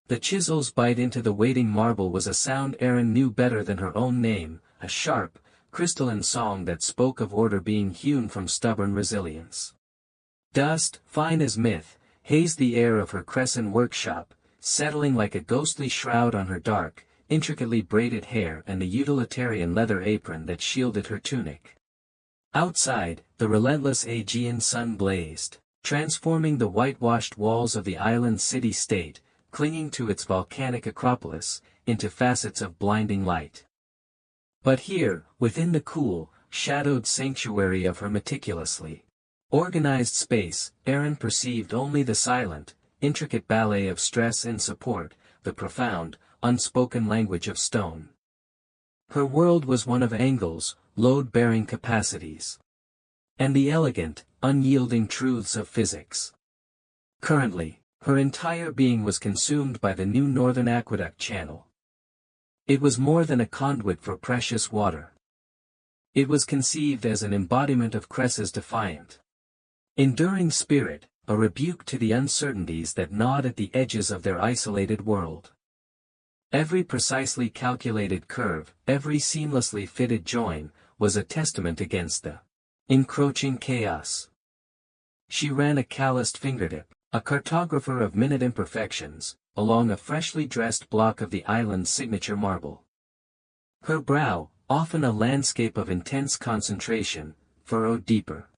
The chisel's bite into the waiting marble was a sound Erin knew better than her own name, a sharp, crystalline song that spoke of order being hewn from stubborn resilience. Dust, fine as myth, hazed the air of her Kressa workshop, settling like a ghostly shroud on her dark, intricately braided hair and the utilitarian leather apron that shielded her tunic. Outside, the relentless Aegean sun blazed, transforming the whitewashed walls of the island city-state, clinging to its volcanic acropolis, into facets of blinding light. But here, within the cool, shadowed sanctuary of her meticulously organized space, Erin perceived only the silent, intricate ballet of stress and support, the profound, unspoken language of stone. Her world was one of angles, load-bearing capacities, and the elegant, unyielding truths of physics. Currently, her entire being was consumed by the new northern aqueduct channel. It was more than a conduit for precious water. It was conceived as an embodiment of Kressa's defiant, enduring spirit, a rebuke to the uncertainties that gnawed at the edges of their isolated world. Every precisely calculated curve, every seamlessly fitted join, was a testament against the encroaching chaos. She ran a calloused fingertip, a cartographer of minute imperfections, along a freshly dressed block of the island's signature marble. Her brow, often a landscape of intense concentration, furrowed deeper.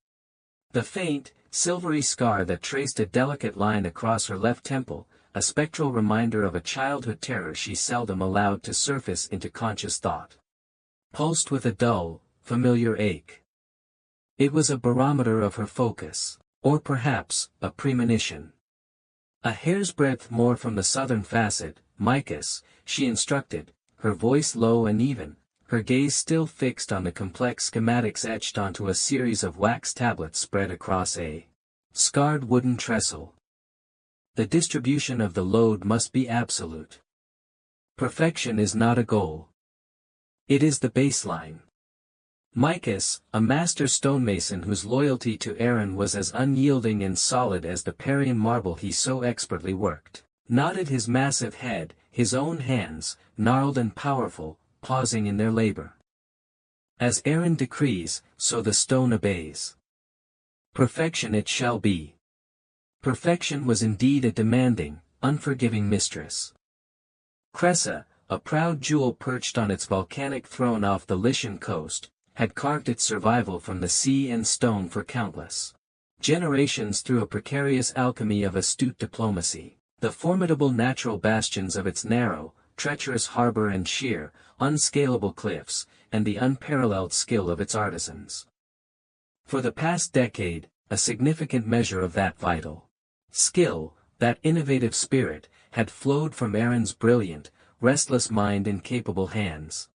The faint, silvery scar that traced a delicate line across her left temple, a spectral reminder of a childhood terror she seldom allowed to surface into conscious thought, pulsed with a dull, familiar ache. It was a barometer of her focus, or perhaps, a premonition. A hair's breadth more from the southern facet, Micas, she instructed, her voice low and even, her gaze still fixed on the complex schematics etched onto a series of wax tablets spread across a scarred wooden trestle. The distribution of the load must be absolute. Perfection is not a goal. It is the baseline. Micas, a master stonemason whose loyalty to Erin was as unyielding and solid as the Parian marble he so expertly worked, nodded his massive head, his own hands, gnarled and powerful, pausing in their labor. As Erin decrees, so the stone obeys. Perfection it shall be. Perfection was indeed a demanding, unforgiving mistress. Kressa, a proud jewel perched on its volcanic throne off the Lycian coast, had carved its survival from the sea and stone for countless generations through a precarious alchemy of astute diplomacy, the formidable natural bastions of its narrow, treacherous harbor and sheer, unscalable cliffs, and the unparalleled skill of its artisans. For the past decade, a significant measure of that vital skill, that innovative spirit, had flowed from Erin's brilliant, restless mind and capable hands.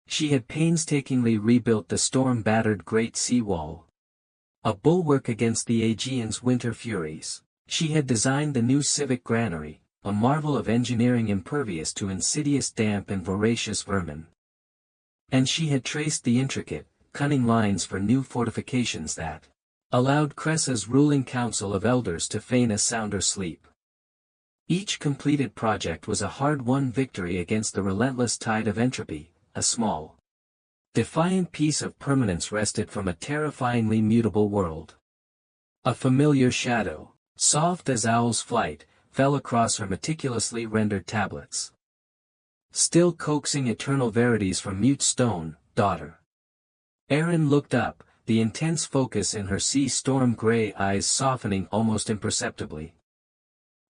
She had painstakingly rebuilt the storm-battered Great Sea Wall, a bulwark against the Aegean's winter furies. She had designed the new civic granary, a marvel of engineering impervious to insidious damp and voracious vermin. And she had traced the intricate, cunning lines for new fortifications that allowed Kressa's ruling council of elders to feign a sounder sleep. Each completed project was a hard-won victory against the relentless tide of entropy. A small, defiant piece of permanence wrested from a terrifyingly mutable world. A familiar shadow, soft as owl's flight, fell across her meticulously rendered tablets. Still coaxing eternal verities from mute stone, daughter. Erin looked up, the intense focus in her sea storm gray eyes softening almost imperceptibly.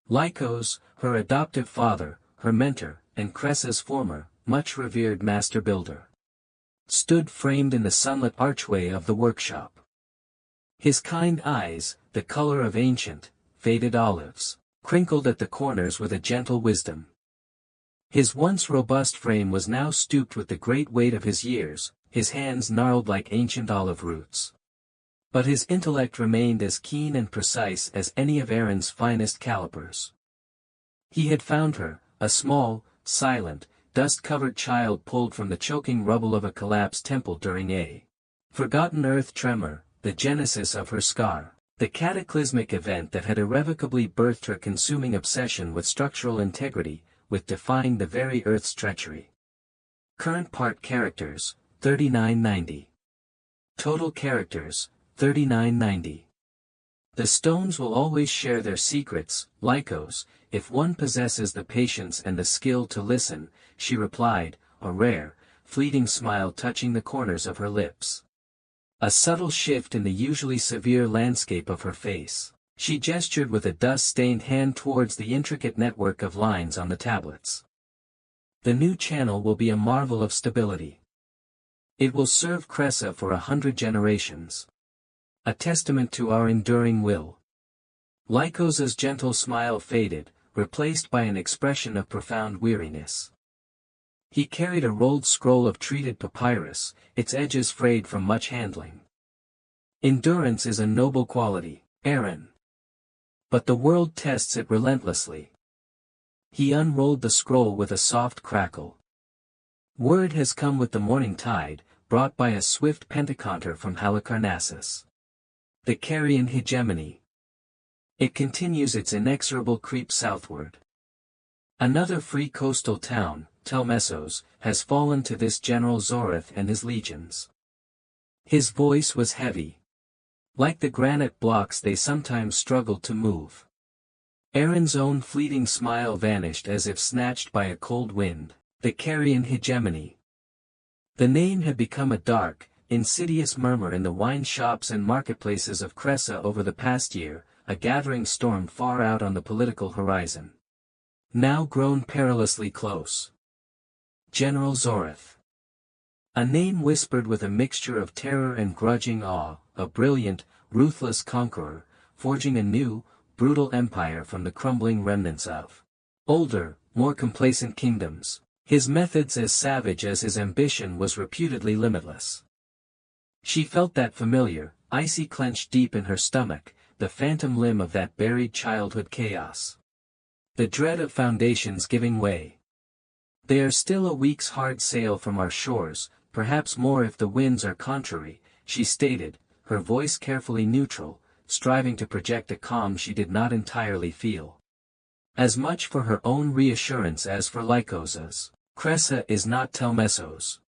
Lycos, her adoptive father, her mentor, and Kressa's former, much-revered master builder, stood framed in the sunlit archway of the workshop. His kind eyes, the color of ancient, faded olives, crinkled at the corners with a gentle wisdom. His once robust frame was now stooped with the great weight of his years, his hands gnarled like ancient olive roots. But his intellect remained as keen and precise as any of Erin's finest calipers. He had found her, a small, silent, dust-covered child pulled from the choking rubble of a collapsed temple during a forgotten earth tremor, the genesis of her scar, The cataclysmic event that had irrevocably birthed her consuming obsession with structural integrity, with defying the very Earth's treachery. Current part characters, 3990. Total characters, 3990. The stones will always share their secrets, Lycos, if one possesses the patience and the skill to listen, she replied, a rare, fleeting smile touching the corners of her lips. A subtle shift in the usually severe landscape of her face. She gestured with a dust-stained hand towards the intricate network of lines on the tablets. The new channel will be a marvel of stability. It will serve Kressa for 100 generations. A testament to our enduring will. Lycos's gentle smile faded, replaced by an expression of profound weariness. He carried a rolled scroll of treated papyrus, its edges frayed from much handling. Endurance is a noble quality, Aaron. But the world tests it relentlessly. He unrolled the scroll with a soft crackle. Word has come with the morning tide, brought by a swift pentaconter from Halicarnassus. The Carian hegemony. It continues its inexorable creep southward. Another free coastal town, Telmessos, has fallen to this General Zorith and his legions. His voice was heavy. Like the granite blocks they sometimes struggled to move. Aaron's own fleeting smile vanished as if snatched by a cold wind. The Carian hegemony. The name had become a dark, insidious murmur in the wine shops and marketplaces of Kressa over the past year, a gathering storm far out on the political horizon. Now grown perilously close. General Zorith. A name whispered with a mixture of terror and grudging awe, a brilliant, ruthless conqueror, forging a new, brutal empire from the crumbling remnants of older, more complacent kingdoms, his methods as savage as his ambition was reputedly limitless. She felt that familiar, icy clench deep in her stomach, the phantom limb of that buried childhood chaos. The dread of foundations giving way. They are still a week's hard sail from our shores, perhaps more if the winds are contrary, she stated, her voice carefully neutral, striving to project a calm she did not entirely feel. As much for her own reassurance as for Lycos's. Kressa is not Telmessos.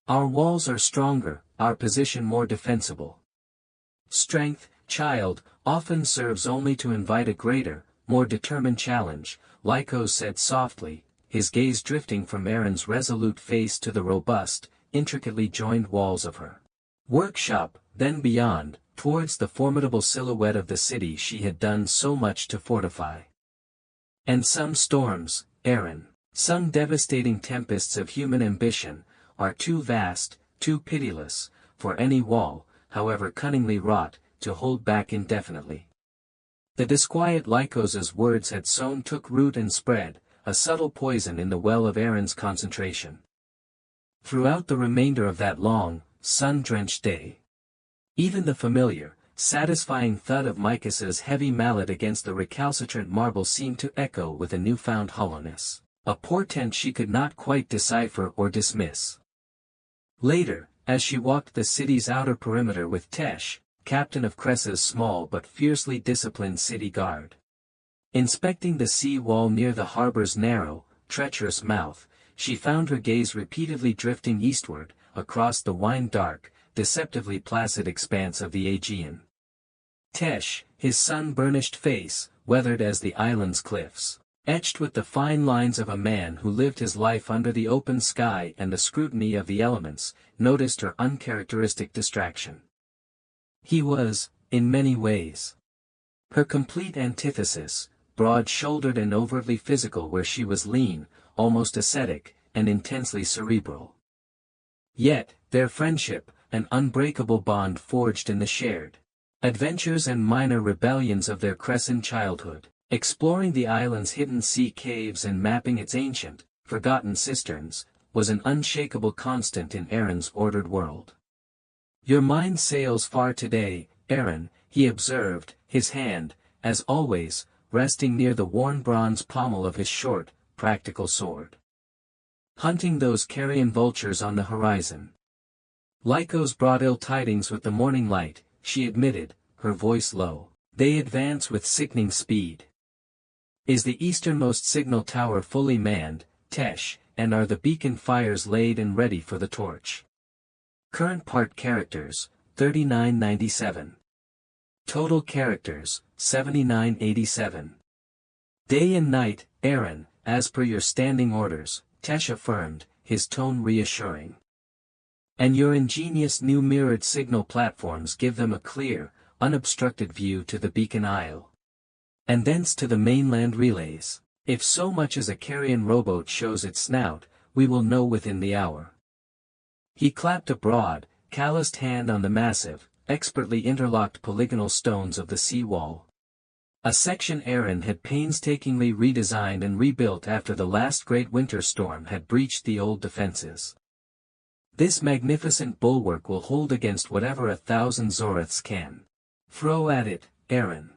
Our walls are stronger, our position more defensible. Strength, child, often serves only to invite a greater, more determined challenge, Lycos said softly, his gaze drifting from Aaron's resolute face to the robust, intricately joined walls of her workshop, then beyond, towards the formidable silhouette of the city she had done so much to fortify. And some storms, Aaron, some devastating tempests of human ambition, are too vast, too pitiless, for any wall, however cunningly wrought, to hold back indefinitely. The disquiet Lycos's words had sown took root and spread, a subtle poison in the well of Aaron's concentration. Throughout the remainder of that long, sun-drenched day, even the familiar, satisfying thud of Micas's heavy mallet against the recalcitrant marble seemed to echo with a newfound hollowness, a portent she could not quite decipher or dismiss. Later, as she walked the city's outer perimeter with Tesh, captain of Kressa's small but fiercely disciplined city guard, inspecting the sea wall near the harbor's narrow, treacherous mouth, she found her gaze repeatedly drifting eastward, across the wine-dark, deceptively placid expanse of the Aegean. Tesh, his sun-burnished face, weathered as the island's cliffs, etched with the fine lines of a man who lived his life under the open sky and the scrutiny of the elements, noticed her uncharacteristic distraction. He was, in many ways, her complete antithesis, broad-shouldered and overtly physical where she was lean, almost ascetic, and intensely cerebral. Yet, their friendship, an unbreakable bond forged in the shared adventures and minor rebellions of their Crescent childhood, exploring the island's hidden sea caves and mapping its ancient, forgotten cisterns, was an unshakable constant in Aaron's ordered world. Your mind sails far today, Aaron, he observed, his hand, as always, resting near the worn bronze pommel of his short, practical sword. Hunting those carrion vultures on the horizon. Lycos brought ill tidings with the morning light, she admitted, her voice low. They advance with sickening speed. Is the easternmost signal tower fully manned, Tesh, and are the beacon fires laid and ready for the torch? Current part characters, 3997. Total characters, 7987. Day and night, Aaron, as per your standing orders, Tesh affirmed, his tone reassuring. And your ingenious new mirrored signal platforms give them a clear, unobstructed view to the beacon isle. And thence to the mainland relays. If so much as a carrion rowboat shows its snout, we will know within the hour. He clapped a broad, calloused hand on the massive, expertly interlocked polygonal stones of the sea-wall. A section Aaron had painstakingly redesigned and rebuilt after the last great winter storm had breached the old defenses. This magnificent bulwark will hold against whatever 1,000 Zoriths can throw at it, Aaron.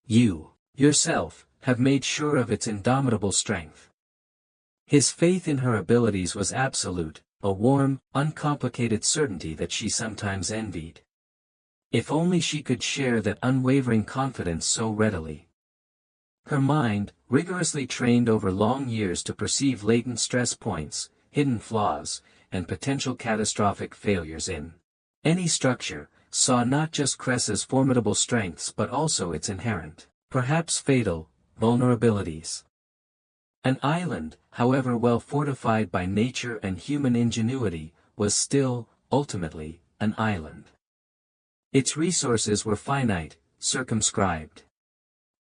You, yourself, have made sure of its indomitable strength. His faith in her abilities was absolute, a warm, uncomplicated certainty that she sometimes envied. If only she could share that unwavering confidence so readily. Her mind, rigorously trained over long years to perceive latent stress points, hidden flaws, and potential catastrophic failures in any structure, saw not just Kressa's formidable strengths but also its inherent, perhaps fatal, vulnerabilities. An island, however well fortified by nature and human ingenuity, was still, ultimately, an island. Its resources were finite, circumscribed.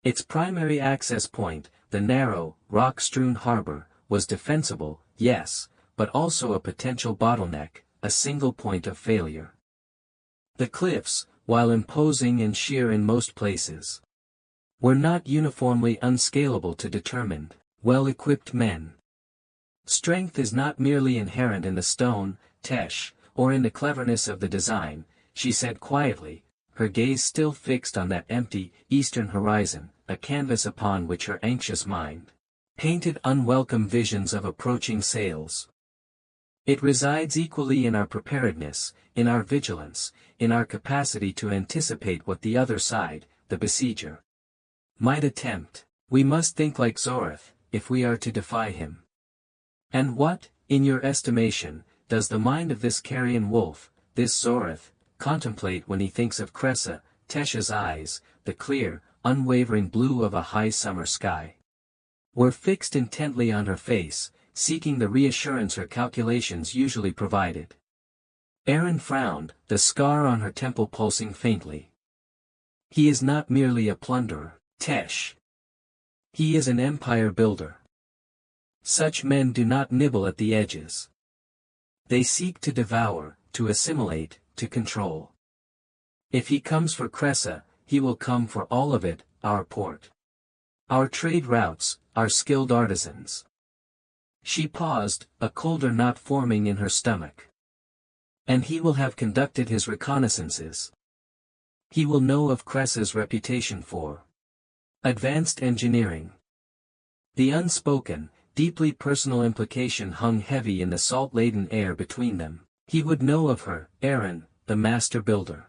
Its primary access point, the narrow, rock-strewn harbor, was defensible, yes, but also a potential bottleneck, a single point of failure. The cliffs, while imposing and sheer in most places, were not uniformly unscalable to determined, well-equipped men. Strength is not merely inherent in the stone, Tesh, or in the cleverness of the design, she said quietly, her gaze still fixed on that empty, eastern horizon, a canvas upon which her anxious mind painted unwelcome visions of approaching sails. It resides equally in our preparedness, in our vigilance, in our capacity to anticipate what the other side, the besieger, might attempt. We must think like Zorith, if we are to defy him. And what, in your estimation, does the mind of this carrion wolf, this Zorith, contemplate when he thinks of Kressa? Tesh's eyes, the clear, unwavering blue of a high summer sky, were fixed intently on her face, seeking the reassurance her calculations usually provided. Aaron frowned, the scar on her temple pulsing faintly. He is not merely a plunderer, Tesh. He is an empire builder. Such men do not nibble at the edges. They seek to devour, to assimilate, to control. If he comes for Kressa, he will come for all of it, our port, our trade routes, our skilled artisans. She paused, a colder knot forming in her stomach. And he will have conducted his reconnaissances. He will know of Kressa's reputation for advanced engineering. The unspoken, deeply personal implication hung heavy in the salt-laden air between them. He would know of her, Aaron, the master builder.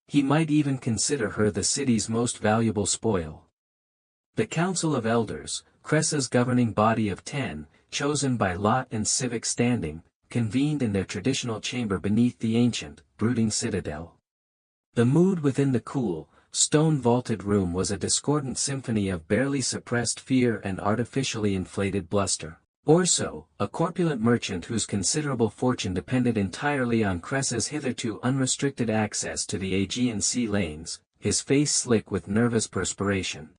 He might even consider her the city's most valuable spoil. The Council of Elders, Kressa's governing body of 10, chosen by lot and civic standing, convened in their traditional chamber beneath the ancient, brooding citadel. The mood within the cool, stone-vaulted room was a discordant symphony of barely suppressed fear and artificially inflated bluster. Orso, a corpulent merchant whose considerable fortune depended entirely on Kressa's hitherto unrestricted access to the Aegean sea lanes, his face slick with nervous perspiration,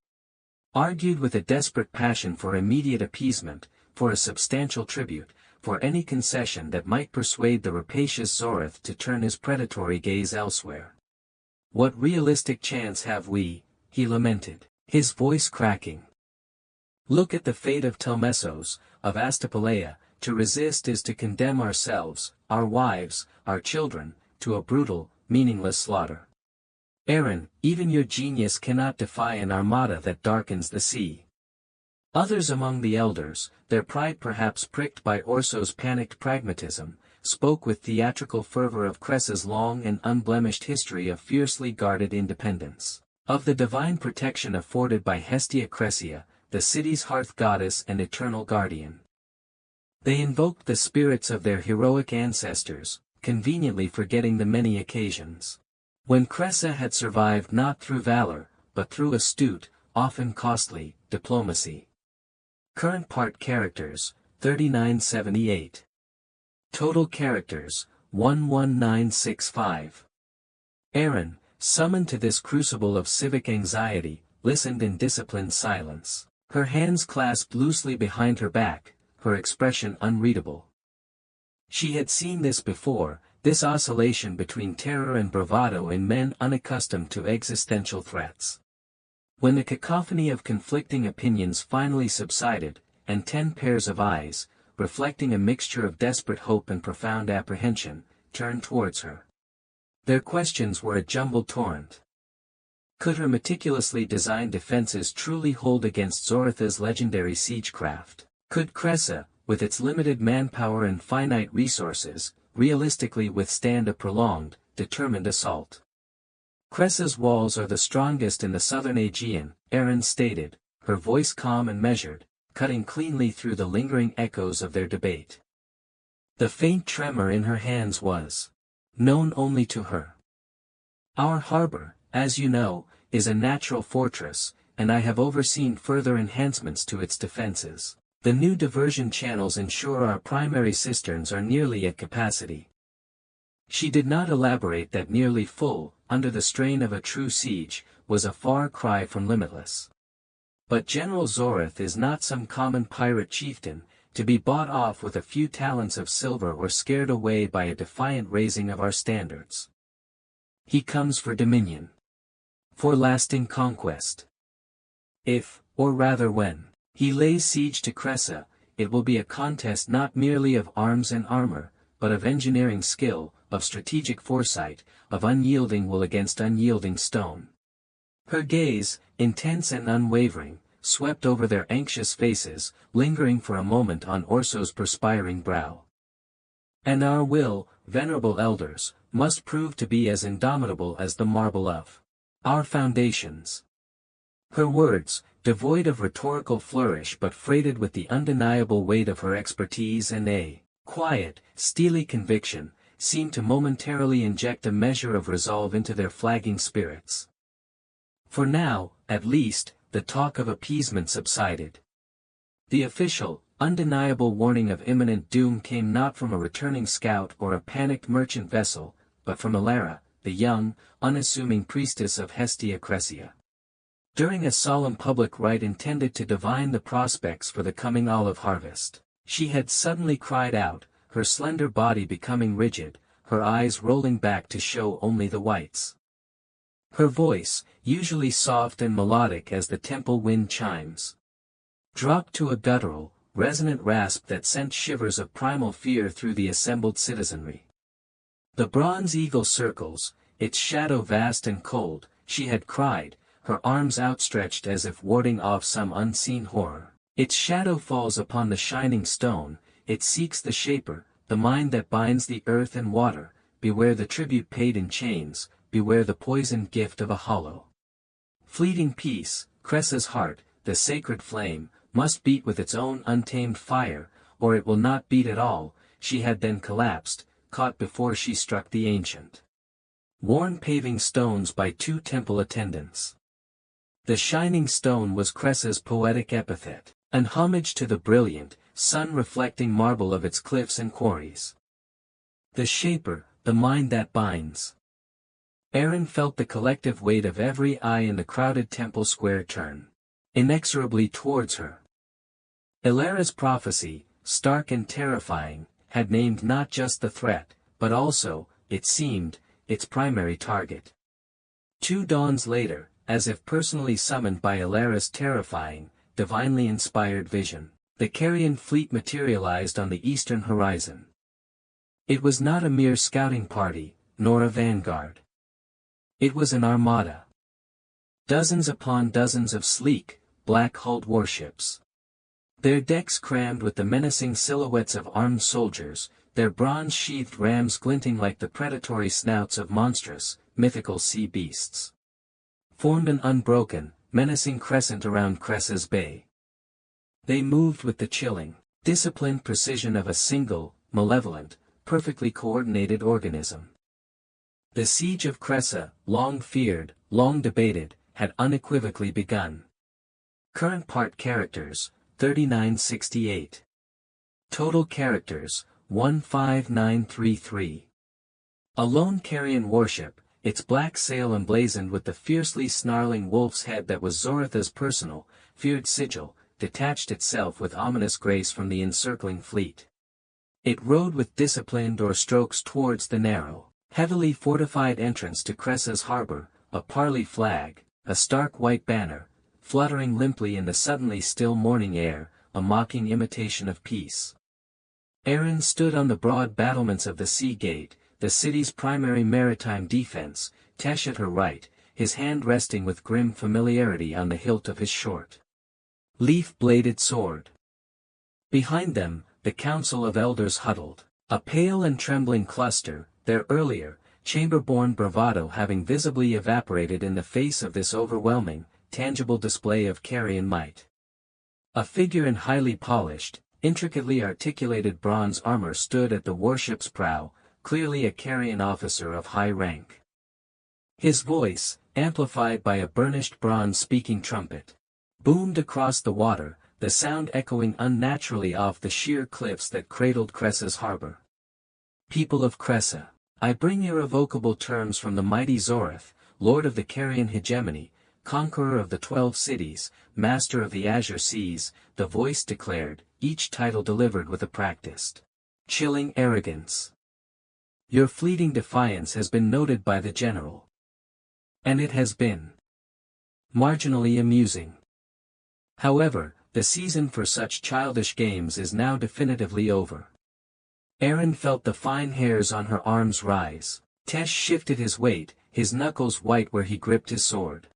argued with a desperate passion for immediate appeasement, for a substantial tribute, for any concession that might persuade the rapacious Zorith to turn his predatory gaze elsewhere. What realistic chance have we, he lamented, his voice cracking. Look at the fate of Telmessos, of Astapalea. To resist is to condemn ourselves, our wives, our children, to a brutal, meaningless slaughter. Aaron, even your genius cannot defy an armada that darkens the sea. Others among the elders, their pride perhaps pricked by Orso's panicked pragmatism, spoke with theatrical fervor of Kressa's long and unblemished history of fiercely guarded independence, of the divine protection afforded by Hestia Kressa, the city's hearth goddess and eternal guardian. They invoked the spirits of their heroic ancestors, conveniently forgetting the many occasions when Kressa had survived not through valor, but through astute, often costly, diplomacy. Current part characters, 3978. Total characters, 11965. Erin, summoned to this crucible of civic anxiety, listened in disciplined silence, her hands clasped loosely behind her back, her expression unreadable. She had seen this before, this oscillation between terror and bravado in men unaccustomed to existential threats. When the cacophony of conflicting opinions finally subsided, and 10 pairs of eyes, reflecting a mixture of desperate hope and profound apprehension, turned towards her. Their questions were a jumbled torrent. Could her meticulously designed defenses truly hold against Zoratha's legendary siegecraft? Could Kressa, with its limited manpower and finite resources, realistically withstand a prolonged, determined assault? Kressa's walls are the strongest in the southern Aegean, Erin stated, her voice calm and measured, cutting cleanly through the lingering echoes of their debate. The faint tremor in her hands was known only to her. Our harbor, as you know, is a natural fortress, and I have overseen further enhancements to its defenses. The new diversion channels ensure our primary cisterns are nearly at capacity. She did not elaborate that nearly full, under the strain of a true siege, was a far cry from limitless. But General Zorath is not some common pirate chieftain, to be bought off with a few talents of silver or scared away by a defiant raising of our standards. He comes for dominion. For lasting conquest. If, or rather when, he lays siege to Kressa, it will be a contest not merely of arms and armor, but of engineering skill, of strategic foresight, of unyielding will against unyielding stone. Her gaze, intense and unwavering, swept over their anxious faces, lingering for a moment on Orso's perspiring brow. And our will, venerable elders, must prove to be as indomitable as the marble of our foundations. Her words, devoid of rhetorical flourish but freighted with the undeniable weight of her expertise and a quiet, steely conviction, seemed to momentarily inject a measure of resolve into their flagging spirits. For now, at least, the talk of appeasement subsided. The official, undeniable warning of imminent doom came not from a returning scout or a panicked merchant vessel, but from Elara, the young, unassuming priestess of Hestia Kressa. During a solemn public rite intended to divine the prospects for the coming olive harvest, she had suddenly cried out, her slender body becoming rigid, her eyes rolling back to show only the whites. Her voice, usually soft and melodic as the temple wind chimes, dropped to a guttural, resonant rasp that sent shivers of primal fear through the assembled citizenry. The bronze eagle circles, its shadow vast and cold, she had cried, her arms outstretched as if warding off some unseen horror. Its shadow falls upon the shining stone, it seeks the shaper, the mind that binds the earth and water, beware the tribute paid in chains, beware the poisoned gift of a hollow. Fleeting peace, Kressa's heart, the sacred flame, must beat with its own untamed fire, or it will not beat at all. She had then collapsed, caught before she struck the ancient worn paving stones by 2 temple attendants. The shining stone was Kressa's poetic epithet, an homage to the brilliant, sun-reflecting marble of its cliffs and quarries. The shaper, the mind that binds. Erin felt the collective weight of every eye in the crowded temple square turn inexorably towards her. Elara's prophecy, stark and terrifying, had named not just the threat, but also, it seemed, its primary target. 2 dawns later, as if personally summoned by Elara's terrifying, divinely inspired vision, the Carrion fleet materialized on the eastern horizon. It was not a mere scouting party, nor a vanguard. It was an armada. Dozens upon dozens of sleek, black-hulled warships. Their decks crammed with the menacing silhouettes of armed soldiers, their bronze-sheathed rams glinting like the predatory snouts of monstrous, mythical sea beasts, formed an unbroken, menacing crescent around Kressa's bay. They moved with the chilling, disciplined precision of a single, malevolent, perfectly coordinated organism. The siege of Kressa, long feared, long debated, had unequivocally begun. Current part characters, 3968. Total characters, 15933. A lone carrion warship, its black sail emblazoned with the fiercely snarling wolf's head that was Zoratha's personal, feared sigil, detached itself with ominous grace from the encircling fleet. It rowed with disciplined oar-strokes towards the narrow, heavily fortified entrance to Kressa's harbor, a parley flag, a stark white banner, fluttering limply in the suddenly still morning air, a mocking imitation of peace. Aaron stood on the broad battlements of the sea gate, the city's primary maritime defense, Tesh at her right, his hand resting with grim familiarity on the hilt of his short, leaf-bladed sword. Behind them, the council of elders huddled, a pale and trembling cluster, their earlier, chamber-born bravado having visibly evaporated in the face of this overwhelming, tangible display of carrion might. A figure in highly polished, intricately articulated bronze armor stood at the warship's prow, clearly a carrion officer of high rank. His voice, amplified by a burnished bronze speaking trumpet, boomed across the water, the sound echoing unnaturally off the sheer cliffs that cradled Kressa's harbor. People of Kressa, I bring irrevocable terms from the mighty Zorath, lord of the carrion hegemony, conqueror of the 12 cities, master of the azure seas, the voice declared, each title delivered with a practiced, chilling arrogance. Your fleeting defiance has been noted by the general. And it has been marginally amusing. However, the season for such childish games is now definitively over. Aaron felt the fine hairs on her arms rise. Tesh shifted his weight, his knuckles white where he gripped his sword.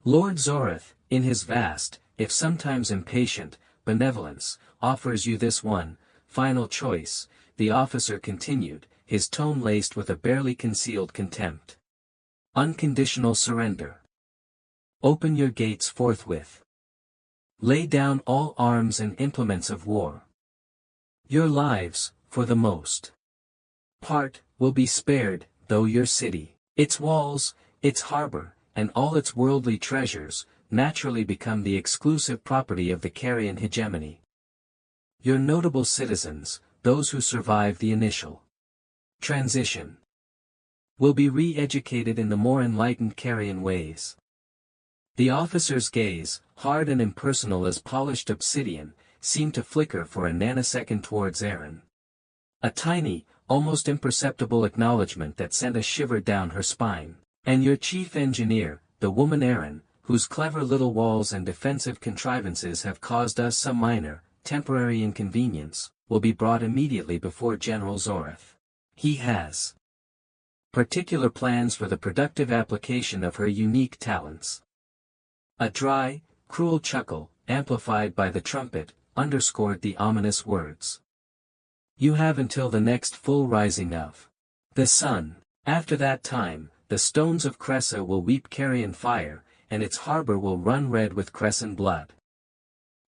Lord Zorath, in his vast, if sometimes impatient, benevolence, offers you this one, final choice, the officer continued, his tone laced with a barely concealed contempt. Unconditional surrender. Open your gates forthwith. Lay down all arms and implements of war. Your lives, for the most part, will be spared, though your city, its walls, its harbor, and all its worldly treasures, naturally become the exclusive property of the carrion hegemony. Your notable citizens, those who survive the initial transition, will be re-educated in the more enlightened carrion ways. The officer's gaze, hard and impersonal as polished obsidian, seemed to flicker for a nanosecond towards Aaron. A tiny, almost imperceptible acknowledgement that sent a shiver down her spine. And your chief engineer, the woman Aaron, whose clever little walls and defensive contrivances have caused us some minor, temporary inconvenience, will be brought immediately before General Zorath. He has particular plans for the productive application of her unique talents. A dry, cruel chuckle, amplified by the trumpet, underscored the ominous words. You have until the next full rising of the sun. After that time, the stones of Kressa will weep carrion fire, and its harbor will run red with Cressan blood.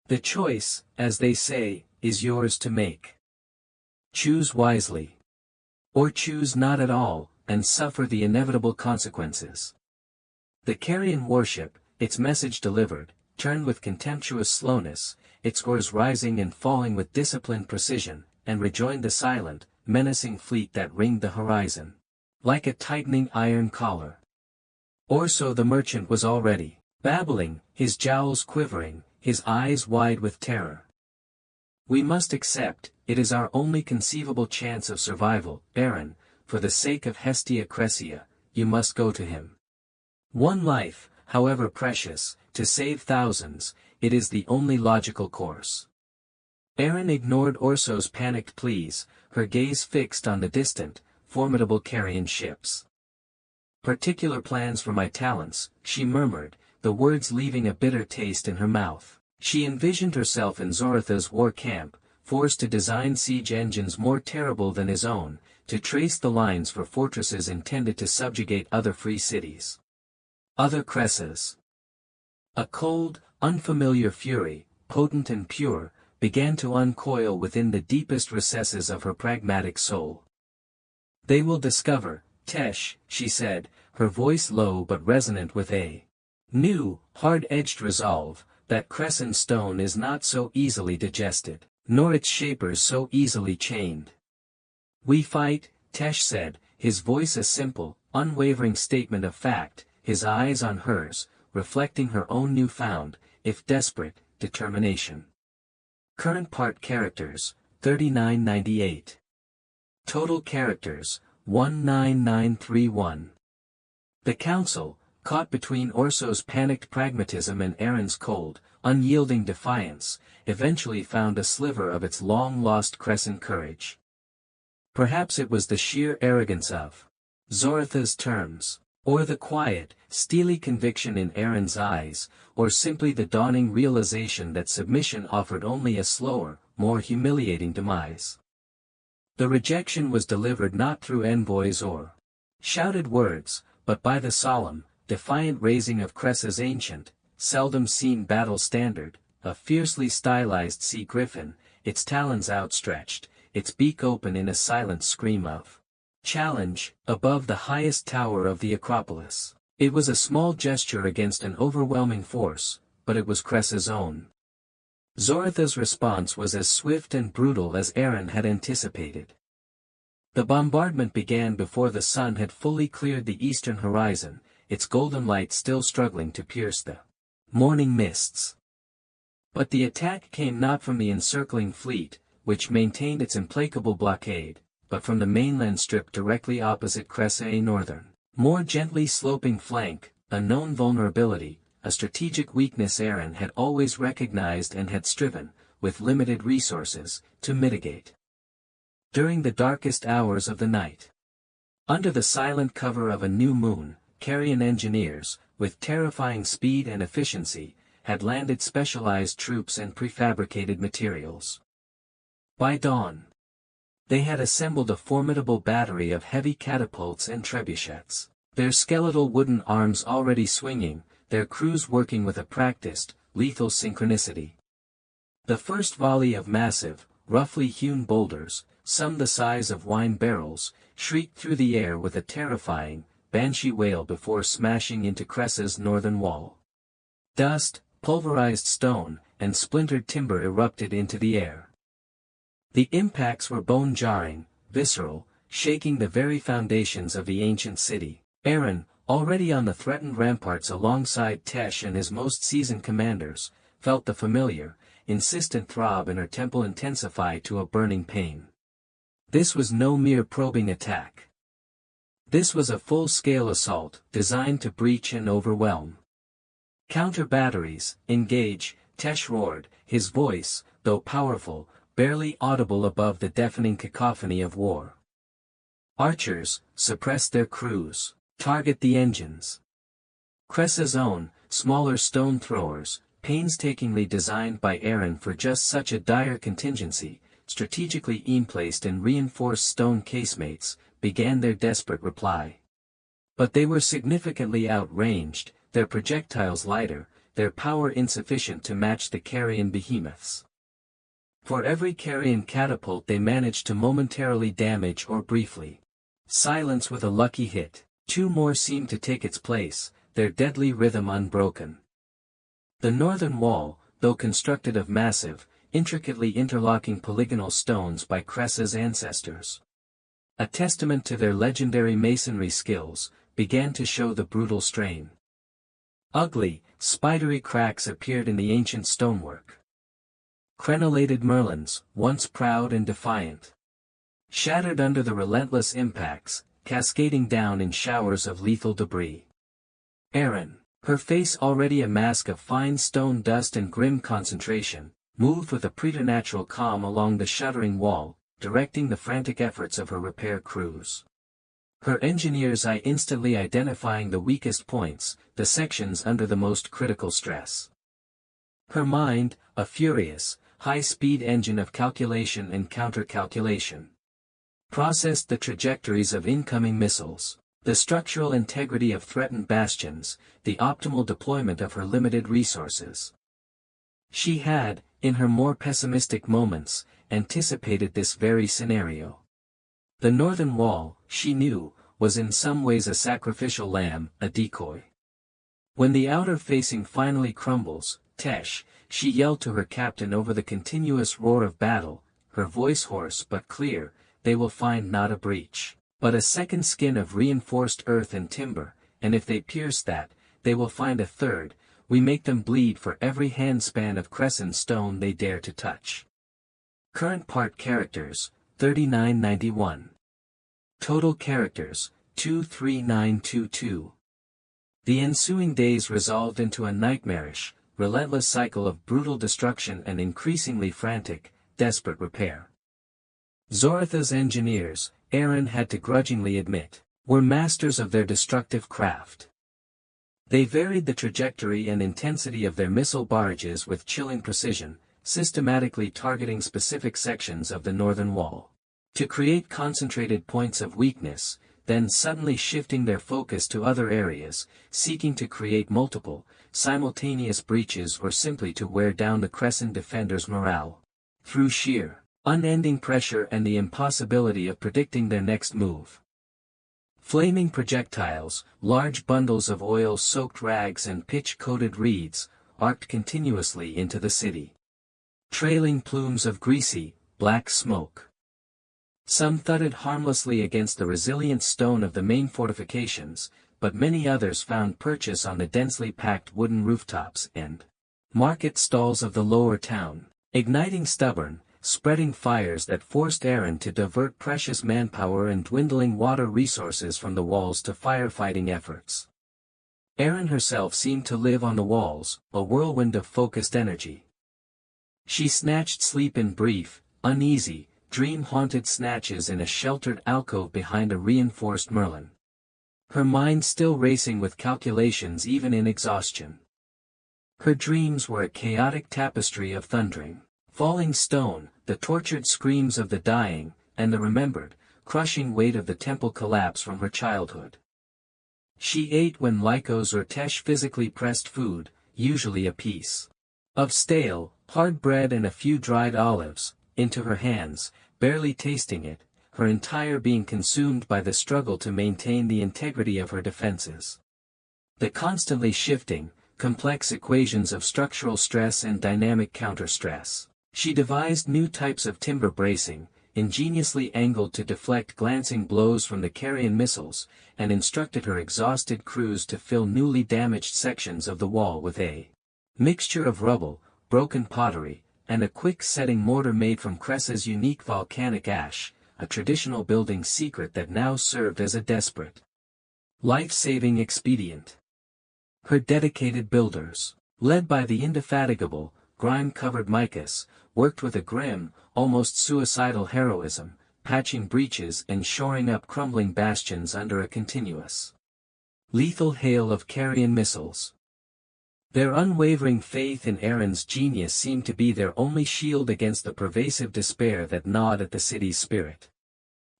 The choice, as they say, is yours to make. Choose wisely. Or choose not at all, and suffer the inevitable consequences. The carrion warship, its message delivered, turned with contemptuous slowness, its oars rising and falling with disciplined precision, and rejoined the silent, menacing fleet that ringed the horizon, like a tightening iron collar. Or so the merchant was already, babbling, his jowls quivering, his eyes wide with terror. We must accept, it is our only conceivable chance of survival, Aaron, for the sake of Hestia Cressia, you must go to him. One life, however precious, to save thousands, it is the only logical course. Aaron ignored Orso's panicked pleas, her gaze fixed on the distant, formidable carrion ships. Particular plans for my talents, she murmured, the words leaving a bitter taste in her mouth. She envisioned herself in Zoratha's war camp, forced to design siege engines more terrible than his own, to trace the lines for fortresses intended to subjugate other free cities. Other Kressas. A cold, unfamiliar fury, potent and pure, began to uncoil within the deepest recesses of her pragmatic soul. "They will discover, Tesh," she said, her voice low but resonant with a new, hard-edged resolve, "that Crescent stone is not so easily digested, nor its shapers so easily chained." "We fight," Tesh said, his voice a simple, unwavering statement of fact, his eyes on hers, reflecting her own newfound, if desperate, determination. Current part characters, 3998. Total characters, 19931. The council, caught between Orso's panicked pragmatism and Aaron's cold, unyielding defiance, eventually found a sliver of its long-lost Crescent courage. Perhaps it was the sheer arrogance of Zoratha's terms, or the quiet, steely conviction in Aaron's eyes, or simply the dawning realization that submission offered only a slower, more humiliating demise. The rejection was delivered not through envoys or shouted words, but by the solemn, defiant raising of Kressa's ancient, seldom-seen battle standard, a fiercely stylized sea griffin, its talons outstretched, its beak open in a silent scream of challenge, above the highest tower of the Acropolis. It was a small gesture against an overwhelming force, but it was Kressa's own. Zoratha's response was as swift and brutal as Aaron had anticipated. The bombardment began before the sun had fully cleared the eastern horizon, its golden light still struggling to pierce the morning mists. But the attack came not from the encircling fleet, which maintained its implacable blockade, but from the mainland strip directly opposite Kressa, a northern, more gently sloping flank, a known vulnerability, a strategic weakness Aaron had always recognized and had striven, with limited resources, to mitigate. During the darkest hours of the night, under the silent cover of a new moon, Carian engineers, with terrifying speed and efficiency, had landed specialized troops and prefabricated materials. By dawn, they had assembled a formidable battery of heavy catapults and trebuchets, their skeletal wooden arms already swinging, their crews working with a practiced, lethal synchronicity. The first volley of massive, roughly hewn boulders, some the size of wine barrels, shrieked through the air with a terrifying, banshee wail before smashing into Kressa's northern wall. Dust, pulverized stone, and splintered timber erupted into the air. The impacts were bone-jarring, visceral, shaking the very foundations of the ancient city. Aaron, already on the threatened ramparts alongside Tesh and his most seasoned commanders, felt the familiar, insistent throb in her temple intensify to a burning pain. This was no mere probing attack. This was a full-scale assault, designed to breach and overwhelm. "Counter batteries, engage," Tesh roared, his voice, though powerful, barely audible above the deafening cacophony of war. "Archers, suppress their crews, target the engines." Kressa's own, smaller stone throwers, painstakingly designed by Aaron for just such a dire contingency, strategically emplaced in reinforced stone casemates, began their desperate reply. But they were significantly outranged, their projectiles lighter, their power insufficient to match the Carian behemoths. For every Carian catapult they managed to momentarily damage or briefly silence with a lucky hit, two more seemed to take its place, their deadly rhythm unbroken. The northern wall, though constructed of massive, intricately interlocking polygonal stones by Kressa's ancestors, a testament to their legendary masonry skills, began to show the brutal strain. Ugly, spidery cracks appeared in the ancient stonework. Crenellated merlons, once proud and defiant, shattered under the relentless impacts, cascading down in showers of lethal debris. Aaron, her face already a mask of fine stone dust and grim concentration, moved with a preternatural calm along the shuddering wall, directing the frantic efforts of her repair crews. Her engineers' eye instantly identifying the weakest points, the sections under the most critical stress. Her mind, a furious, high-speed engine of calculation and counter-calculation. Processed the trajectories of incoming missiles, the structural integrity of threatened bastions, the optimal deployment of her limited resources. She had, in her more pessimistic moments, anticipated this very scenario. The northern wall, she knew, was in some ways a sacrificial lamb, a decoy. When the outer facing finally crumbles, Tesh, she yelled to her captain over the continuous roar of battle, her voice hoarse but clear, they will find not a breach, but a second skin of reinforced earth and timber, and if they pierce that, they will find a third, we make them bleed for every handspan of crescent stone they dare to touch. Current part characters, 3991. Total characters, 23922. The ensuing days resolved into a nightmarish, relentless cycle of brutal destruction and increasingly frantic, desperate repair. Zoratha's engineers, Aaron had to grudgingly admit, were masters of their destructive craft. They varied the trajectory and intensity of their missile barrages with chilling precision, systematically targeting specific sections of the northern wall, to create concentrated points of weakness, then suddenly shifting their focus to other areas, seeking to create multiple, simultaneous breaches or simply to wear down the crescent defenders' morale. Through sheer, unending pressure and the impossibility of predicting their next move. Flaming projectiles, large bundles of oil-soaked rags and pitch-coated reeds, arced continuously into the city. Trailing plumes of greasy, black smoke. Some thudded harmlessly against the resilient stone of the main fortifications, but many others found purchase on the densely packed wooden rooftops and market stalls of the lower town, igniting stubborn, spreading fires that forced Aaron to divert precious manpower and dwindling water resources from the walls to firefighting efforts. Aaron herself seemed to live on the walls, a whirlwind of focused energy. She snatched sleep in brief, uneasy, dream-haunted snatches in a sheltered alcove behind a reinforced Merlin. Her mind still racing with calculations even in exhaustion. Her dreams were a chaotic tapestry of thundering, falling stone, the tortured screams of the dying, and the remembered, crushing weight of the temple collapse from her childhood. She ate when Lycos or Tesh physically pressed food, usually a piece of stale, hard bread and a few dried olives, into her hands, barely tasting it, her entire being consumed by the struggle to maintain the integrity of her defenses. The constantly shifting, complex equations of structural stress and dynamic counter-stress. She devised new types of timber bracing, ingeniously angled to deflect glancing blows from the carrion missiles, and instructed her exhausted crews to fill newly damaged sections of the wall with a mixture of rubble, broken pottery, and a quick-setting mortar made from Kressa's unique volcanic ash, a traditional building secret that now served as a desperate, life-saving expedient. Her dedicated builders, led by the indefatigable, grime-covered Micas, worked with a grim, almost suicidal heroism, patching breaches and shoring up crumbling bastions under a continuous, lethal hail of carrion missiles. Their unwavering faith in Aaron's genius seemed to be their only shield against the pervasive despair that gnawed at the city's spirit.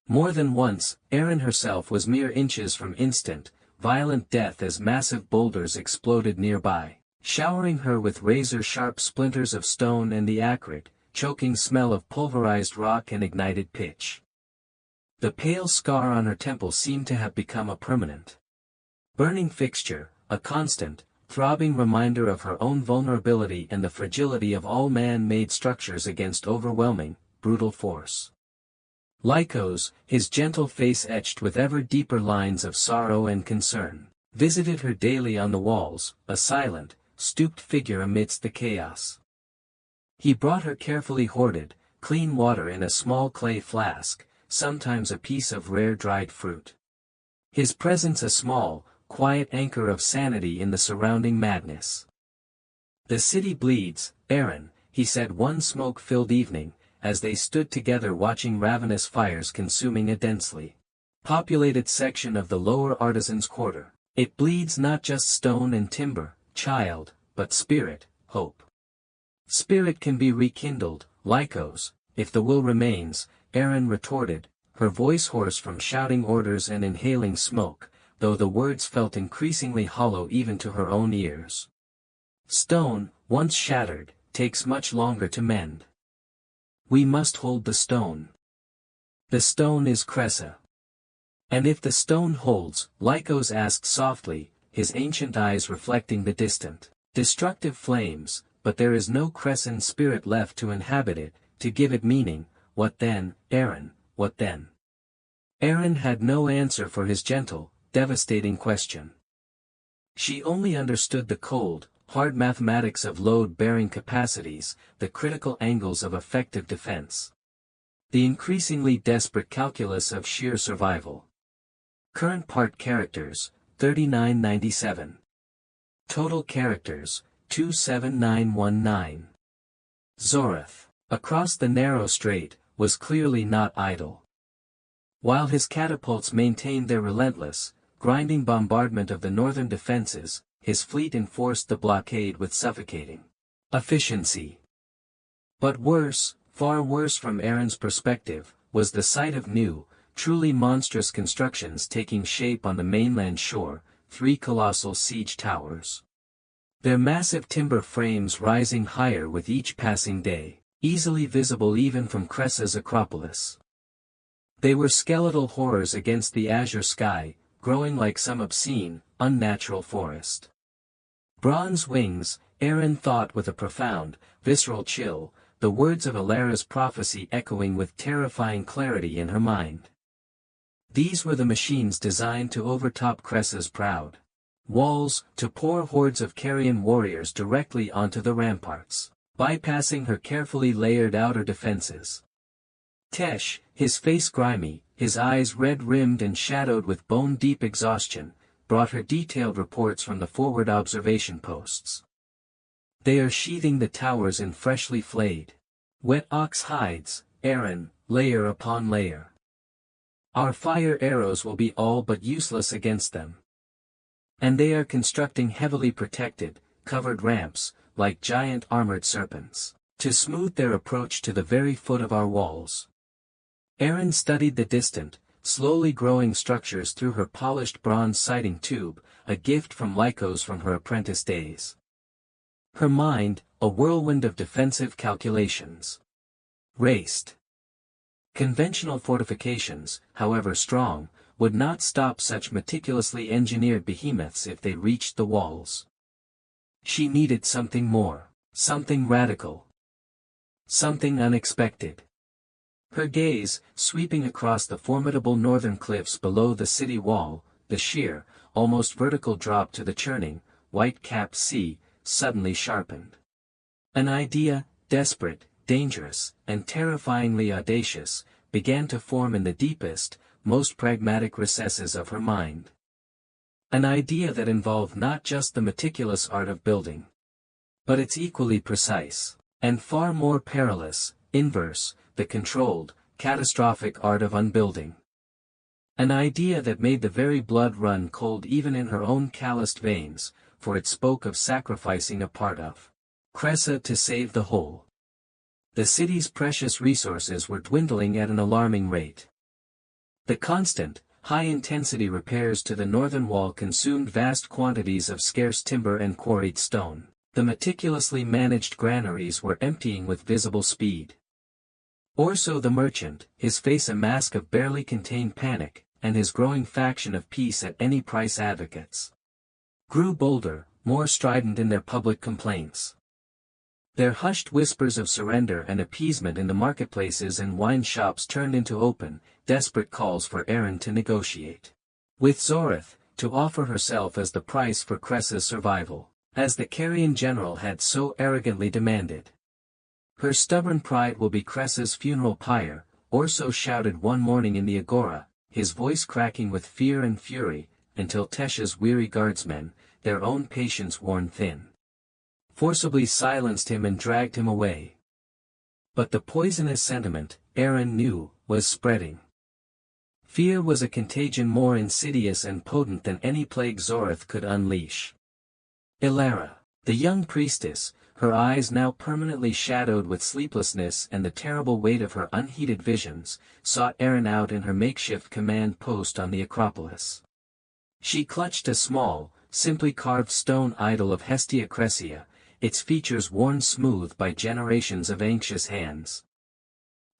More than once, Aaron herself was mere inches from instant, violent death as massive boulders exploded nearby, showering her with razor-sharp splinters of stone and the acrid, choking smell of pulverized rock and ignited pitch. The pale scar on her temple seemed to have become a permanent, burning fixture, a constant, throbbing reminder of her own vulnerability and the fragility of all man-made structures against overwhelming, brutal force. Lycos, his gentle face etched with ever deeper lines of sorrow and concern, visited her daily on the walls, a silent, stooped figure amidst the chaos. He brought her carefully hoarded, clean water in a small clay flask, sometimes a piece of rare dried fruit. His presence a small, quiet anchor of sanity in the surrounding madness. "The city bleeds, Aaron," he said one smoke-filled evening, as they stood together watching ravenous fires consuming a densely populated section of the lower artisans' quarter. "It bleeds not just stone and timber, child, but spirit, hope. Spirit can be rekindled, Lycos, if the will remains, Aaron retorted, her voice hoarse from shouting orders and inhaling smoke, though the words felt increasingly hollow even to her own ears. Stone, once shattered, takes much longer to mend. We must hold the stone. The stone is Kressa. And if the stone holds, Lycos asked softly, his ancient eyes reflecting the distant, destructive flames, but there is no Cressan spirit left to inhabit it, to give it meaning. What then, Aaron, what then? Aaron had no answer for his gentle, devastating question. She only understood the cold, hard mathematics of load-bearing capacities, the critical angles of effective defense. The increasingly desperate calculus of sheer survival. Current part characters, 3997. Total characters, 27919. Zorath, across the narrow strait, was clearly not idle. While his catapults maintained their relentless, grinding bombardment of the northern defenses, his fleet enforced the blockade with suffocating efficiency. But worse, far worse from Aaron's perspective, was the sight of new, truly monstrous constructions taking shape on the mainland shore, 3 colossal siege towers. Their massive timber frames rising higher with each passing day, easily visible even from Kressa's Acropolis. They were skeletal horrors against the azure sky, growing like some obscene, unnatural forest. Bronze wings, Aaron thought with a profound, visceral chill, the words of Alara's prophecy echoing with terrifying clarity in her mind. These were the machines designed to overtop Kressa's proud walls, to pour hordes of Carian warriors directly onto the ramparts, bypassing her carefully layered outer defenses. Tesh, his face grimy, his eyes red-rimmed and shadowed with bone-deep exhaustion, brought her detailed reports from the forward observation posts. They are sheathing the towers in freshly flayed, wet ox hides, Aaron, layer upon layer. Our fire arrows will be all but useless against them. And they are constructing heavily protected, covered ramps, like giant armored serpents, to smooth their approach to the very foot of our walls. Aaron studied the distant, slowly growing structures through her polished bronze sighting tube, a gift from Lycos from her apprentice days. Her mind, a whirlwind of defensive calculations, raced. Conventional fortifications, however strong, would not stop such meticulously engineered behemoths if they reached the walls. She needed something more, something radical, something unexpected. Her gaze, sweeping across the formidable northern cliffs below the city wall, the sheer, almost vertical drop to the churning, white-capped sea, suddenly sharpened. An idea, desperate, dangerous, and terrifyingly audacious, began to form in the deepest, most pragmatic recesses of her mind. An idea that involved not just the meticulous art of building, but its equally precise, and far more perilous, inverse, the controlled, catastrophic art of unbuilding. An idea that made the very blood run cold even in her own calloused veins, for it spoke of sacrificing a part of Kressa to save the whole. The city's precious resources were dwindling at an alarming rate. The constant, high-intensity repairs to the northern wall consumed vast quantities of scarce timber and quarried stone. The meticulously managed granaries were emptying with visible speed. Orso the merchant, his face a mask of barely contained panic, and his growing faction of peace at any price advocates, grew bolder, more strident in their public complaints. Their hushed whispers of surrender and appeasement in the marketplaces and wine shops turned into open, desperate calls for Aaron to negotiate with Zorath, to offer herself as the price for Kressa's survival, as the Carian general had so arrogantly demanded. Her stubborn pride will be Kressa's funeral pyre, Orso shouted one morning in the agora, his voice cracking with fear and fury, until Tesh's weary guardsmen, their own patience worn thin, forcibly silenced him and dragged him away. But the poisonous sentiment, Aaron knew, was spreading. Fear was a contagion more insidious and potent than any plague Zorath could unleash. Alara, the young priestess, her eyes now permanently shadowed with sleeplessness and the terrible weight of her unheeded visions, sought Aaron out in her makeshift command post on the Acropolis. She clutched a small, simply carved stone idol of Hestia Cressa, its features worn smooth by generations of anxious hands.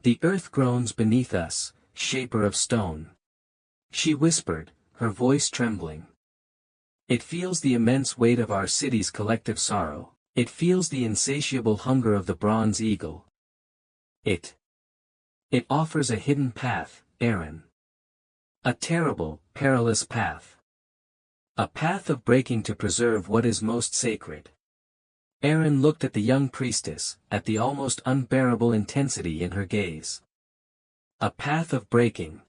"The earth groans beneath us, shaper of stone," she whispered, her voice trembling. "It feels the immense weight of our city's collective sorrow. It feels the insatiable hunger of the bronze eagle. It offers a hidden path, Aaron. A terrible, perilous path. A path of breaking to preserve what is most sacred." Aaron looked at the young priestess, at the almost unbearable intensity in her gaze. A path of breaking.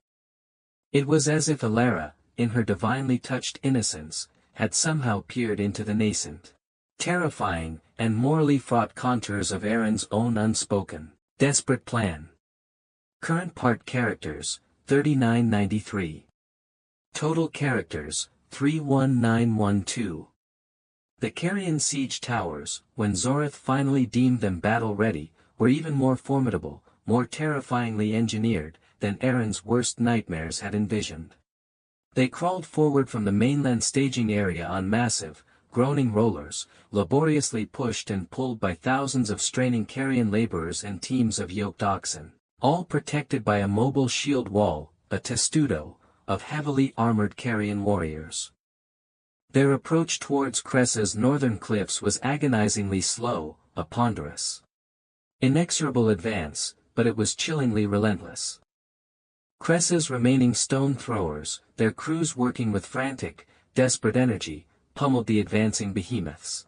It was as if Alara, in her divinely touched innocence, had somehow peered into the nascent, terrifying, and morally fraught contours of Aaron's own unspoken, desperate plan. Current part characters, 3993. Total characters, 31912. The Carian siege towers, when Zorith finally deemed them battle-ready, were even more formidable, more terrifyingly engineered, than Aaron's worst nightmares had envisioned. They crawled forward from the mainland staging area on massive, groaning rollers, laboriously pushed and pulled by thousands of straining Carian laborers and teams of yoked oxen, all protected by a mobile shield wall, a testudo, of heavily armored Carian warriors. Their approach towards Kressa's northern cliffs was agonizingly slow, a ponderous, inexorable advance, but it was chillingly relentless. Kressa's remaining stone throwers, their crews working with frantic, desperate energy, pummeled the advancing behemoths.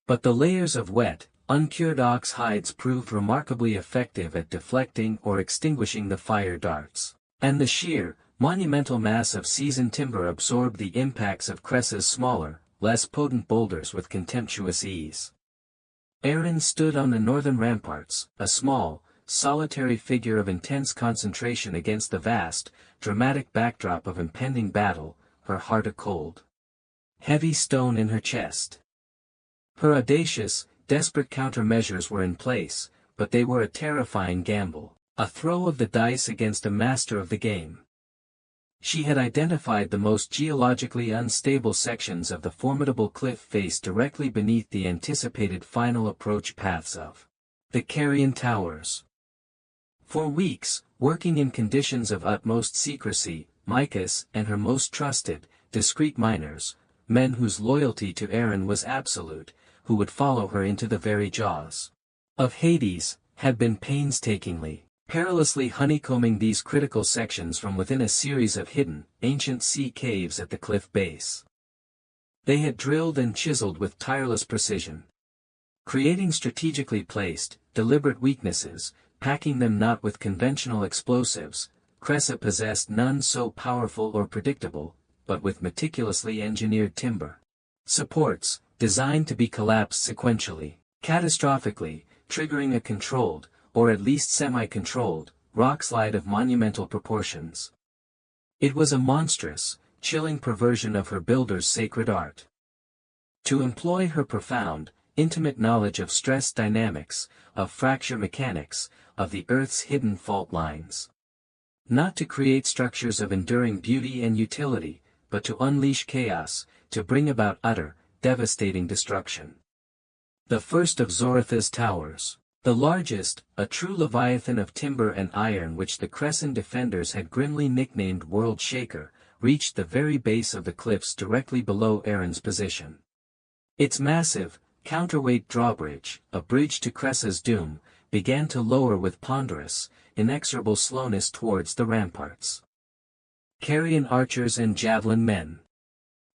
But the layers of wet, uncured ox hides proved remarkably effective at deflecting or extinguishing the fire darts, and the sheer, monumental mass of seasoned timber absorbed the impacts of Kressa's smaller, less potent boulders with contemptuous ease. Aaron stood on the northern ramparts, a small, solitary figure of intense concentration against the vast, dramatic backdrop of impending battle, her heart a cold, heavy stone in her chest. Her audacious, desperate countermeasures were in place, but they were a terrifying gamble, a throw of the dice against a master of the game. She had identified the most geologically unstable sections of the formidable cliff face directly beneath the anticipated final approach paths of the Carian towers. For weeks, working in conditions of utmost secrecy, Mycus and her most trusted, discreet miners, men whose loyalty to Aaron was absolute, who would follow her into the very jaws of Hades, had been painstakingly, perilously honeycombing these critical sections from within a series of hidden, ancient sea caves at the cliff base. They had drilled and chiseled with tireless precision, creating strategically placed, deliberate weaknesses, packing them not with conventional explosives. Kressa possessed none so powerful or predictable, but with meticulously engineered timber supports, designed to be collapsed sequentially, catastrophically, triggering a controlled, or at least semi-controlled, rockslide of monumental proportions. It was a monstrous, chilling perversion of her builder's sacred art. To employ her profound, intimate knowledge of stress dynamics, of fracture mechanics, of the Earth's hidden fault lines. Not to create structures of enduring beauty and utility, but to unleash chaos, to bring about utter, devastating destruction. The first of Zorith's towers, the largest, a true leviathan of timber and iron which the Crescent defenders had grimly nicknamed World Shaker, reached the very base of the cliffs directly below Aaron's position. Its massive, counterweight drawbridge, a bridge to Kressa's doom, began to lower with ponderous, inexorable slowness towards the ramparts. Carian archers and javelin men,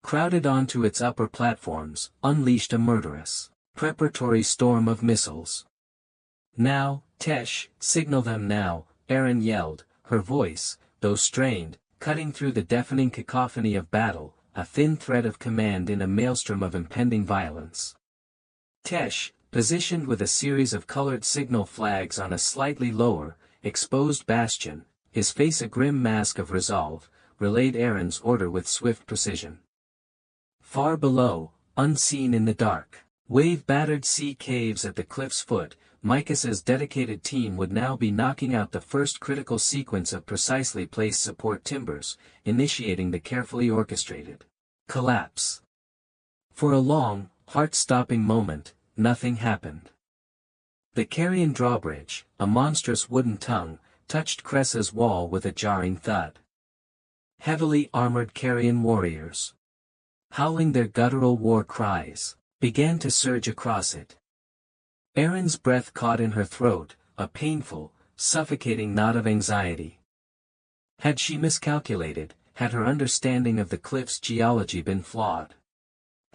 crowded onto its upper platforms, unleashed a murderous, preparatory storm of missiles. "Now, Tesh, signal them now," Aaron yelled, her voice, though strained, cutting through the deafening cacophony of battle, a thin thread of command in a maelstrom of impending violence. Tesh, positioned with a series of colored signal flags on a slightly lower, exposed bastion, his face a grim mask of resolve, relayed Aaron's order with swift precision. Far below, unseen in the dark, Wave-battered sea caves at the cliff's foot, Micas's dedicated team would now be knocking out the first critical sequence of precisely placed support timbers, initiating the carefully orchestrated collapse. For a long, heart-stopping moment, nothing happened. The carrion drawbridge, a monstrous wooden tongue, touched Kressa's wall with a jarring thud. Heavily armored carrion warriors, howling their guttural war cries, began to surge across it. Erin's breath caught in her throat, a painful, suffocating knot of anxiety. Had she miscalculated? Had her understanding of the cliff's geology been flawed?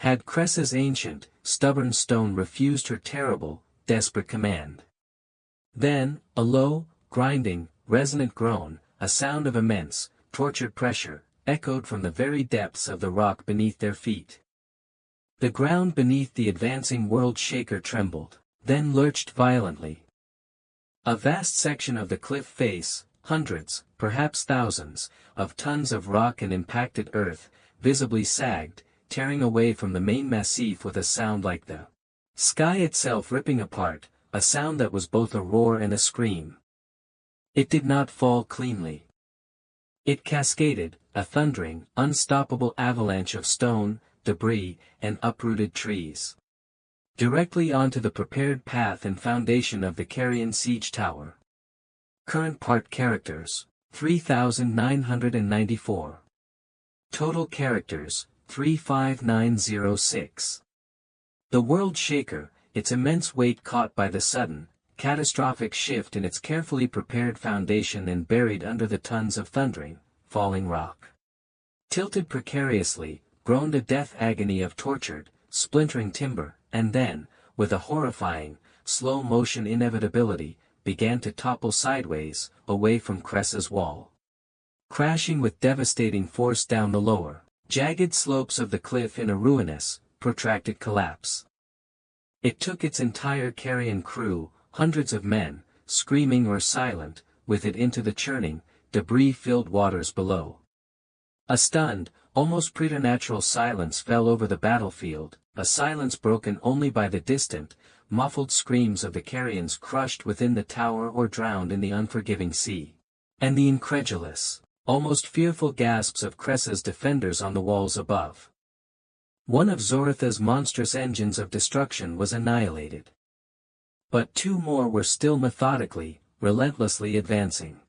Had Kressa's ancient, stubborn stone refused her terrible, desperate command? Then, a low, grinding, resonant groan, a sound of immense, tortured pressure, echoed from the very depths of the rock beneath their feet. The ground beneath the advancing world shaker trembled, then lurched violently. A vast section of the cliff face, hundreds, perhaps thousands, of tons of rock and impacted earth, visibly sagged, tearing away from the main massif with a sound like the sky itself ripping apart, a sound that was both a roar and a scream. It did not fall cleanly. It cascaded, a thundering, unstoppable avalanche of stone, debris, and uprooted trees, directly onto the prepared path and foundation of the carrion siege tower. Current part characters, 3,994. Total characters, 35906. The world shaker, its immense weight caught by the sudden, catastrophic shift in its carefully prepared foundation and buried under the tons of thundering, falling rock. Tilted precariously, groaned a death agony of tortured, splintering timber, and then, with a horrifying, slow-motion inevitability, began to topple sideways, away from Kressa's wall. Crashing with devastating force down the lower, jagged slopes of the cliff in a ruinous, protracted collapse. It took its entire carrion crew, hundreds of men, screaming or silent, with it into the churning, debris-filled waters below. A stunned, almost preternatural silence fell over the battlefield, a silence broken only by the distant, muffled screams of the carrions crushed within the tower or drowned in the unforgiving sea, and the incredulous, almost fearful gasps of Kressa's defenders on the walls above. One of Zoratha's monstrous engines of destruction was annihilated. But two more were still methodically, relentlessly advancing.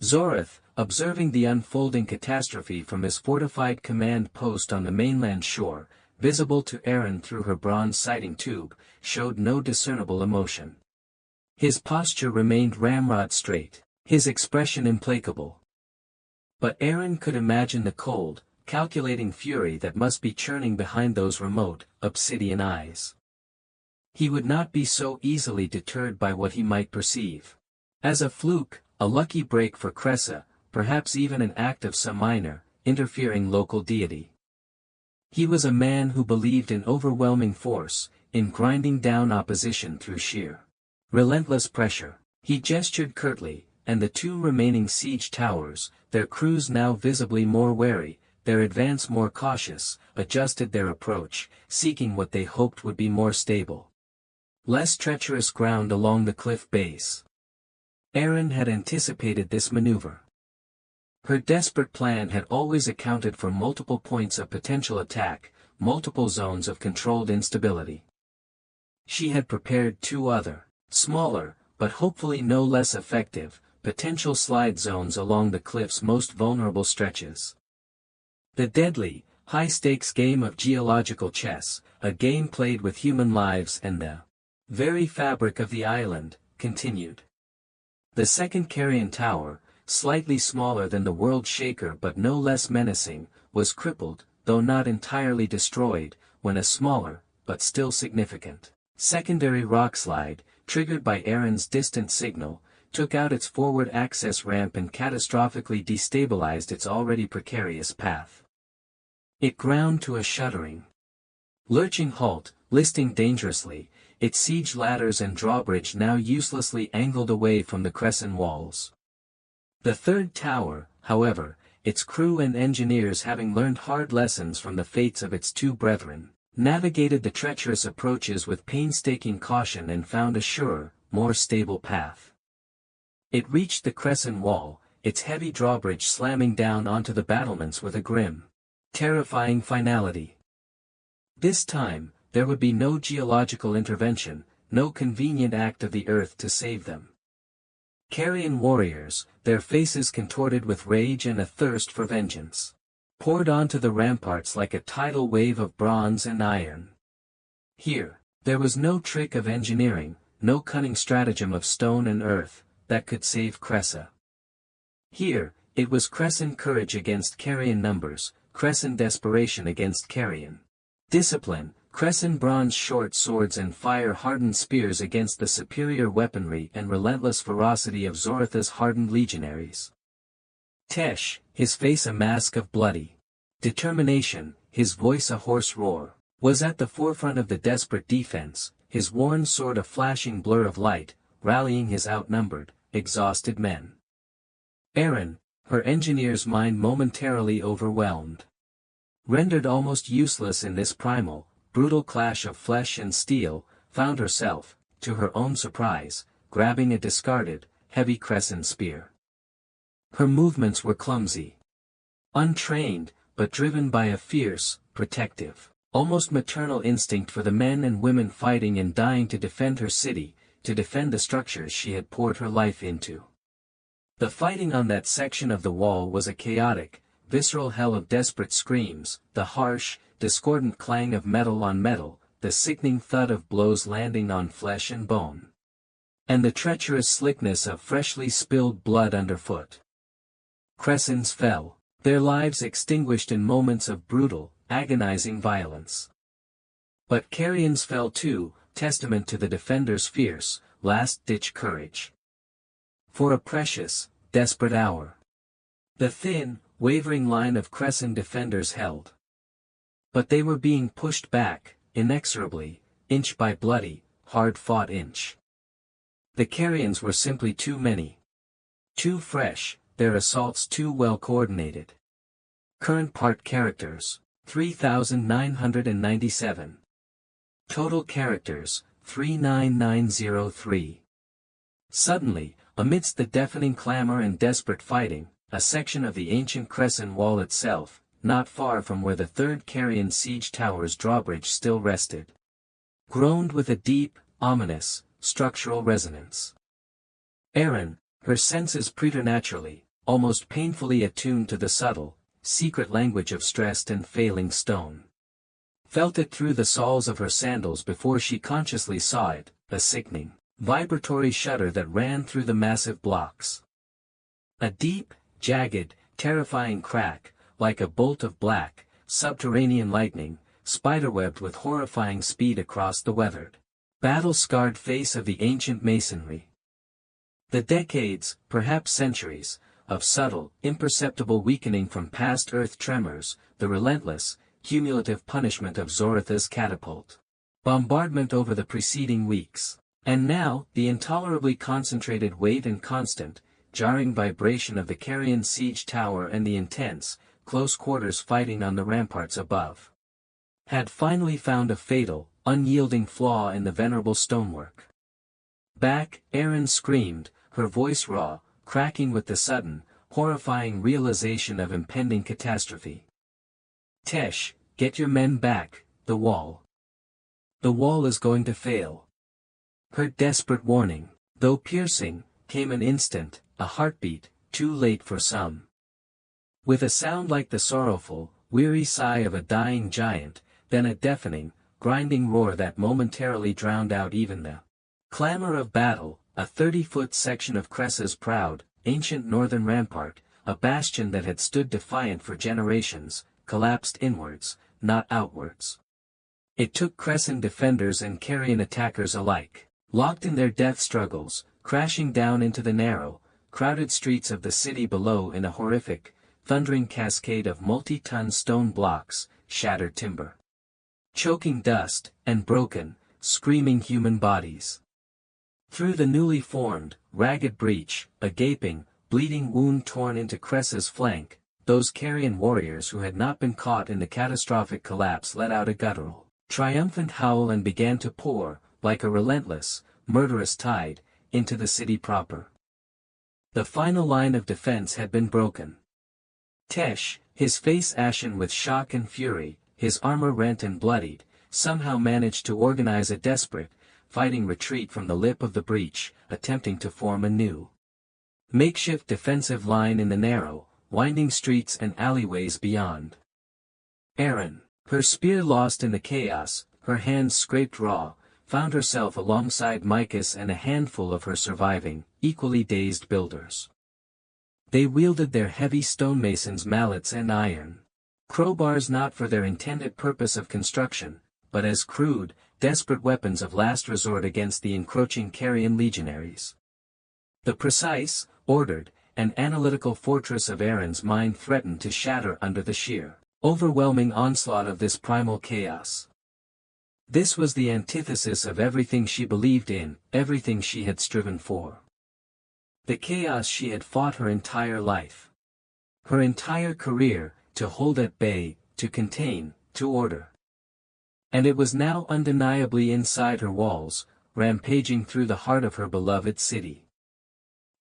Zorath, observing the unfolding catastrophe from his fortified command post on the mainland shore, visible to Eren through her bronze sighting tube, showed no discernible emotion. His posture remained ramrod straight, his expression implacable. But Eren could imagine the cold, calculating fury that must be churning behind those remote, obsidian eyes. He would not be so easily deterred by what he might perceive as a fluke, a lucky break for Kressa, perhaps even an act of some minor, interfering local deity. He was a man who believed in overwhelming force, in grinding down opposition through sheer, relentless pressure. He gestured curtly, and the two remaining siege towers, their crews now visibly more wary, their advance more cautious, adjusted their approach, seeking what they hoped would be more stable, less treacherous ground along the cliff base. Eren had anticipated this maneuver. Her desperate plan had always accounted for multiple points of potential attack, multiple zones of controlled instability. She had prepared two other, smaller, but hopefully no less effective, potential slide zones along the cliff's most vulnerable stretches. The deadly, high-stakes game of geological chess, a game played with human lives and the very fabric of the island, continued. The second carrion tower, slightly smaller than the world shaker but no less menacing, was crippled, though not entirely destroyed, when a smaller, but still significant, secondary rockslide, triggered by Eren's distant signal, took out its forward access ramp and catastrophically destabilized its already precarious path. It ground to a shuddering, lurching halt, listing dangerously, its siege ladders and drawbridge now uselessly angled away from the crescent walls. The third tower, however, its crew and engineers having learned hard lessons from the fates of its two brethren, navigated the treacherous approaches with painstaking caution and found a surer, more stable path. It reached the Crescent wall, its heavy drawbridge slamming down onto the battlements with a grim, terrifying finality. This time, there would be no geological intervention, no convenient act of the earth to save them. Carrion warriors, their faces contorted with rage and a thirst for vengeance, poured onto the ramparts like a tidal wave of bronze and iron. Here, there was no trick of engineering, no cunning stratagem of stone and earth, that could save Kressa. Here, it was Crescent courage against Carrion numbers, Crescent desperation against Carrion discipline, Crescent bronze short swords and fire-hardened spears against the superior weaponry and relentless ferocity of Zoratha's hardened legionaries. Tesh, his face a mask of bloody determination, his voice a hoarse roar, was at the forefront of the desperate defense, his worn sword a flashing blur of light, rallying his outnumbered, exhausted men. Aaron, her engineer's mind momentarily overwhelmed. Rendered almost useless in this primal, brutal clash of flesh and steel, found herself, to her own surprise, grabbing a discarded, heavy Crescent spear. Her movements were clumsy. Untrained, but driven by a fierce, protective, almost maternal instinct for the men and women fighting and dying to defend her city, to defend the structures she had poured her life into. The fighting on that section of the wall was a chaotic, visceral hell of desperate screams, the harsh, discordant clang of metal on metal, the sickening thud of blows landing on flesh and bone. And the treacherous slickness of freshly spilled blood underfoot. Crescents fell, their lives extinguished in moments of brutal, agonizing violence. But Carrions fell too, testament to the defenders' fierce, last-ditch courage. For a precious, desperate hour, the thin, wavering line of Crescent defenders held. But they were being pushed back, inexorably, inch by bloody, hard-fought inch. The Carrions were simply too many. Too fresh, their assaults too well coordinated. Current part characters, 3,997. Total characters, 39903. Suddenly, amidst the deafening clamor and desperate fighting, a section of the ancient Crescent wall itself, not far from where the third Carrion siege tower's drawbridge still rested, groaned with a deep, ominous, structural resonance. Aaron, her senses preternaturally, almost painfully attuned to the subtle, secret language of stressed and failing stone, felt it through the soles of her sandals before she consciously saw it, a sickening, vibratory shudder that ran through the massive blocks. A deep, jagged, terrifying crack, like a bolt of black, subterranean lightning, spiderwebbed with horrifying speed across the weathered, battle-scarred face of the ancient masonry. The decades, perhaps centuries, of subtle, imperceptible weakening from past earth tremors, the relentless, cumulative punishment of Zoratha's catapult bombardment over the preceding weeks, and now, the intolerably concentrated weight and constant, jarring vibration of the Carrion siege tower and the intense, close-quarters fighting on the ramparts above, had finally found a fatal, unyielding flaw in the venerable stonework. Back, Aaron screamed, her voice raw, cracking with the sudden, horrifying realization of impending catastrophe. Tesh, get your men back, the wall. The wall is going to fail. Her desperate warning, though piercing, came an instant, a heartbeat, too late for some. With a sound like the sorrowful, weary sigh of a dying giant, then a deafening, grinding roar that momentarily drowned out even the clamor of battle, a 30-foot section of Kressa's proud, ancient northern rampart, a bastion that had stood defiant for generations, collapsed inwards, not outwards. It took Crescent defenders and Carrion attackers alike, locked in their death struggles, crashing down into the narrow, crowded streets of the city below in a horrific, thundering cascade of multi-ton stone blocks, shattered timber, choking dust, and broken, screaming human bodies. Through the newly formed, ragged breach, a gaping, bleeding wound torn into Kressa's flank, those Carrion warriors who had not been caught in the catastrophic collapse let out a guttural, triumphant howl and began to pour, like a relentless, murderous tide, into the city proper. The final line of defense had been broken. Tesh, his face ashen with shock and fury, his armor rent and bloodied, somehow managed to organize a desperate, fighting retreat from the lip of the breach, attempting to form a new makeshift defensive line in the narrow, winding streets and alleyways beyond. Erin, her spear lost in the chaos, her hands scraped raw, found herself alongside Micus and a handful of her surviving, equally dazed builders. They wielded their heavy stonemasons' mallets and iron crowbars not for their intended purpose of construction, but as crude, desperate weapons of last resort against the encroaching Carian legionaries. The precise, ordered, and analytical fortress of Erin's mind threatened to shatter under the sheer, overwhelming onslaught of this primal chaos. This was the antithesis of everything she believed in, everything she had striven for. The chaos she had fought her entire life. Her entire career, to hold at bay, to contain, to order. And it was now undeniably inside her walls, rampaging through the heart of her beloved city.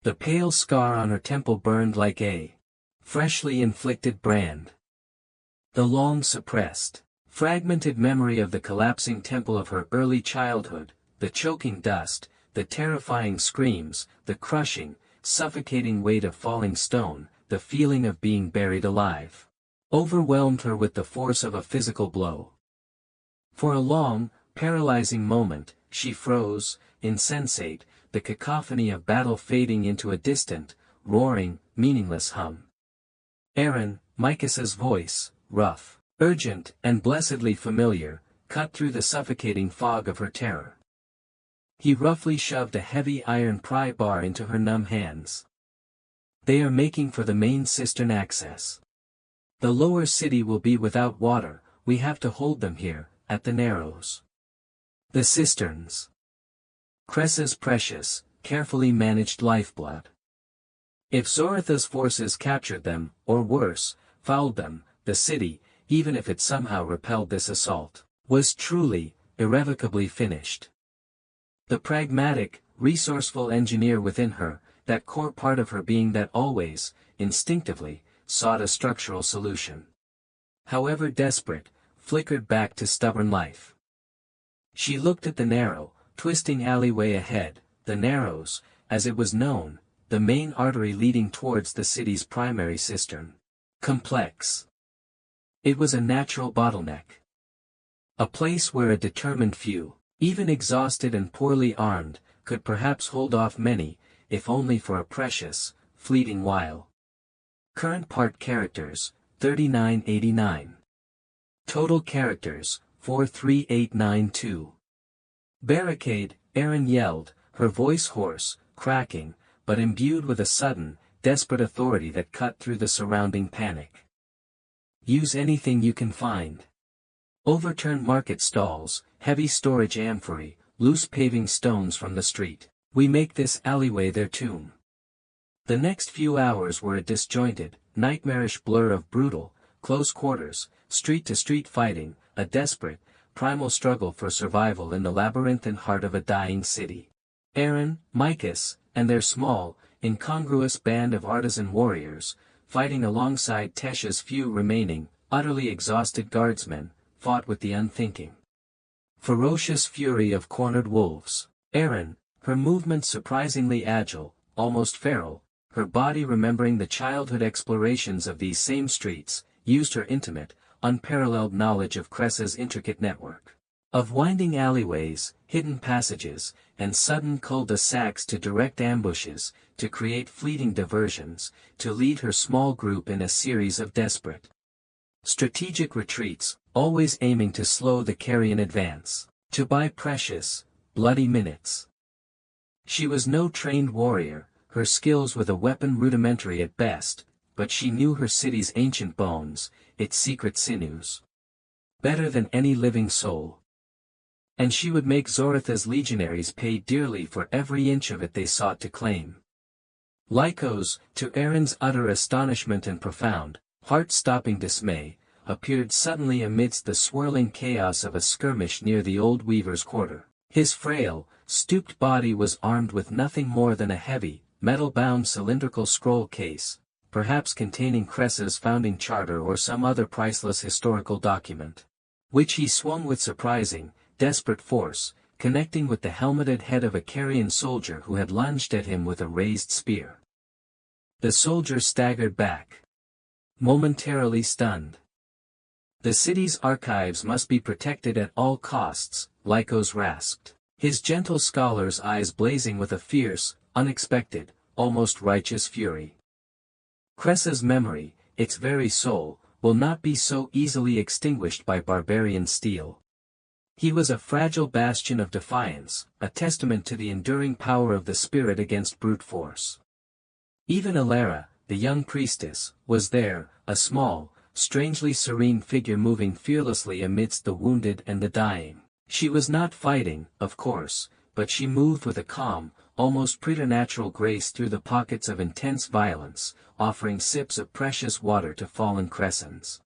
The pale scar on her temple burned like a freshly inflicted brand. The long suppressed, fragmented memory of the collapsing temple of her early childhood, the choking dust, the terrifying screams, the crushing, suffocating weight of falling stone, the feeling of being buried alive, overwhelmed her with the force of a physical blow. For a long, paralyzing moment, she froze, insensate, the cacophony of battle fading into a distant, roaring, meaningless hum. Erin, Micus's voice, rough, urgent, and blessedly familiar, cut through the suffocating fog of her terror. He roughly shoved a heavy iron pry bar into her numb hands. They are making for the main cistern access. The lower city will be without water, we have to hold them here, at the Narrows. The cisterns. Kressa's precious, carefully managed lifeblood. If Zoratha's forces captured them, or worse, fouled them, the city, even if it somehow repelled this assault, was truly, irrevocably finished. The pragmatic, resourceful engineer within her, that core part of her being that always, instinctively, sought a structural solution. However desperate, flickered back to stubborn life. She looked at the narrow, twisting alleyway ahead, the Narrows, as it was known, the main artery leading towards the city's primary cistern complex. It was a natural bottleneck. A place where a determined few, even exhausted and poorly armed, could perhaps hold off many, if only for a precious, fleeting while. Current part characters, 3989. Total characters, 43892. Barricade, Erin yelled, her voice hoarse, cracking, but imbued with a sudden, desperate authority that cut through the surrounding panic. Use anything you can find. Overturn market stalls, heavy storage amphorae, loose paving stones from the street. We make this alleyway their tomb. The next few hours were a disjointed, nightmarish blur of brutal, close quarters, street-to-street fighting, a desperate, primal struggle for survival in the labyrinthine heart of a dying city. Erin, Micus, and their small, incongruous band of artisan warriors, fighting alongside Tesh's few remaining, utterly exhausted guardsmen, fought with the unthinking, ferocious fury of cornered wolves. Erin, her movements surprisingly agile, almost feral, her body remembering the childhood explorations of these same streets, used her intimate, unparalleled knowledge of Kressa's intricate network of winding alleyways, hidden passages, and sudden cul-de-sacs to direct ambushes, to create fleeting diversions, to lead her small group in a series of desperate, strategic retreats, always aiming to slow the Carian advance, to buy precious, bloody minutes. She was no trained warrior, her skills with a weapon rudimentary at best, but she knew her city's ancient bones, its secret sinews, better than any living soul. And she would make Zoratha's legionaries pay dearly for every inch of it they sought to claim. Lycos, to Erin's utter astonishment and profound, heart-stopping dismay, appeared suddenly amidst the swirling chaos of a skirmish near the old weaver's quarter. His frail, stooped body was armed with nothing more than a heavy, metal-bound cylindrical scroll case, perhaps containing Kressa's founding charter or some other priceless historical document, which he swung with surprising, desperate force, connecting with the helmeted head of a Carian soldier who had lunged at him with a raised spear. The soldier staggered back, momentarily stunned. "The city's archives must be protected at all costs," Lycos rasped, his gentle scholar's eyes blazing with a fierce, unexpected, almost righteous fury. "Kressa's memory, its very soul, will not be so easily extinguished by barbarian steel. He was a fragile bastion of defiance, a testament to the enduring power of the spirit against brute force." Even Alara, the young priestess, was there, a small, strangely serene figure moving fearlessly amidst the wounded and the dying. She was not fighting, of course, but she moved with a calm, almost preternatural grace through the pockets of intense violence, offering sips of precious water to fallen Cressans.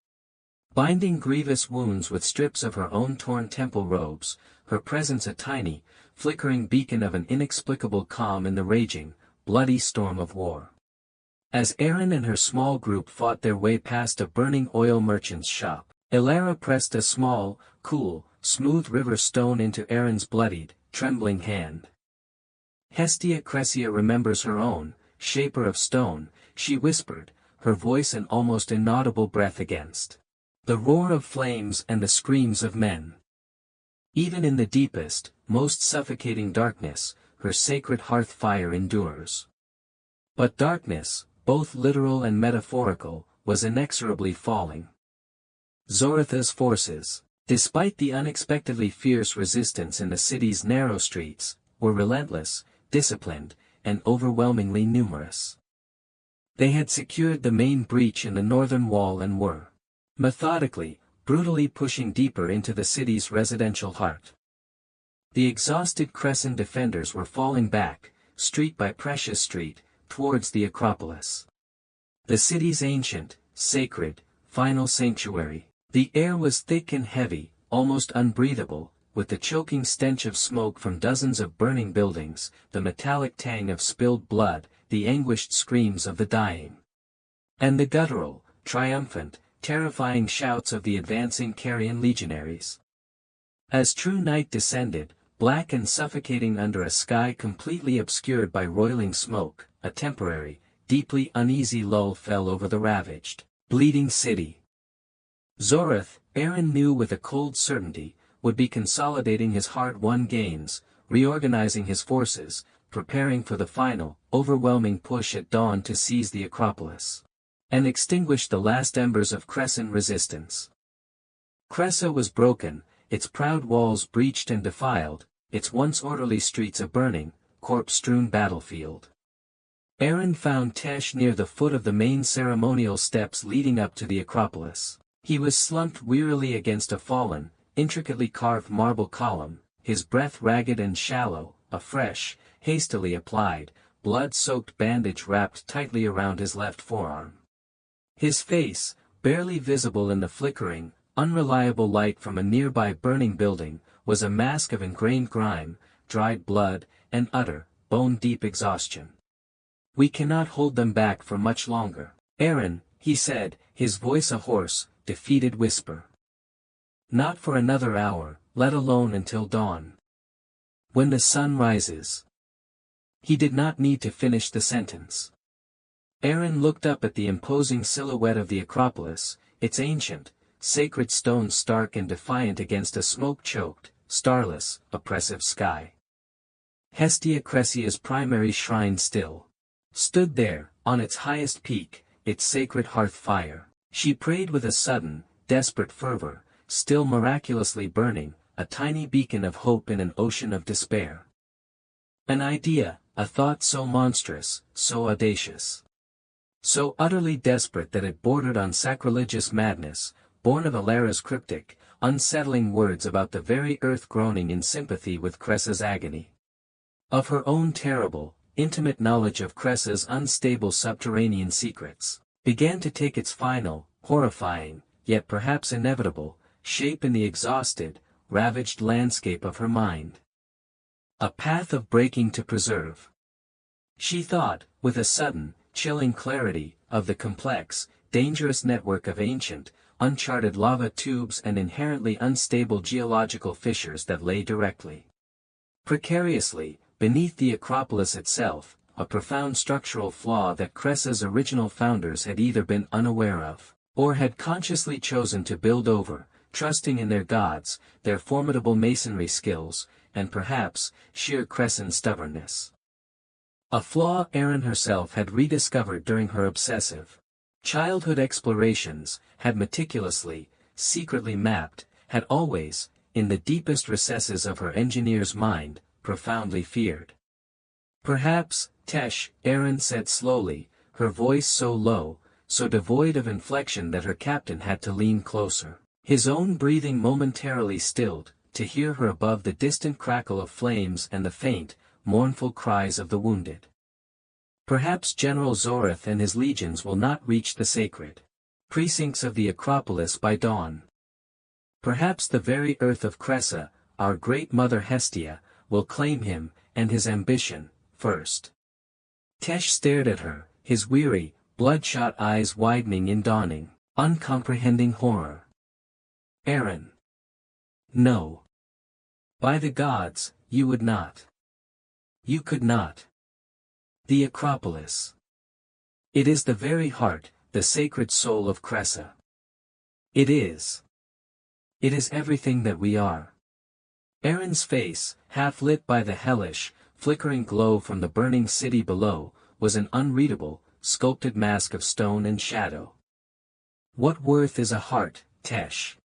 Binding grievous wounds with strips of her own torn temple robes, her presence a tiny, flickering beacon of an inexplicable calm in the raging, bloody storm of war. As Erin and her small group fought their way past a burning oil merchant's shop, Alara pressed a small, cool, smooth river stone into Erin's bloodied, trembling hand. "Hestia Cressia remembers her own, shaper of stone," she whispered, her voice an almost inaudible breath against the roar of flames and the screams of men. "Even in the deepest, most suffocating darkness, her sacred hearth fire endures." But darkness, both literal and metaphorical, was inexorably falling. Zoratha's forces, despite the unexpectedly fierce resistance in the city's narrow streets, were relentless, disciplined, and overwhelmingly numerous. They had secured the main breach in the northern wall and were methodically, brutally pushing deeper into the city's residential heart. The exhausted Crescent defenders were falling back, street by precious street, towards the Acropolis. The city's ancient, sacred, final sanctuary. The air was thick and heavy, almost unbreathable, with the choking stench of smoke from dozens of burning buildings, the metallic tang of spilled blood, the anguished screams of the dying. And the guttural, triumphant, terrifying shouts of the advancing Carian legionaries. As true night descended, black and suffocating under a sky completely obscured by roiling smoke, a temporary, deeply uneasy lull fell over the ravaged, bleeding city. Zorath, Erin knew with a cold certainty, would be consolidating his hard-won gains, reorganizing his forces, preparing for the final, overwhelming push at dawn to seize the Acropolis and extinguish the last embers of Crescent resistance. Kressa was broken, its proud walls breached and defiled, its once orderly streets a burning, corpse-strewn battlefield. Erin found Tesh near the foot of the main ceremonial steps leading up to the Acropolis. He was slumped wearily against a fallen, intricately carved marble column, his breath ragged and shallow, a fresh, hastily applied, blood-soaked bandage wrapped tightly around his left forearm. His face, barely visible in the flickering, unreliable light from a nearby burning building, was a mask of ingrained grime, dried blood, and utter, bone-deep exhaustion. "We cannot hold them back for much longer, Erin," he said, his voice a hoarse, defeated whisper. "Not for another hour, let alone until dawn. When the sun rises." He did not need to finish the sentence. Erin looked up at the imposing silhouette of the Acropolis, its ancient, sacred stones stark and defiant against a smoke-choked, starless, oppressive sky. Hestia Cressia's primary shrine still stood there, on its highest peak, its sacred hearth fire. She prayed with a sudden, desperate fervor, still miraculously burning, a tiny beacon of hope in an ocean of despair. An idea, a thought so monstrous, so audacious, so utterly desperate that it bordered on sacrilegious madness, born of Alara's cryptic, unsettling words about the very earth groaning in sympathy with Kressa's agony. Of her own terrible, intimate knowledge of Kressa's unstable subterranean secrets, began to take its final, horrifying, yet perhaps inevitable, shape in the exhausted, ravaged landscape of her mind. A path of breaking to preserve. She thought, with a sudden, chilling clarity, of the complex, dangerous network of ancient, uncharted lava tubes and inherently unstable geological fissures that lay directly, precariously, beneath the Acropolis itself, a profound structural flaw that Kressa's original founders had either been unaware of, or had consciously chosen to build over, trusting in their gods, their formidable masonry skills, and perhaps, sheer Cressan stubbornness. A flaw Erin herself had rediscovered during her obsessive childhood explorations, had meticulously, secretly mapped, had always, in the deepest recesses of her engineer's mind, profoundly feared. Perhaps, Tesh, Erin said slowly, her voice so low, so devoid of inflection that her captain had to lean closer, his own breathing momentarily stilled, to hear her above the distant crackle of flames and the faint, mournful cries of the wounded. Perhaps General Zorith and his legions will not reach the sacred precincts of the Acropolis by dawn. Perhaps the very earth of Kressa, our great mother Hestia, will claim him, and his ambition, first. Tesh stared at her, his weary, bloodshot eyes widening in dawning, uncomprehending horror. Erin. No. By the gods, you would not. You could not. The Acropolis. It is the very heart, the sacred soul of Kressa. It is. It is everything that we are. Erin's face, half lit by the hellish, flickering glow from the burning city below, was an unreadable, sculpted mask of stone and shadow. What worth is a heart, Tesh?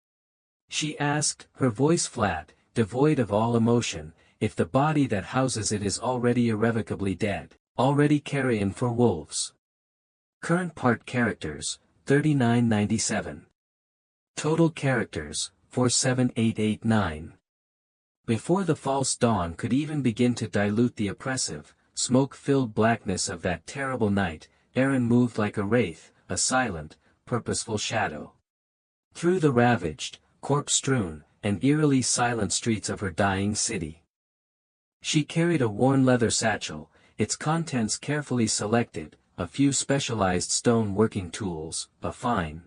She asked, her voice flat, devoid of all emotion, if the body that houses it is already irrevocably dead, already carrion for wolves. Current part characters, 3997. Total characters, 47889. Before the false dawn could even begin to dilute the oppressive, smoke-filled blackness of that terrible night, Erin moved like a wraith, a silent, purposeful shadow. Through the ravaged, corpse-strewn, and eerily silent streets of her dying city. She carried a worn leather satchel, its contents carefully selected, a few specialized stone working tools, a fine,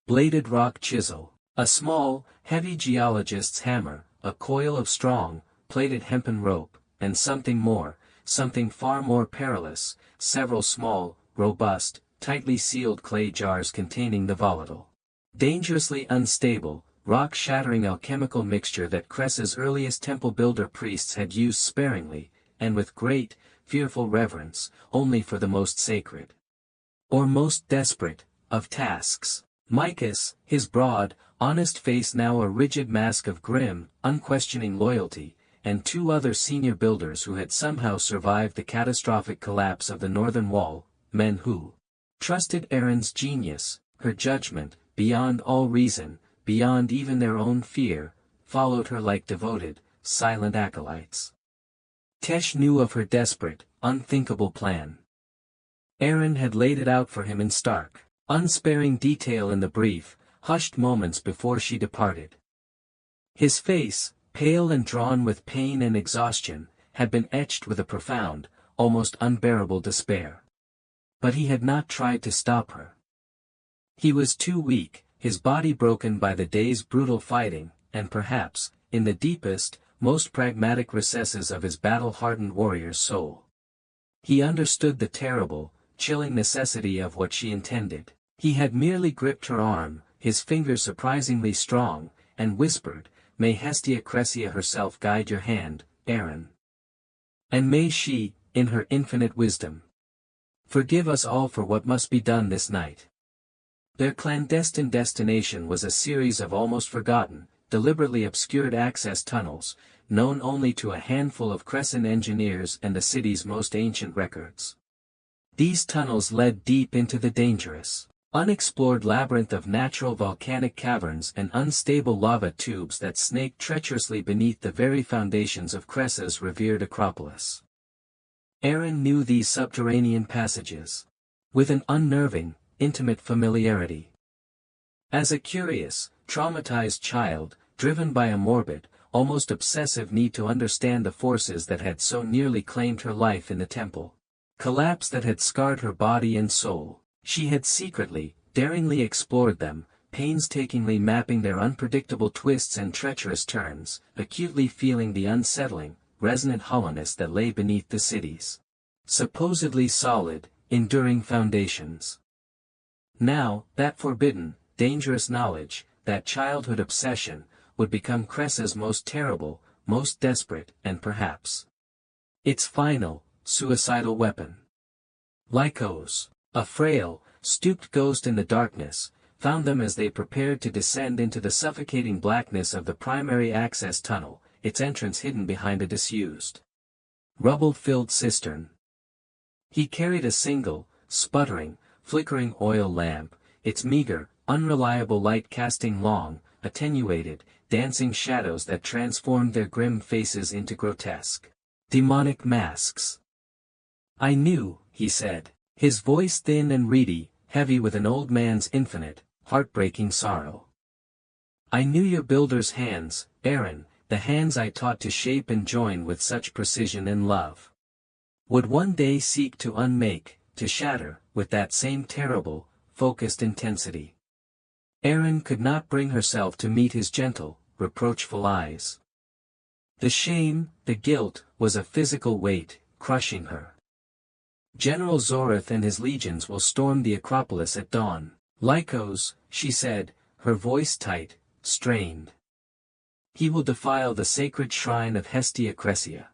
bladed rock chisel, a small, heavy geologist's hammer, a coil of strong, plaited hempen rope, and something more, something far more perilous, several small, robust, tightly sealed clay jars containing the volatile, dangerously unstable, rock-shattering alchemical mixture that Kressa's earliest temple builder priests had used sparingly, and with great, fearful reverence, only for the most sacred, or most desperate, of tasks. Micus, his broad, honest face now a rigid mask of grim, unquestioning loyalty, and two other senior builders who had somehow survived the catastrophic collapse of the northern wall, men who trusted Erin's genius, her judgment, beyond all reason, beyond even their own fear, followed her like devoted, silent acolytes. Tesh knew of her desperate, unthinkable plan. Erin had laid it out for him in stark, unsparing detail in the brief, hushed moments before she departed. His face, pale and drawn with pain and exhaustion, had been etched with a profound, almost unbearable despair. But he had not tried to stop her. He was too weak, his body broken by the day's brutal fighting, and perhaps, in the deepest, most pragmatic recesses of his battle-hardened warrior's soul, he understood the terrible, chilling necessity of what she intended. He had merely gripped her arm, his fingers surprisingly strong, and whispered, "May Hestia Cressia herself guide your hand, Erin. And may she, in her infinite wisdom, forgive us all for what must be done this night." Their clandestine destination was a series of almost forgotten, deliberately obscured access tunnels, known only to a handful of Cressan engineers and the city's most ancient records. These tunnels led deep into the dangerous, unexplored labyrinth of natural volcanic caverns and unstable lava tubes that snaked treacherously beneath the very foundations of Kressa's revered Acropolis. Erin knew these subterranean passages with an unnerving, intimate familiarity. As a curious, traumatized child, driven by a morbid, almost obsessive need to understand the forces that had so nearly claimed her life in the temple. Collapse that had scarred her body and soul. She had secretly, daringly explored them, painstakingly mapping their unpredictable twists and treacherous turns, acutely feeling the unsettling, resonant hollowness that lay beneath the city's supposedly solid, enduring foundations. Now, that forbidden, dangerous knowledge, that childhood obsession, would become Kressa's most terrible, most desperate, and perhaps its final, suicidal weapon. Lycos, a frail, stooped ghost in the darkness, found them as they prepared to descend into the suffocating blackness of the primary access tunnel, its entrance hidden behind a disused, rubble-filled cistern. He carried a single, sputtering, flickering oil lamp, its meager, unreliable light casting long, attenuated, dancing shadows that transformed their grim faces into grotesque, demonic masks. "I knew," he said, his voice thin and reedy, heavy with an old man's infinite, heartbreaking sorrow. "I knew your builder's hands, Aaron, the hands I taught to shape and join with such precision and love, would one day seek to unmake, to shatter, with that same terrible, focused intensity." Aaron could not bring herself to meet his gentle, reproachful eyes. The shame, the guilt, was a physical weight, crushing her. "General Zorith and his legions will storm the Acropolis at dawn." "Lycos," she said, her voice tight, strained. "He will defile the sacred shrine of Hestia Cressia.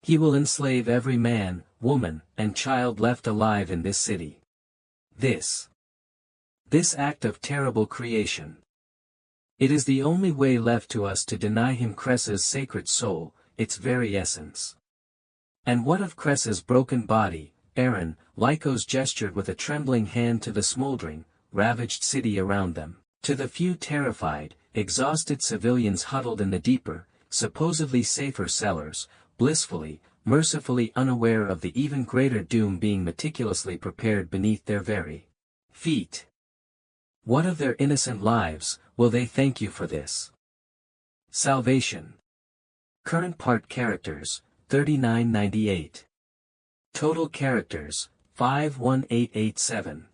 He will enslave every man, woman, and child left alive in this city. This act of terrible creation. It is the only way left to us to deny him Kressa's sacred soul, its very essence." "And what of Kressa's broken body, Aaron?" Lycos gestured with a trembling hand to the smoldering, ravaged city around them, to the few terrified, exhausted civilians huddled in the deeper, supposedly safer cellars, blissfully, mercifully unaware of the even greater doom being meticulously prepared beneath their very feet. "What of their innocent lives? Will they thank you for this?" Salvation. Current part characters, 3998. Total characters, 51887.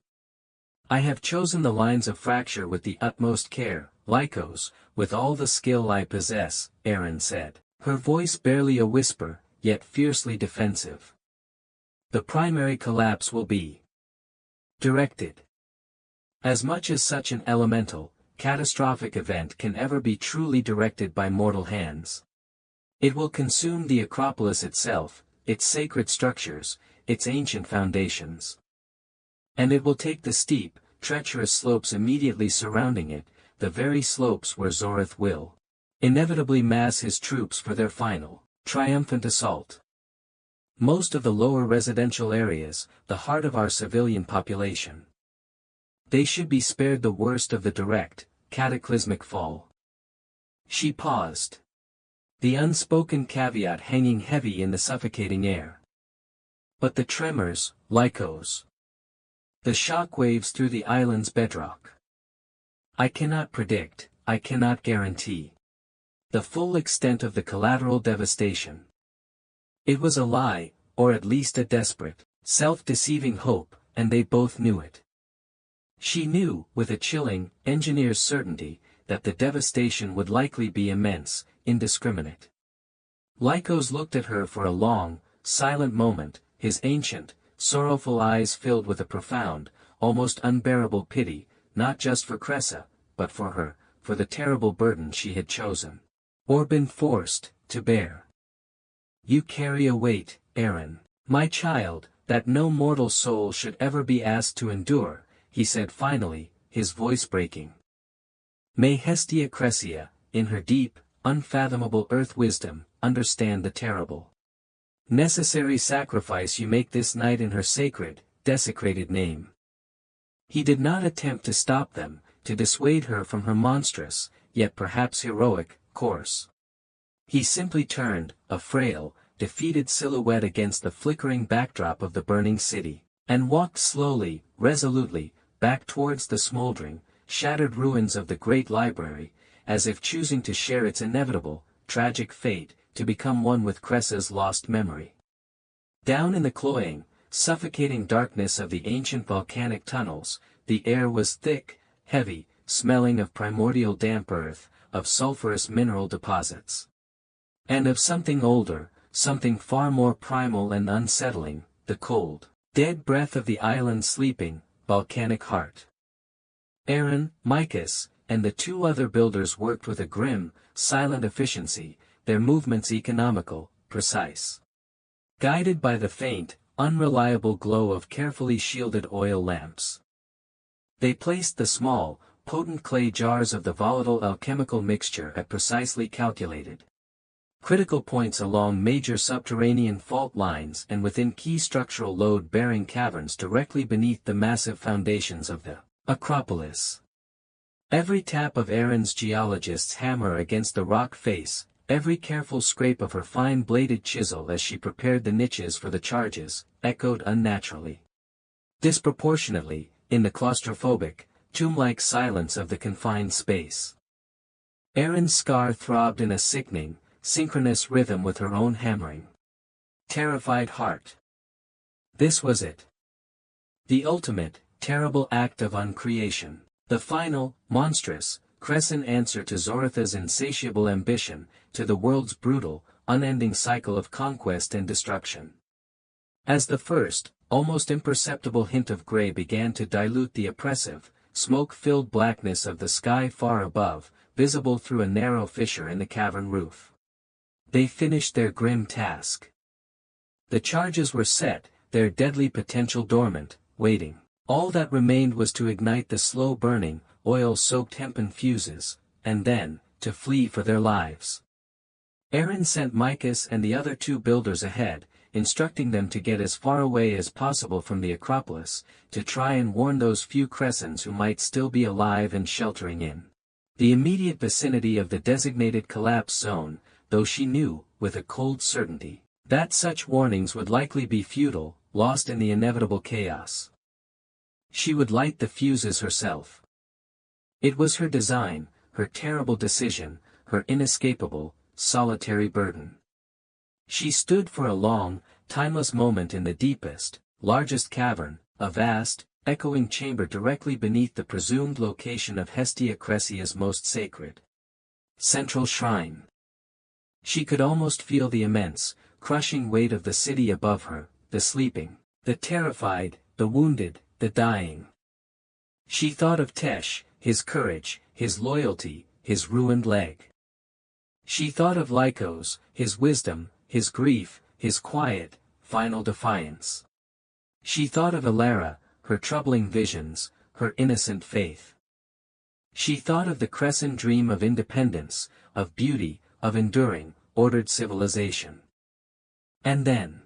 "I have chosen the lines of fracture with the utmost care, Lycos, with all the skill I possess," Aaron said, her voice barely a whisper, yet fiercely defensive. "The primary collapse will be directed. As much as such an elemental, catastrophic event can ever be truly directed by mortal hands. It will consume the Acropolis itself, its sacred structures, its ancient foundations. And it will take the steep, treacherous slopes immediately surrounding it, the very slopes where Zorith will inevitably mass his troops for their final, triumphant assault. Most of the lower residential areas, the heart of our civilian population. They should be spared the worst of the direct, cataclysmic fall." She paused. The unspoken caveat hanging heavy in the suffocating air. "But the tremors, Lycos. The shock waves through the island's bedrock. I cannot predict, I cannot guarantee the full extent of the collateral devastation." It was a lie, or at least a desperate, self-deceiving hope, and they both knew it. She knew, with a chilling, engineer's certainty, that the devastation would likely be immense, indiscriminate. Lycos looked at her for a long, silent moment, his ancient, sorrowful eyes filled with a profound, almost unbearable pity, not just for Kressa, but for her, for the terrible burden she had chosen, or been forced, to bear. "You carry a weight, Aaron, my child, that no mortal soul should ever be asked to endure," he said finally, his voice breaking. "May Hestia Cressia, in her deep, unfathomable earth wisdom, understand the terrible, necessary sacrifice you make this night in her sacred, desecrated name." He did not attempt to stop them, to dissuade her from her monstrous, yet perhaps heroic, course. He simply turned, a frail, defeated silhouette against the flickering backdrop of the burning city, and walked slowly, resolutely, back towards the smoldering, shattered ruins of the great library, as if choosing to share its inevitable, tragic fate, to become one with Kressa's lost memory. Down in the cloying, suffocating darkness of the ancient volcanic tunnels, the air was thick, heavy, smelling of primordial damp earth, of sulfurous mineral deposits. And of something older, something far more primal and unsettling, the cold, dead breath of the island's sleeping, volcanic heart. Aaron, Micus, and the two other builders worked with a grim, silent efficiency, their movements economical, precise. Guided by the faint, unreliable glow of carefully shielded oil lamps. They placed the small, potent clay jars of the volatile alchemical mixture at precisely calculated critical points along major subterranean fault lines and within key structural load-bearing caverns directly beneath the massive foundations of the Acropolis. Every tap of Aaron's geologist's hammer against the rock face, every careful scrape of her fine-bladed chisel as she prepared the niches for the charges, echoed unnaturally. Disproportionately, in the claustrophobic, tomb-like silence of the confined space. Aaron's scar throbbed in a sickening, synchronous rhythm with her own hammering. Terrified heart. This was it. The ultimate, terrible act of uncreation. The final, monstrous, crescent answer to Zoratha's insatiable ambition, to the world's brutal, unending cycle of conquest and destruction. As the first, almost imperceptible hint of gray began to dilute the oppressive, smoke-filled blackness of the sky far above, visible through a narrow fissure in the cavern roof. They finished their grim task. The charges were set, their deadly potential dormant, waiting. All that remained was to ignite the slow-burning, oil-soaked hempen fuses, and then, to flee for their lives. Aaron sent Micus and the other two builders ahead, instructing them to get as far away as possible from the Acropolis, to try and warn those few Cressans who might still be alive and sheltering in the immediate vicinity of the designated collapse zone, though she knew, with a cold certainty, that such warnings would likely be futile, lost in the inevitable chaos. She would light the fuses herself. It was her design, her terrible decision, her inescapable, solitary burden. She stood for a long, timeless moment in the deepest, largest cavern, a vast, echoing chamber directly beneath the presumed location of Hestia Cressia's most sacred central shrine. She could almost feel the immense, crushing weight of the city above her, the sleeping, the terrified, the wounded, the dying. She thought of Tesh, his courage, his loyalty, his ruined leg. She thought of Lycos, his wisdom, his grief, his quiet, final defiance. She thought of Ilara, her troubling visions, her innocent faith. She thought of the crescent dream of independence, of beauty, of enduring, ordered civilization. And then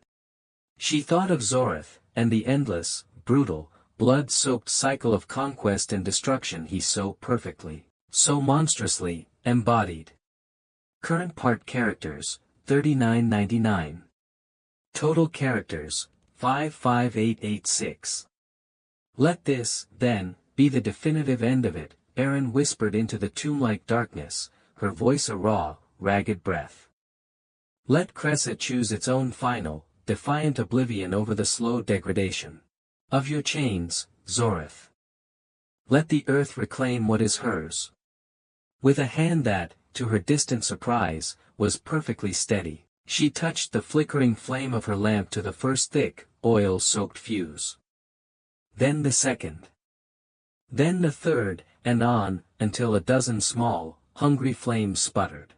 she thought of Zorath, and the endless, brutal, blood-soaked cycle of conquest and destruction he so perfectly, so monstrously, embodied. Current part characters, 3999. Total characters, 55886. Let this, then, be the definitive end of it, Aaron whispered into the tomb-like darkness, her voice a raw, ragged breath. Let Kressa choose its own final, defiant oblivion over the slow degradation of your chains, Zorath. Let the earth reclaim what is hers. With a hand that, to her distant surprise, was perfectly steady, she touched the flickering flame of her lamp to the first thick, oil-soaked fuse. Then the second. Then the third, and on, until a dozen small, hungry flames sputtered.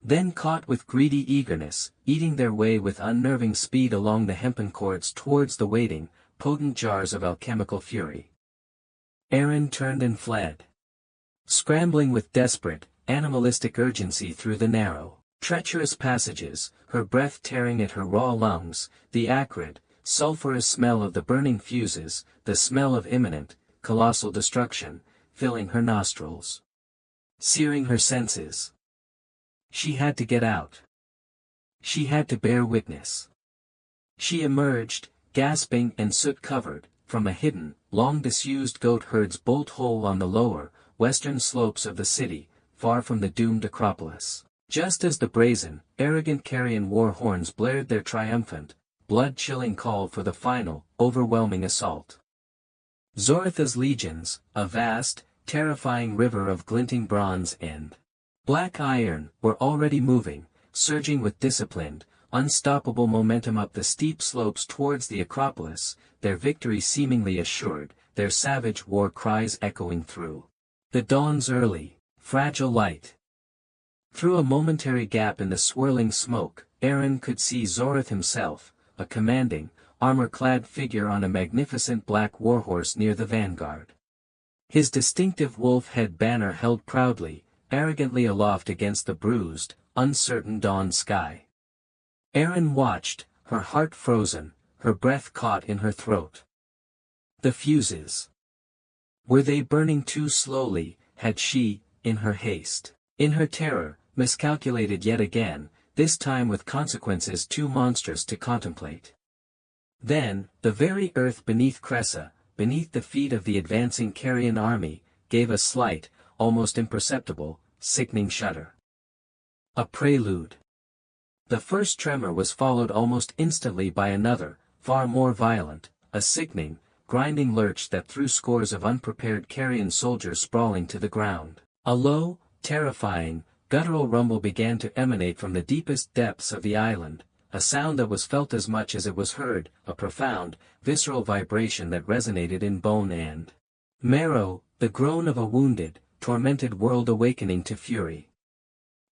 Then caught with greedy eagerness, eating their way with unnerving speed along the hempen cords towards the waiting, potent jars of alchemical fury. Aaron turned and fled. Scrambling with desperate, animalistic urgency through the narrow, treacherous passages, her breath tearing at her raw lungs, the acrid, sulphurous smell of the burning fuses, the smell of imminent, colossal destruction, filling her nostrils, searing her senses. She had to get out. She had to bear witness. She emerged, gasping and soot-covered, from a hidden, long-disused goat herd's bolt hole on the lower, western slopes of the city, far from the doomed Acropolis. Just as the brazen, arrogant carrion war horns blared their triumphant, blood-chilling call for the final, overwhelming assault. Zoratha's legions, a vast, terrifying river of glinting bronze and black iron, were already moving, surging with disciplined, unstoppable momentum up the steep slopes towards the Acropolis, their victory seemingly assured, their savage war cries echoing through the dawn's early, fragile light. Through a momentary gap in the swirling smoke, Aaron could see Zorath himself, a commanding, armor-clad figure on a magnificent black warhorse near the vanguard. His distinctive wolf-head banner held proudly, arrogantly aloft against the bruised, uncertain dawn sky. Aaron watched, her heart frozen, her breath caught in her throat. The fuses. Were they burning too slowly? Had she, in her haste, in her terror, miscalculated yet again, this time with consequences too monstrous to contemplate? Then, the very earth beneath Kressa, beneath the feet of the advancing carrion army, gave a slight, almost imperceptible, sickening shudder. A prelude. The first tremor was followed almost instantly by another, far more violent, a sickening, grinding lurch that threw scores of unprepared carrion soldiers sprawling to the ground. A low, terrifying, guttural rumble began to emanate from the deepest depths of the island, a sound that was felt as much as it was heard, a profound, visceral vibration that resonated in bone and marrow, the groan of a wounded, tormented world awakening to fury.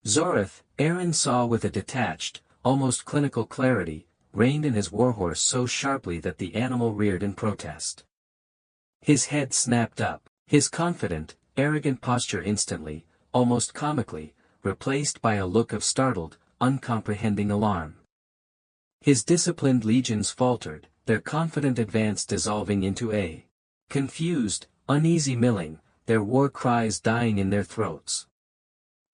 Zorath, Aaron saw with a detached, almost clinical clarity, reined in his warhorse so sharply that the animal reared in protest. His head snapped up, his confident, arrogant posture instantly, almost comically, replaced by a look of startled, uncomprehending alarm. His disciplined legions faltered, their confident advance dissolving into a confused, uneasy milling, their war cries dying in their throats.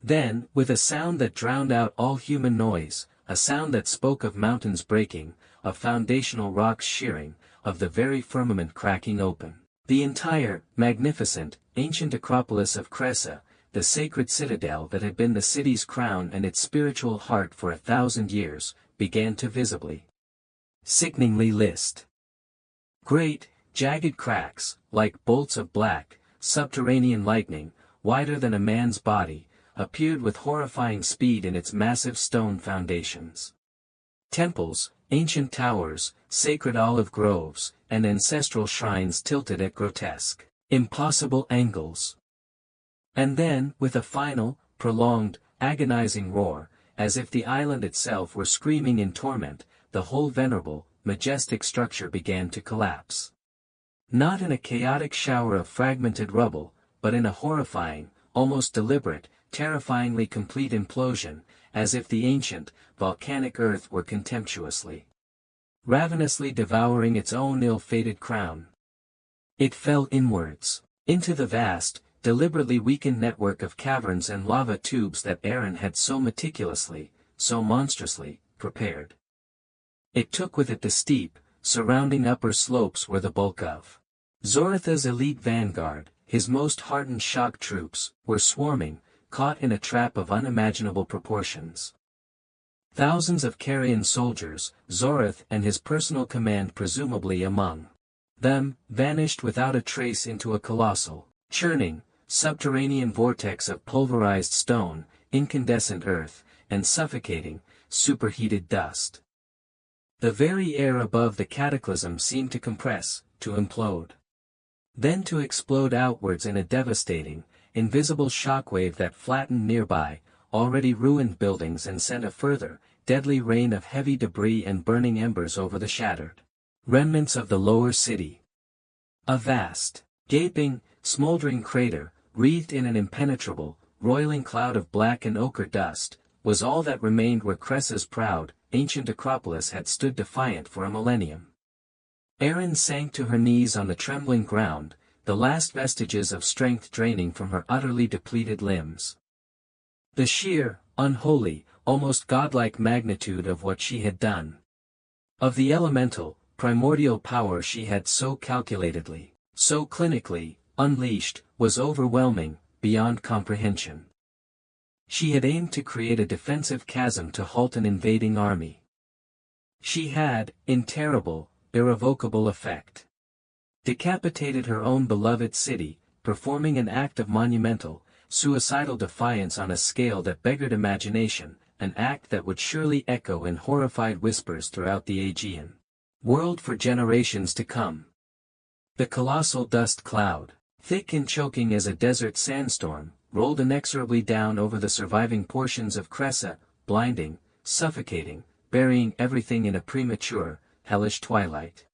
Then, with a sound that drowned out all human noise, a sound that spoke of mountains breaking, of foundational rocks shearing, of the very firmament cracking open, the entire, magnificent, ancient Acropolis of Kressa, the sacred citadel that had been the city's crown and its spiritual heart for 1,000 years, began to visibly, sickeningly list. Great, jagged cracks, like bolts of black, subterranean lightning, wider than a man's body, appeared with horrifying speed in its massive stone foundations. Temples, ancient towers, sacred olive groves, and ancestral shrines tilted at grotesque, impossible angles. And then, with a final, prolonged, agonizing roar, as if the island itself were screaming in torment, the whole venerable, majestic structure began to collapse. Not in a chaotic shower of fragmented rubble, but in a horrifying, almost deliberate, terrifyingly complete implosion, as if the ancient, volcanic earth were contemptuously, ravenously devouring its own ill-fated crown. It fell inwards, into the vast, deliberately weakened network of caverns and lava tubes that Aaron had so meticulously, so monstrously, prepared. It took with it the steep, surrounding upper slopes where the bulk of Zoratha's elite vanguard, his most hardened shock troops, were swarming, caught in a trap of unimaginable proportions. Thousands of carrion soldiers, Zorath and his personal command presumably among them, vanished without a trace into a colossal, churning, subterranean vortex of pulverized stone, incandescent earth, and suffocating, superheated dust. The very air above the cataclysm seemed to compress, to implode. Then to explode outwards in a devastating, invisible shockwave that flattened nearby, already ruined buildings and sent a further, deadly rain of heavy debris and burning embers over the shattered remnants of the lower city. A vast, gaping, smoldering crater, wreathed in an impenetrable, roiling cloud of black and ochre dust, was all that remained where Kressa's proud, ancient Acropolis had stood defiant for a millennium. Aaron sank to her knees on the trembling ground, the last vestiges of strength draining from her utterly depleted limbs. The sheer, unholy, almost godlike magnitude of what she had done. Of the elemental, primordial power she had so calculatedly, so clinically, unleashed, was overwhelming, beyond comprehension. She had aimed to create a defensive chasm to halt an invading army. She had, in terrible, irrevocable effect, decapitated her own beloved city, performing an act of monumental, suicidal defiance on a scale that beggared imagination, an act that would surely echo in horrified whispers throughout the Aegean world for generations to come. The colossal dust cloud, thick and choking as a desert sandstorm, rolled inexorably down over the surviving portions of Kressa, blinding, suffocating, burying everything in a premature, hellish twilight.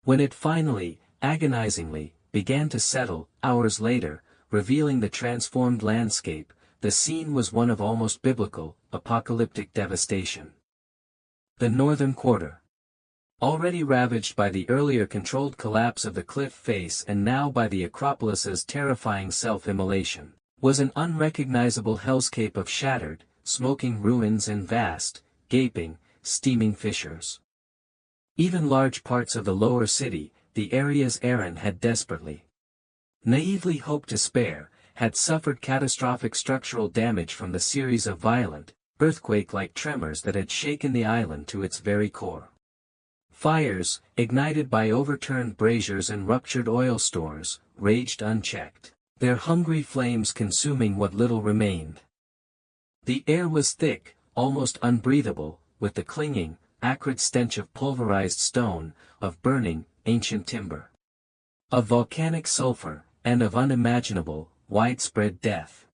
When it finally, agonizingly, began to settle, hours later, revealing the transformed landscape, the scene was one of almost biblical, apocalyptic devastation. The northern quarter, already ravaged by the earlier controlled collapse of the cliff face and now by the Acropolis's terrifying self-immolation, was an unrecognizable hellscape of shattered, smoking ruins and vast, gaping, steaming fissures. Even large parts of the lower city, the areas Aaron had desperately, naively hoped to spare, had suffered catastrophic structural damage from the series of violent, earthquake-like tremors that had shaken the island to its very core. Fires, ignited by overturned braziers and ruptured oil stores, raged unchecked, their hungry flames consuming what little remained. The air was thick, almost unbreathable, with the clinging, acrid stench of pulverized stone, of burning, ancient timber, of volcanic sulfur, and of unimaginable, widespread death.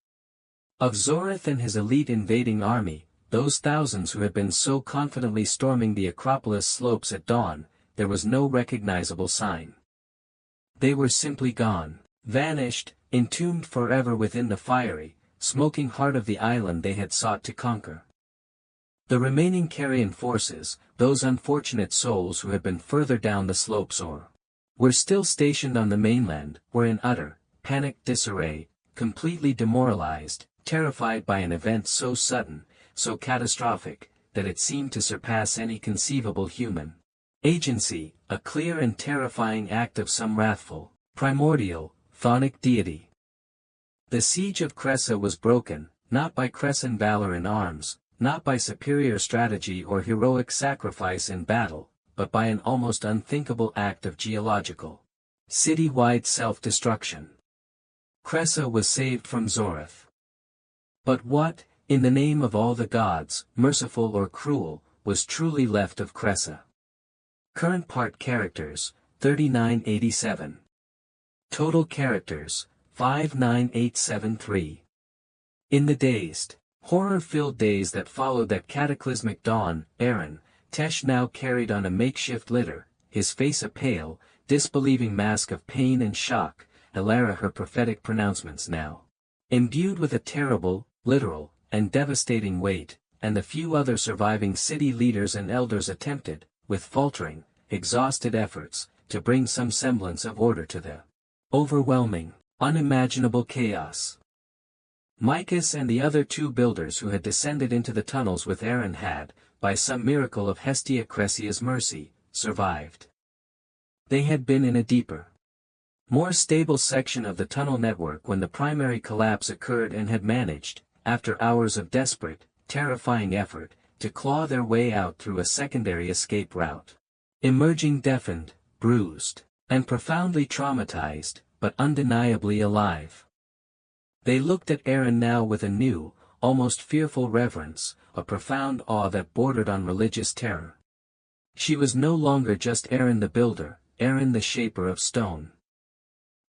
Of Zorith and his elite invading army, those thousands who had been so confidently storming the Acropolis slopes at dawn, there was no recognizable sign. They were simply gone, vanished, entombed forever within the fiery, smoking heart of the island they had sought to conquer. The remaining carrion forces, those unfortunate souls who had been further down the slopes or were still stationed on the mainland, were in utter, panicked disarray, completely demoralized, terrified by an event so sudden, so catastrophic, that it seemed to surpass any conceivable human agency, a clear and terrifying act of some wrathful, primordial, chthonic deity. The siege of Kressa was broken, not by Cressan valor in arms, not by superior strategy or heroic sacrifice in battle, but by an almost unthinkable act of geological, city-wide self-destruction. Kressa was saved from Zorith. But what, in the name of all the gods, merciful or cruel, was truly left of Kressa? Current part characters, 3987. Total characters, 59873. In the dazed, horror-filled days that followed that cataclysmic dawn, Aaron, Tesh now carried on a makeshift litter, his face a pale, disbelieving mask of pain and shock, Elara her prophetic pronouncements now, imbued with a terrible, literal, and devastating weight, and the few other surviving city leaders and elders attempted, with faltering, exhausted efforts, to bring some semblance of order to the overwhelming, unimaginable chaos. Micus and the other two builders who had descended into the tunnels with Aaron had, by some miracle of Hestia Cressia's mercy, survived. They had been in a deeper, more stable section of the tunnel network when the primary collapse occurred and had managed, after hours of desperate, terrifying effort, to claw their way out through a secondary escape route. Emerging deafened, bruised, and profoundly traumatized, but undeniably alive. They looked at Aaron now with a new, almost fearful reverence, a profound awe that bordered on religious terror. She was no longer just Aaron the builder, Aaron the shaper of stone.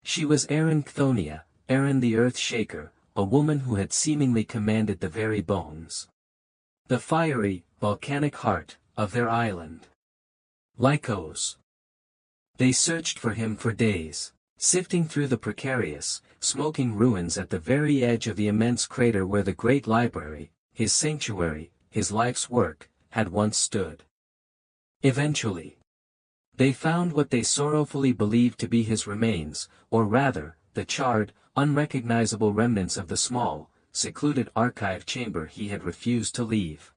She was Aaron Chthoniya, Aaron the earth shaker, a woman who had seemingly commanded the very bones, the fiery, volcanic heart, of their island. Lycos. They searched for him for days, sifting through the precarious, smoking ruins at the very edge of the immense crater where the great library, his sanctuary, his life's work, had once stood. Eventually, they found what they sorrowfully believed to be his remains, or rather, the charred, unrecognizable remnants of the small, secluded archive chamber he had refused to leave.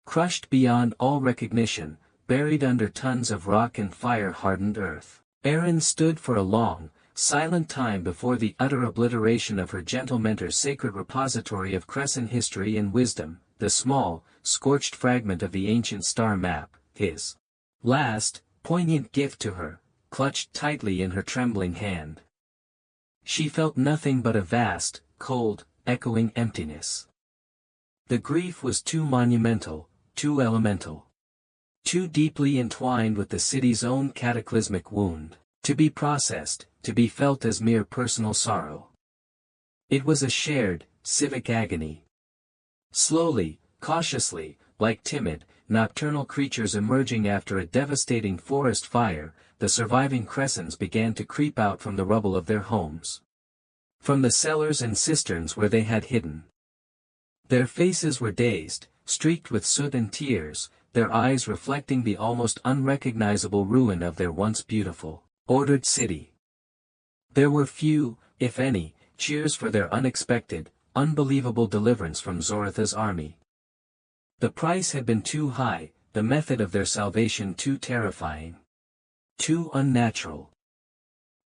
Crushed beyond all recognition, buried under tons of rock and fire-hardened earth. Erin stood for a long, silent time before the utter obliteration of her gentle mentor's sacred repository of Cressan history and wisdom, the small, scorched fragment of the ancient star map, his last, poignant gift to her, clutched tightly in her trembling hand. She felt nothing but a vast, cold, echoing emptiness. The grief was too monumental, too elemental, too deeply entwined with the city's own cataclysmic wound, to be processed, to be felt as mere personal sorrow. It was a shared, civic agony. Slowly, cautiously, like timid, nocturnal creatures emerging after a devastating forest fire, the surviving Cressans began to creep out from the rubble of their homes. From the cellars and cisterns where they had hidden. Their faces were dazed, streaked with soot and tears, their eyes reflecting the almost unrecognizable ruin of their once beautiful, ordered city. There were few, if any, cheers for their unexpected, unbelievable deliverance from Zoratha's army. The price had been too high, the method of their salvation too terrifying. Too unnatural.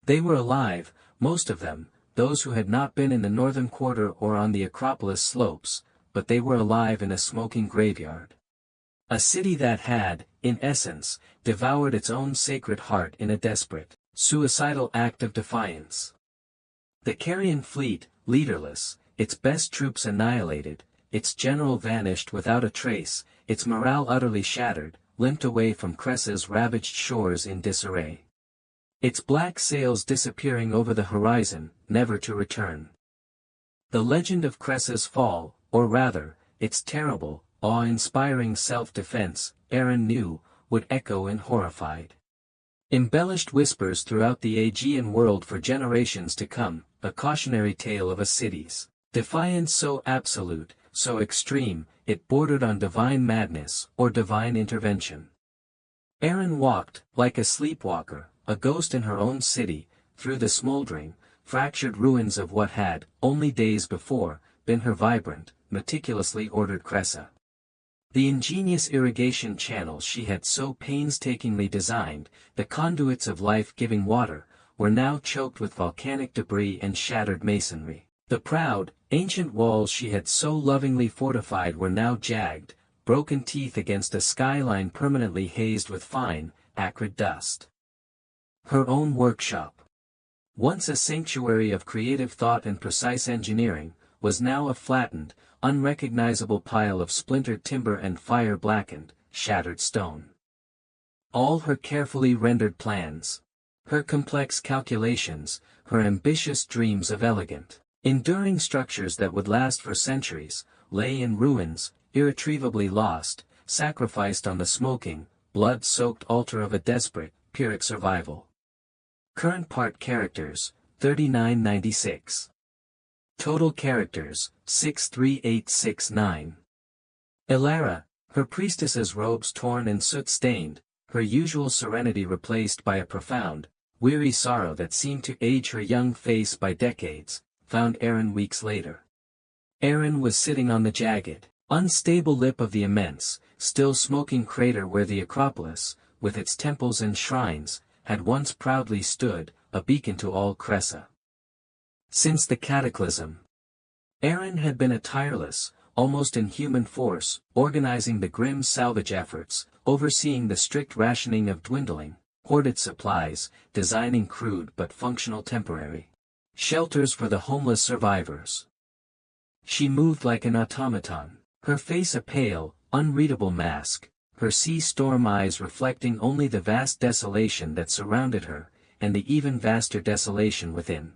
They were alive, most of them, those who had not been in the northern quarter or on the Acropolis slopes, but they were alive in a smoking graveyard. A city that had, in essence, devoured its own sacred heart in a desperate, suicidal act of defiance. The Carian fleet, leaderless, its best troops annihilated, its general vanished without a trace, its morale utterly shattered, limped away from Kressa's ravaged shores in disarray. Its black sails disappearing over the horizon, never to return. The legend of Kressa's fall, or rather, its terrible, awe-inspiring self-defense, Erin knew, would echo in horrified, embellished whispers throughout the Aegean world for generations to come, a cautionary tale of a city's defiance so absolute, so extreme, it bordered on divine madness or divine intervention. Erin walked, like a sleepwalker, a ghost in her own city, through the smoldering, fractured ruins of what had, only days before, been her vibrant, meticulously ordered Kressa. The ingenious irrigation channels she had so painstakingly designed, the conduits of life-giving water, were now choked with volcanic debris and shattered masonry. The proud, ancient walls she had so lovingly fortified were now jagged, broken teeth against a skyline permanently hazed with fine, acrid dust. Her own workshop, once a sanctuary of creative thought and precise engineering, was now a flattened, unrecognizable pile of splintered timber and fire-blackened, shattered stone. All her carefully rendered plans, her complex calculations, her ambitious dreams of elegant, enduring structures that would last for centuries, lay in ruins, irretrievably lost, sacrificed on the smoking, blood-soaked altar of a desperate, Pyrrhic survival. Current part characters, 3996. Total characters, 63869. Elara, her priestess's robes torn and soot-stained, her usual serenity replaced by a profound, weary sorrow that seemed to age her young face by decades, found Erin weeks later. Erin was sitting on the jagged, unstable lip of the immense, still smoking crater where the Acropolis, with its temples and shrines, had once proudly stood, a beacon to all Kressa. Since the cataclysm, Erin had been a tireless, almost inhuman force, organizing the grim salvage efforts, overseeing the strict rationing of dwindling, hoarded supplies, designing crude but functional temporary shelters for the homeless survivors. She moved like an automaton, her face a pale, unreadable mask, her sea storm eyes reflecting only the vast desolation that surrounded her, and the even vaster desolation within.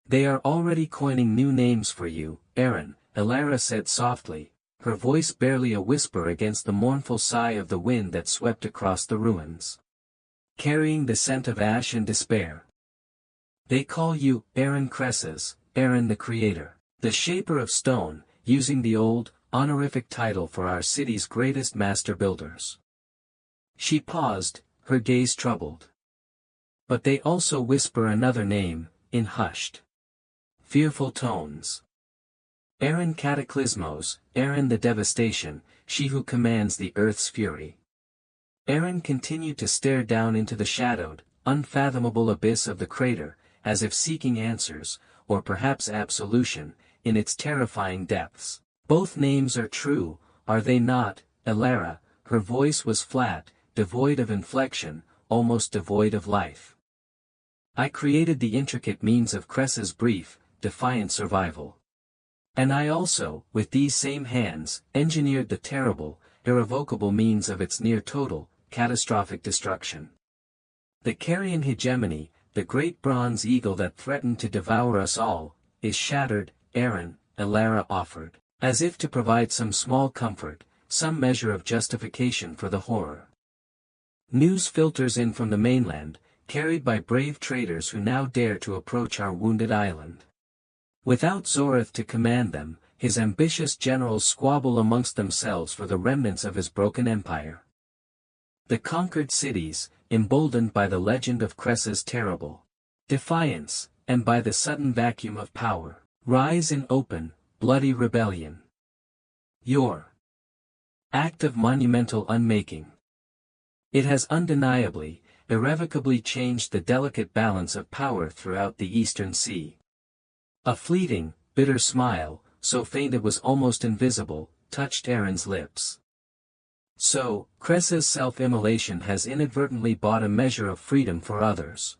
"They are already coining new names for you, Erin," Elara said softly, her voice barely a whisper against the mournful sigh of the wind that swept across the ruins, carrying the scent of ash and despair. "They call you, Erin Kressas, Erin the Creator, the Shaper of Stone, using the old, honorific title for our city's greatest master builders." She paused, her gaze troubled. "But they also whisper another name, in hushed, fearful tones. Erin Cataclysmos, Erin the Devastation, she who commands the earth's fury. Aaron continued to stare down into the shadowed, unfathomable abyss of the crater, as if seeking answers, or perhaps absolution, in its terrifying depths. Both names are true, are they not, Elara? Her voice was flat, devoid of inflection, almost devoid of life. I created the intricate means of Kressa's brief, defiant survival. And I also, with these same hands, engineered the terrible, irrevocable means of its near-total, catastrophic destruction. The Carian hegemony, the great bronze eagle that threatened to devour us all, is shattered, Aaron, Elara offered, as if to provide some small comfort, some measure of justification for the horror. News filters in from the mainland, carried by brave traders who now dare to approach our wounded island. Without Zorith to command them, his ambitious generals squabble amongst themselves for the remnants of his broken empire. The conquered cities, emboldened by the legend of Kressa's terrible defiance, and by the sudden vacuum of power, rise in open, bloody rebellion. Your act of monumental unmaking. It has undeniably, irrevocably changed the delicate balance of power throughout the Eastern Sea. A fleeting, bitter smile, so faint it was almost invisible, touched Aaron's lips. So, Kressa's self-immolation has inadvertently bought a measure of freedom for others.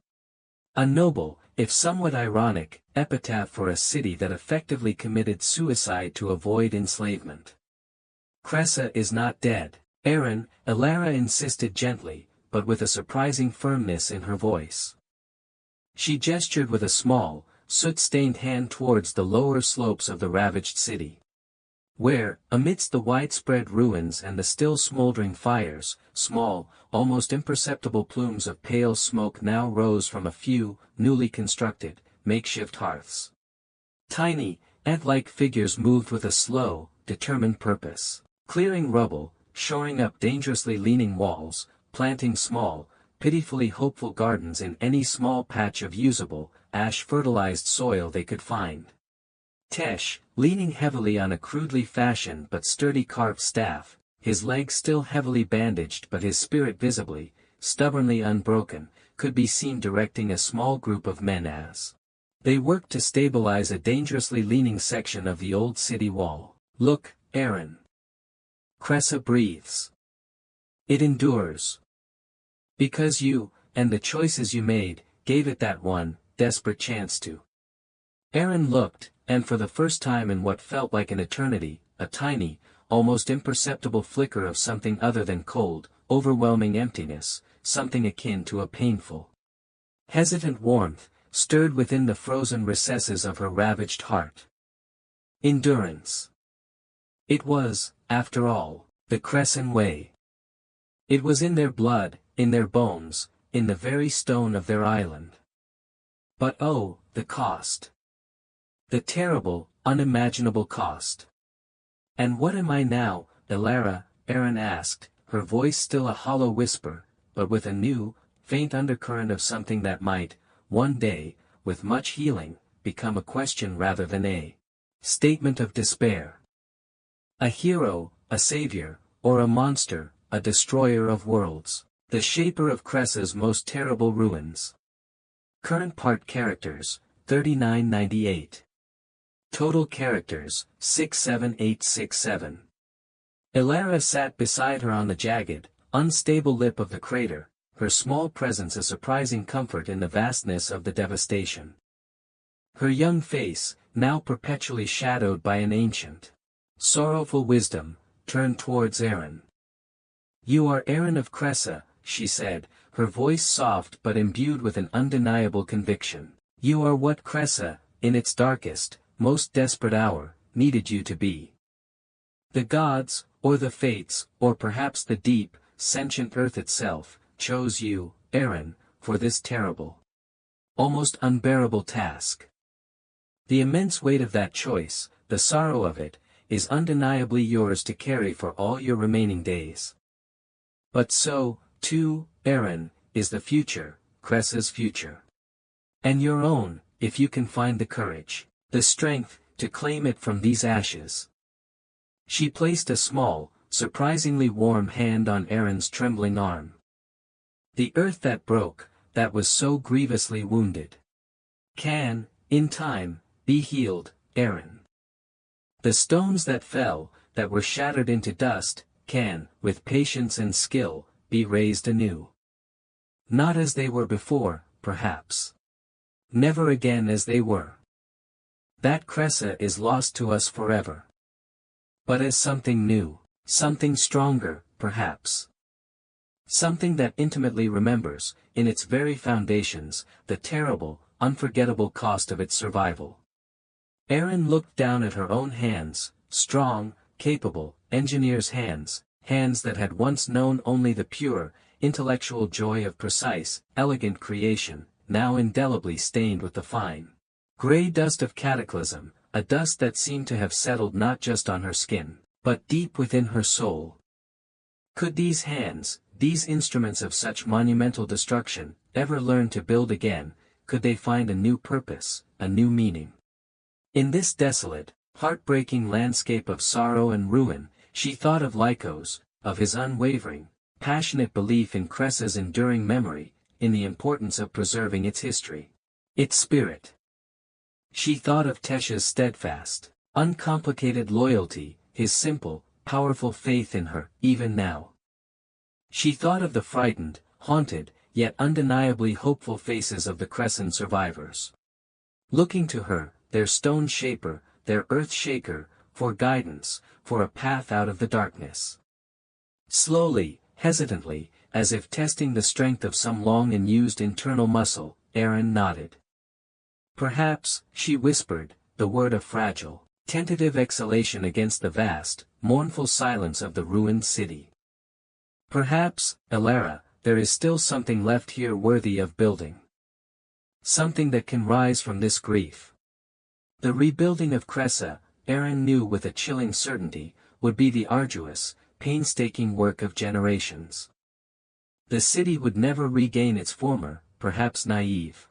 A noble, if somewhat ironic, epitaph for a city that effectively committed suicide to avoid enslavement. Kressa is not dead, Aaron, Elara insisted gently, but with a surprising firmness in her voice. She gestured with a small, soot-stained hand towards the lower slopes of the ravaged city, where, amidst the widespread ruins and the still smoldering fires, small, almost imperceptible plumes of pale smoke now rose from a few, newly constructed, makeshift hearths. Tiny, ant-like figures moved with a slow, determined purpose, clearing rubble, shoring up dangerously leaning walls, planting small, pitifully hopeful gardens in any small patch of usable, ash-fertilized soil they could find. Tesh, leaning heavily on a crudely fashioned but sturdy carved staff, his legs still heavily bandaged but his spirit visibly, stubbornly unbroken, could be seen directing a small group of men as they worked to stabilize a dangerously leaning section of the old city wall. Look, Aaron. Kressa breathes. It endures. Because you, and the choices you made, gave it that one, desperate chance to. Aaron looked, and for the first time in what felt like an eternity, a tiny, almost imperceptible flicker of something other than cold, overwhelming emptiness, something akin to a painful, hesitant warmth, stirred within the frozen recesses of her ravaged heart. Endurance. It was, after all, the Cressan way. It was in their blood, in their bones, in the very stone of their island. But oh, the cost. The terrible, unimaginable cost. And what am I now, Elara? Aaron asked, her voice still a hollow whisper, but with a new, faint undercurrent of something that might, one day, with much healing, become a question rather than a statement of despair. A hero, a savior, or a monster, a destroyer of worlds, the shaper of Kressa's most terrible ruins. Current part characters, 3998. Total characters, 67867. Elara sat beside her on the jagged, unstable lip of the crater, her small presence a surprising comfort in the vastness of the devastation. Her young face, now perpetually shadowed by an ancient, sorrowful wisdom, turned towards Aaron. You are Aaron of Kressa, she said, her voice soft but imbued with an undeniable conviction. You are what Kressa, in its darkest, most desperate hour, needed you to be. The gods, or the fates, or perhaps the deep, sentient earth itself, chose you, Aaron, for this terrible, almost unbearable task. The immense weight of that choice, the sorrow of it, is undeniably yours to carry for all your remaining days. But so, too, Aaron, is the future, Kressa's future. And your own, if you can find the courage, the strength, to claim it from these ashes. She placed a small, surprisingly warm hand on Aaron's trembling arm. The earth that broke, that was so grievously wounded, can, in time, be healed, Aaron. The stones that fell, that were shattered into dust, can, with patience and skill, be raised anew. Not as they were before, perhaps. Never again as they were. That Kressa is lost to us forever. But as something new, something stronger, perhaps. Something that intimately remembers, in its very foundations, the terrible, unforgettable cost of its survival. Aaron looked down at her own hands, strong, capable, engineer's hands, hands that had once known only the pure, intellectual joy of precise, elegant creation, now indelibly stained with the fine, gray dust of cataclysm, a dust that seemed to have settled not just on her skin, but deep within her soul. Could these hands, these instruments of such monumental destruction, ever learn to build again, could they find a new purpose, a new meaning? In this desolate, heartbreaking landscape of sorrow and ruin, she thought of Lycos, of his unwavering, passionate belief in Kressa's enduring memory, in the importance of preserving its history, its spirit. She thought of Tesha's steadfast, uncomplicated loyalty, his simple, powerful faith in her, even now. She thought of the frightened, haunted, yet undeniably hopeful faces of the Crescent survivors. Looking to her, their stone shaper, their earth shaker, for guidance, for a path out of the darkness. Slowly, hesitantly, as if testing the strength of some long and used internal muscle, Aaron nodded. Perhaps, she whispered, the word of fragile, tentative exhalation against the vast, mournful silence of the ruined city. Perhaps, Elara, there is still something left here worthy of building. Something that can rise from this grief. The rebuilding of Kressa, Aaron knew with a chilling certainty, would be the arduous, painstaking work of generations. The city would never regain its former, perhaps naive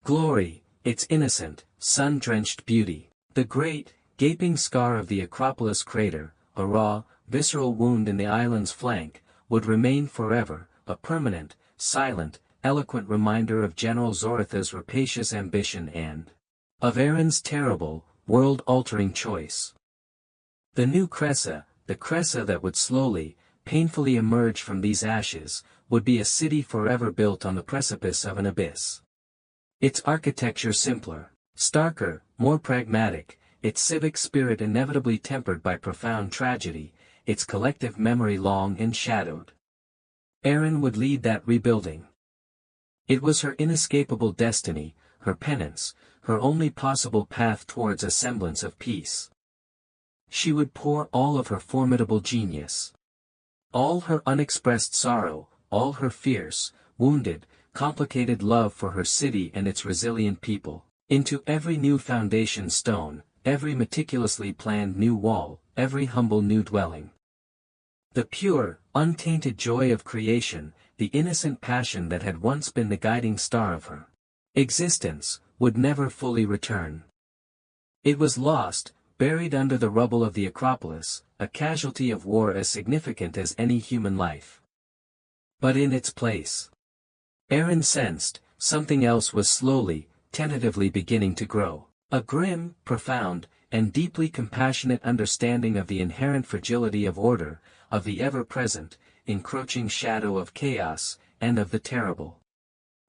glory, its innocent, sun-drenched beauty. The great, gaping scar of the Acropolis crater, a raw, visceral wound in the island's flank, would remain forever, a permanent, silent, eloquent reminder of General Zoratha's rapacious ambition and of Aaron's terrible, world-altering choice. The new Kressa, the Kressa that would slowly, painfully emerge from these ashes, would be a city forever built on the precipice of an abyss. Its architecture simpler, starker, more pragmatic, its civic spirit inevitably tempered by profound tragedy, its collective memory long enshadowed. Aaron would lead that rebuilding. It was her inescapable destiny, her penance, her only possible path towards a semblance of peace. She would pour all of her formidable genius, all her unexpressed sorrow, all her fierce, wounded, complicated love for her city and its resilient people, into every new foundation stone, every meticulously planned new wall, every humble new dwelling. The pure, untainted joy of creation, the innocent passion that had once been the guiding star of her existence, would never fully return. It was lost, buried under the rubble of the Acropolis, a casualty of war as significant as any human life. But in its place, Aaron sensed, something else was slowly, tentatively beginning to grow. A grim, profound, and deeply compassionate understanding of the inherent fragility of order, of the ever-present, encroaching shadow of chaos, and of the terrible,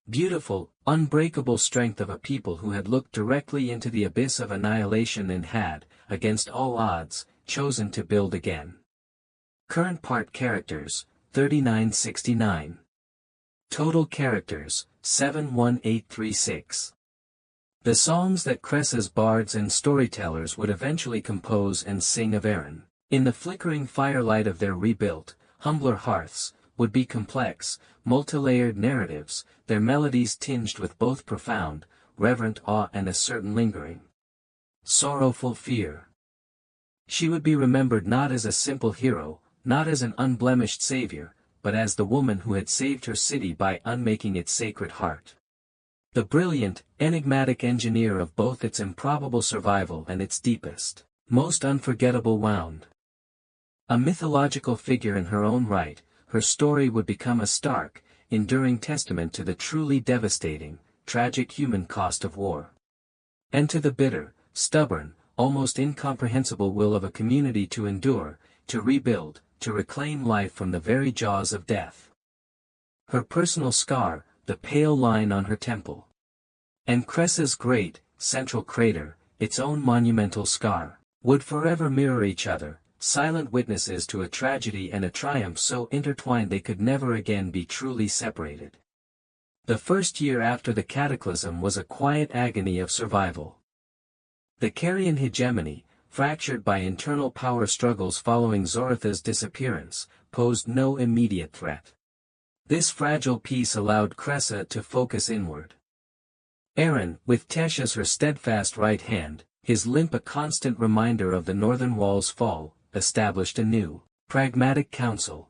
beautiful, unbreakable strength of a people who had looked directly into the abyss of annihilation and had, against all odds, chosen to build again. Current part characters, 3969. Total characters, 71836. The songs that Kressa's bards and storytellers would eventually compose and sing of Aaron, in the flickering firelight of their rebuilt, humbler hearths, would be complex, multi-layered narratives, their melodies tinged with both profound, reverent awe and a certain lingering, sorrowful fear. She would be remembered not as a simple hero, not as an unblemished savior, but as the woman who had saved her city by unmaking its sacred heart. The brilliant, enigmatic engineer of both its improbable survival and its deepest, most unforgettable wound. A mythological figure in her own right, her story would become a stark, enduring testament to the truly devastating, tragic human cost of war. And to the bitter, stubborn, almost incomprehensible will of a community to endure, to rebuild, to reclaim life from the very jaws of death. Her personal scar, the pale line on her temple. And Kressa's great, central crater, its own monumental scar, would forever mirror each other, silent witnesses to a tragedy and a triumph so intertwined they could never again be truly separated. The first year after the cataclysm was a quiet agony of survival. The Carian hegemony, fractured by internal power struggles following Zoratha's disappearance, posed no immediate threat. This fragile peace allowed Kressa to focus inward. Aaron, with Tesh as her steadfast right hand, his limp a constant reminder of the northern wall's fall, established a new, pragmatic council.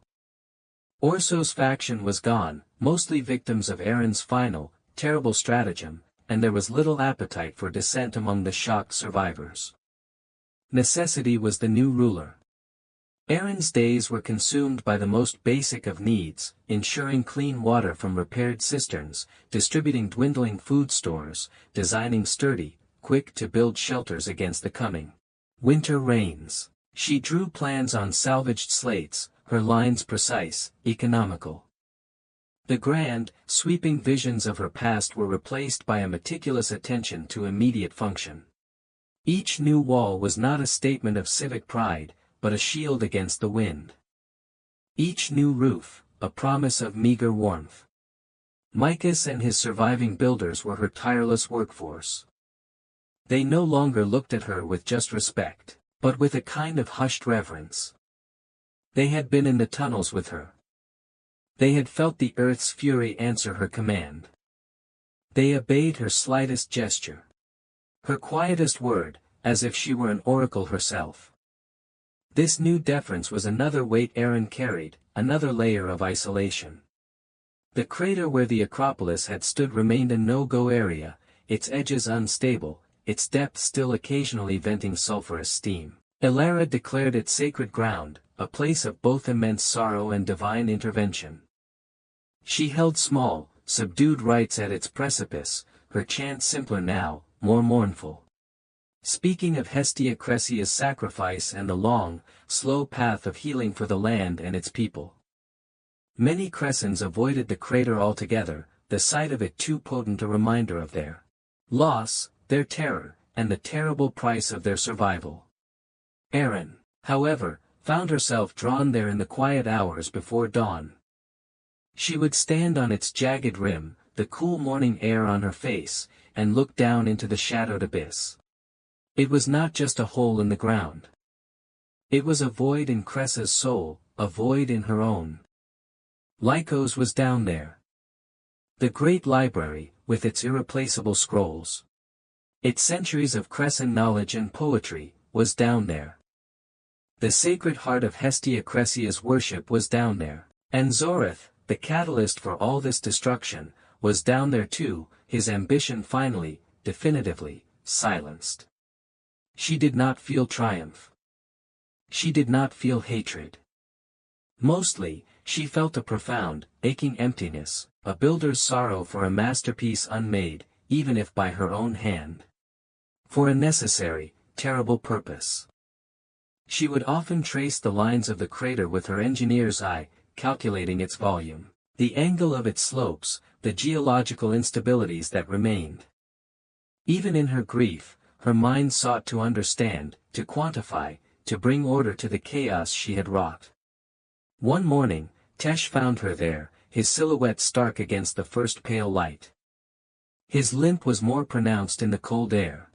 Orso's faction was gone, mostly victims of Aaron's final, terrible stratagem, and there was little appetite for dissent among the shocked survivors. Necessity was the new ruler. Aaron's days were consumed by the most basic of needs, ensuring clean water from repaired cisterns, distributing dwindling food stores, designing sturdy, quick-to-build shelters against the coming winter rains. She drew plans on salvaged slates, her lines precise, economical. The grand, sweeping visions of her past were replaced by a meticulous attention to immediate function. Each new wall was not a statement of civic pride, but a shield against the wind. Each new roof, a promise of meager warmth. Micus and his surviving builders were her tireless workforce. They no longer looked at her with just respect, but with a kind of hushed reverence. They had been in the tunnels with her. They had felt the earth's fury answer her command. They obeyed her slightest gesture. Her quietest word, as if she were an oracle herself. This new deference was another weight Aaron carried, another layer of isolation. The crater where the Acropolis had stood remained a no-go area, its edges unstable, its depth still occasionally venting sulphurous steam. Elara declared it sacred ground, a place of both immense sorrow and divine intervention. She held small, subdued rites at its precipice, her chant simpler now, more mournful. Speaking of Hestia Cressia's sacrifice and the long, slow path of healing for the land and its people. Many Cressans avoided the crater altogether, the sight of it too potent a reminder of their loss, their terror, and the terrible price of their survival. Aaron, however, found herself drawn there in the quiet hours before dawn. She would stand on its jagged rim, the cool morning air on her face, and look down into the shadowed abyss. It was not just a hole in the ground. It was a void in Kressa's soul, a void in her own. Lycos was down there. The great library, with its irreplaceable scrolls. Its centuries of Cressan knowledge and poetry, was down there. The sacred heart of Hestia Cressia's worship was down there. And Zorath, the catalyst for all this destruction, was down there too, his ambition finally, definitively, silenced. She did not feel triumph. She did not feel hatred. Mostly, she felt a profound, aching emptiness, a builder's sorrow for a masterpiece unmade, even if by her own hand. For a necessary, terrible purpose. She would often trace the lines of the crater with her engineer's eye, calculating its volume, the angle of its slopes, the geological instabilities that remained. Even in her grief, her mind sought to understand, to quantify, to bring order to the chaos she had wrought. One morning, Tesh found her there, his silhouette stark against the first pale light. His limp was more pronounced in the cold air.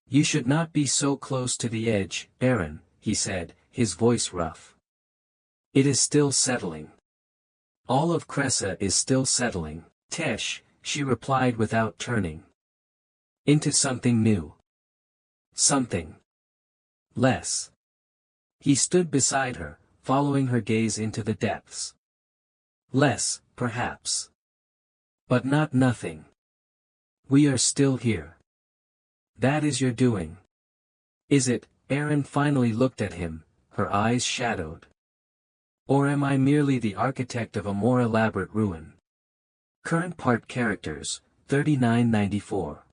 "You should not be so close to the edge, Aaron," he said, his voice rough. "It is still settling. All of Kressa is still settling, Tesh," she replied without turning. "Into something new. Something less." He stood beside her, following her gaze into the depths. "Less, perhaps. But not nothing. We are still here. That is your doing. Is it?" Aaron finally looked at him, her eyes shadowed. Or am I merely the architect of a more elaborate ruin? Current part characters, 3994.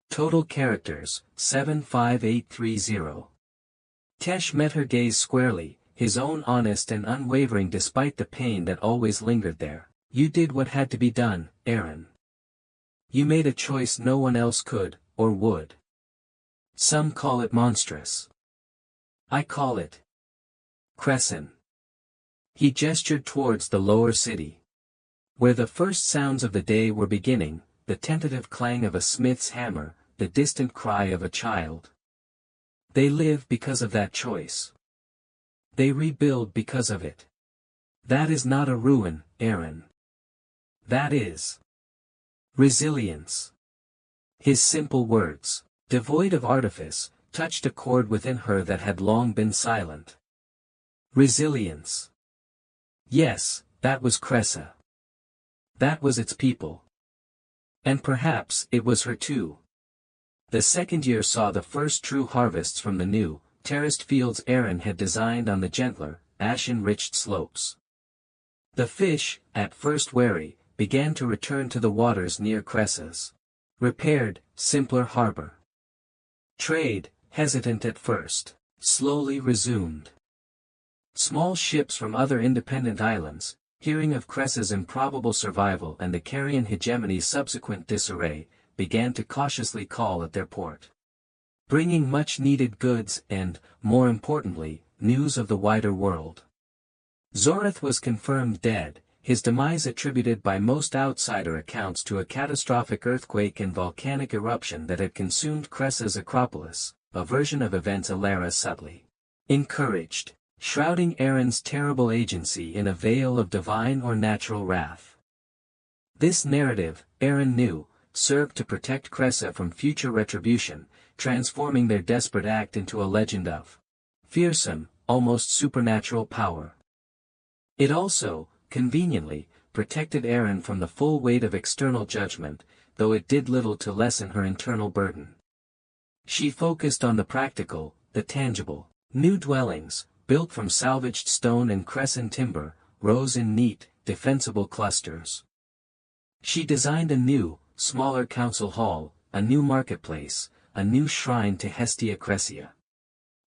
Total characters, 75830. Tesh met her gaze squarely, his own honest and unwavering despite the pain that always lingered there. You did what had to be done, Aaron. You made a choice no one else could, or would. Some call it monstrous. I call it Kressa. He gestured towards the lower city, where the first sounds of the day were beginning, the tentative clang of a smith's hammer, the distant cry of a child. They live because of that choice. They rebuild because of it. That is not a ruin, Aaron. That is resilience. His simple words, devoid of artifice, touched a chord within her that had long been silent. Resilience. Yes, that was Kressa. That was its people. And perhaps it was her too. The second year saw the first true harvests from the new, terraced fields Aaron had designed on the gentler, ash-enriched slopes. The fish, at first wary, began to return to the waters near Kressa's repaired, simpler harbor. Trade, hesitant at first, slowly resumed. Small ships from other independent islands, hearing of Kressa's improbable survival and the Carian hegemony's subsequent disarray, began to cautiously call at their port, bringing much-needed goods and, more importantly, news of the wider world. Zorith was confirmed dead, his demise attributed by most outsider accounts to a catastrophic earthquake and volcanic eruption that had consumed Kressa's Acropolis, a version of events Alara subtly encouraged, shrouding Aaron's terrible agency in a veil of divine or natural wrath. This narrative, Aaron knew, served to protect Kressa from future retribution, transforming their desperate act into a legend of fearsome, almost supernatural power. It also, conveniently, protected Aaron from the full weight of external judgment, though it did little to lessen her internal burden. She focused on the practical, the tangible. New dwellings, built from salvaged stone and Kressa timber, rose in neat, defensible clusters. She designed a new, smaller council hall, a new marketplace, a new shrine to Hestia Cressia.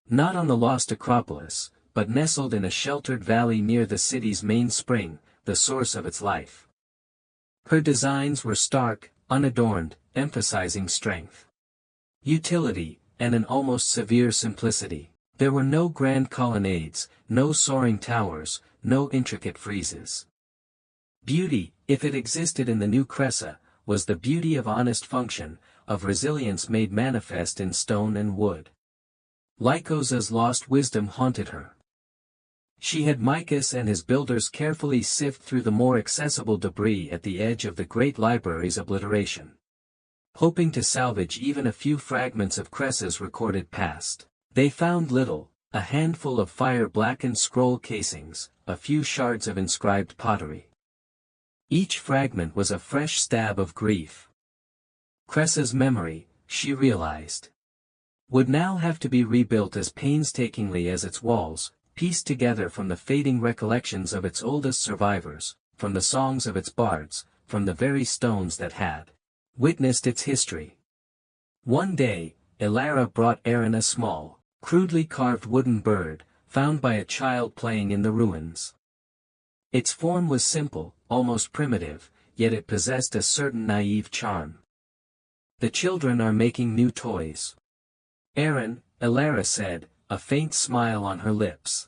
Not on the lost Acropolis, but nestled in a sheltered valley near the city's main spring, the source of its life. Her designs were stark, unadorned, emphasizing strength, utility, and an almost severe simplicity. There were no grand colonnades, no soaring towers, no intricate friezes. Beauty, if it existed in the new Kressa, was the beauty of honest function, of resilience made manifest in stone and wood. Lycosa's lost wisdom haunted her. She had Micus and his builders carefully sift through the more accessible debris at the edge of the great library's obliteration, hoping to salvage even a few fragments of Kressa's recorded past. They found little, a handful of fire-blackened scroll casings, a few shards of inscribed pottery. Each fragment was a fresh stab of grief. Kressa's memory, she realized, would now have to be rebuilt as painstakingly as its walls, pieced together from the fading recollections of its oldest survivors, from the songs of its bards, from the very stones that had witnessed its history. One day, Alara brought Aaron a small, crudely carved wooden bird, found by a child playing in the ruins. Its form was simple, almost primitive, yet it possessed a certain naive charm. The children are making new toys, Aaron, Alara said, a faint smile on her lips.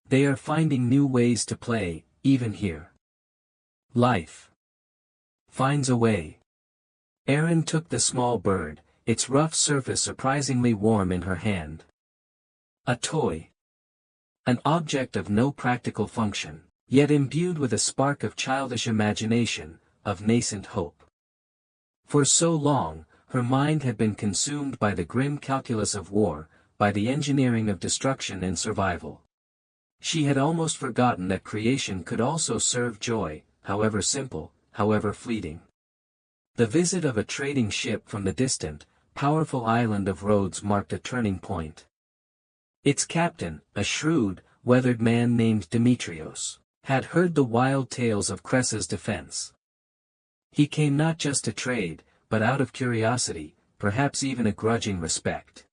They are finding new ways to play, even here. Life finds a way. Aaron took the small bird, its rough surface surprisingly warm in her hand. A toy. An object of no practical function, yet imbued with a spark of childish imagination, of nascent hope. For so long, her mind had been consumed by the grim calculus of war, by the engineering of destruction and survival. She had almost forgotten that creation could also serve joy, however simple, however fleeting. The visit of a trading ship from the distant, powerful island of Rhodes marked a turning point. Its captain, a shrewd, weathered man named Demetrios, had heard the wild tales of Kressa's defense. He came not just to trade, but out of curiosity, perhaps even a grudging respect.